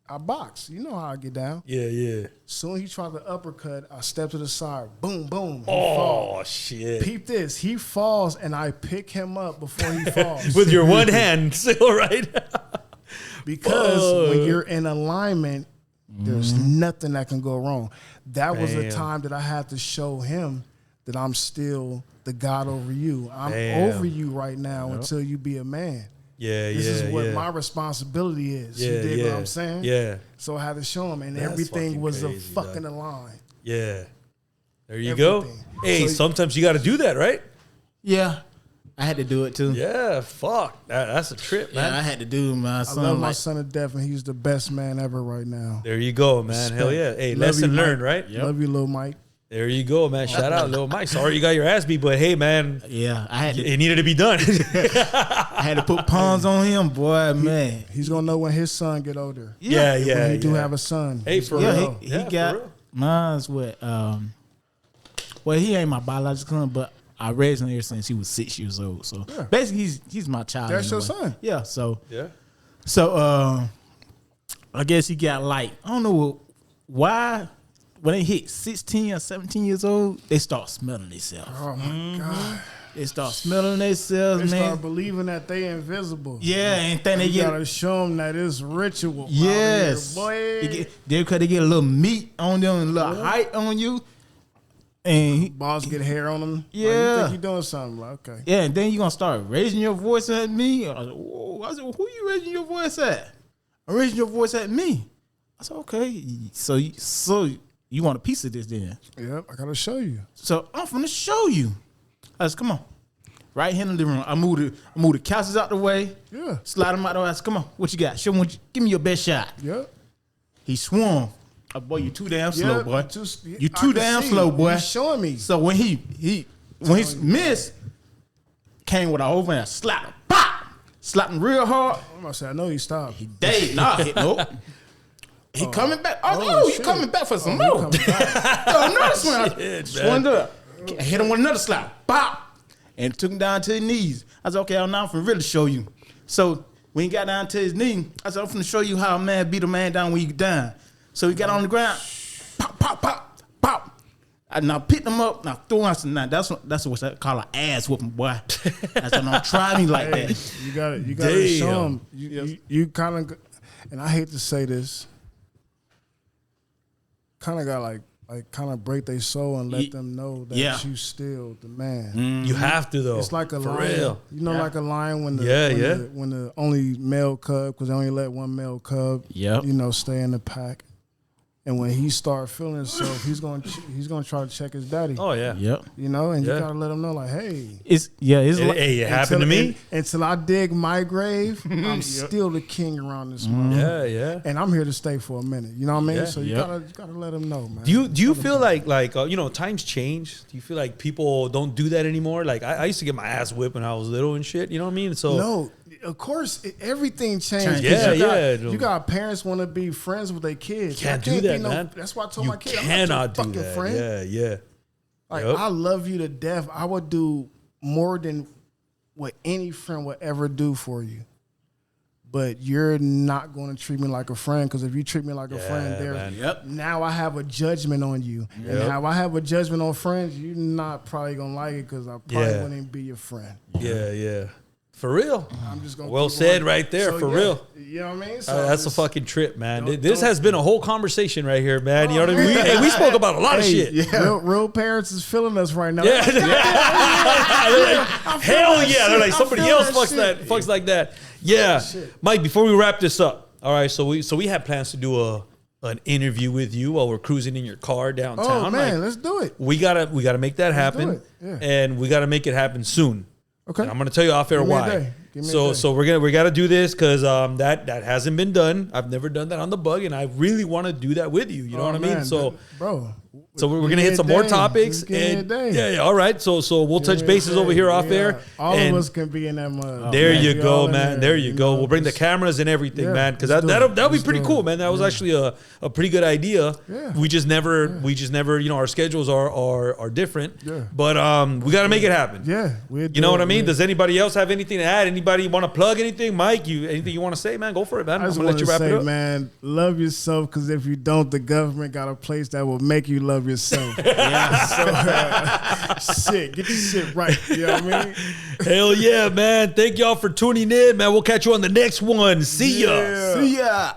I box. You know how I get down. Yeah. Soon he tried the uppercut. I step to the side. Boom, boom. He falls. Shit. Peep this. He falls, and I pick him up before he falls. With your one hand still, right? Because when you're in alignment, there's nothing that can go wrong. That was a time that I had to show him that I'm still the God over you. I'm over you right now until you be a man. This is what my responsibility is. You dig what I'm saying? Yeah. So I had to show him, and everything was crazy, a fucking align. Yeah. There you go. Hey, so sometimes you got to do that, right? Yeah. I had to do it too. Yeah, fuck. That's a trip, man. Yeah, I had to do my son. I love my son to death, and he's the best man ever right now. There you go, man. Respect. Hell yeah. Hey, lesson learned, right? Yep. Love you, little Mike. There you go, man. Shout out, little Mike. Sorry you got your ass beat, but hey, man. Yeah, I had to. It needed to be done. I had to put pawns on him, boy, man. He's gonna know when his son get older. Yeah. When he do have a son. Hey, for real. He got mine's what? Well, he ain't my biological son, but I raised him ever since he was 6 years old. So basically, he's my child. That's your son. Yeah. So yeah. So I guess he got like, I don't know why. When they hit 16 or 17 years old, they start smelling themselves. Oh, my God. They start smelling themselves, They man. start believing that they invisible. Yeah, and then they you gotta show them that it's ritual. Yes. Boy. They get a little meat on them and a little height on you. And balls get hair on them. Yeah. Like, you think you're doing something. Like, okay. Yeah, and then you're going to start raising your voice at me. I said, who you raising your voice at? I'm raising your voice at me. I said, okay. So you want a piece of this then? Yep, I gotta show you. So I'm finna show you. I said, come on. Right here in the living room. I move the couches out the way. Yeah. Slide them out the way. I said, come on, what you got? Show me give me your best shot. Yep. He swung. Oh, boy, you too damn slow, boy. You I too can damn see. slow, boy. He's showing me. So when he missed, came with a over and slapped him. Pop! Slapped him real hard. I'm gonna say, I know he stopped. He dead. Nope. He coming back. Oh, you coming back for some more. Another swing. Swung up. Hit him with another slap. Bop. And took him down to his knees. I said, okay, now I'm finna really show you. So when he got down to his knee, I said, I'm finna show you how a man beat a man down when you get down. So he got on the ground. Pop, pop, pop, pop. I now picked him up. Now threw him. I said, nah, that's what I call an ass whooping, boy. I said, don't try me like that. You gotta show him. You kind of, and I hate to say this, kind of got like kind of break their soul and let them know that you still the man. Mm-hmm. You have to though. It's like a for lion. Real. You know, like a lion when the only male cub, because they only let one male cub, stay in the pack. And when he start feeling himself, he's going to try to check his daddy. Oh yeah. Yep. You know, and you gotta let him know, like, hey, it happened to me. Until I dig my grave, I'm still the king around this world. Yeah. And I'm here to stay for a minute. You know what I mean? Yeah. So you gotta let him know, man. Do you feel like times change? Do you feel like people don't do that anymore? Like I used to get my ass whipped when I was little and shit. You know what I mean? So no. Of course, everything changed. You got parents want to be friends with their kids. Can't do that, man. That's why I told my kid, I'm cannot not your do fucking that. friend. Yeah. Like, I love you to death. I would do more than what any friend would ever do for you. But you're not going to treat me like a friend, because if you treat me like a friend, now I have a judgment on you. And how I have a judgment on friends, you're not probably going to like it, because I probably wouldn't be your friend. Yeah. For real. I'm just gonna well said right there. So, for real. You know what I mean? So that's a fucking trip, man. This has been a whole conversation right here, man. You know what I mean? We spoke about a lot of shit. Yeah. Real parents is feeling us right now. Yeah. Hell yeah. They're like, somebody else fucks like that. Yeah. Mike, before we wrap this up, all right, so we had plans to do an interview with you while we're cruising in your car downtown. Oh man, let's do it. We gotta make that happen. And we gotta make it happen soon. Okay. And I'm gonna tell you off air why. So we got to do this because that hasn't been done. I've never done that on the bug, and I really want to do that with you. You know what I mean? So, bro, So we're gonna hit some more topics. And yeah, all right. So we'll touch bases over here off air. All of us can be in that mud. There you go, man. There you go. We'll bring the cameras and everything, man, because that'll be pretty cool, man. That was actually a pretty good idea. Yeah. We just never, you know, our schedules are different. Yeah. But we got to make it happen. Yeah. You know what I mean? Does anybody else have anything to add? Anybody want to plug anything? Mike, anything you want to say, man? Go for it, man. I just I'm gonna let you wrap it up. Man, love yourself, because if you don't, the government got a place that will make you love yourself. Shit, get this shit right. You know what I mean? Hell yeah, man. Thank y'all for tuning in, man. We'll catch you on the next one. See ya. See ya.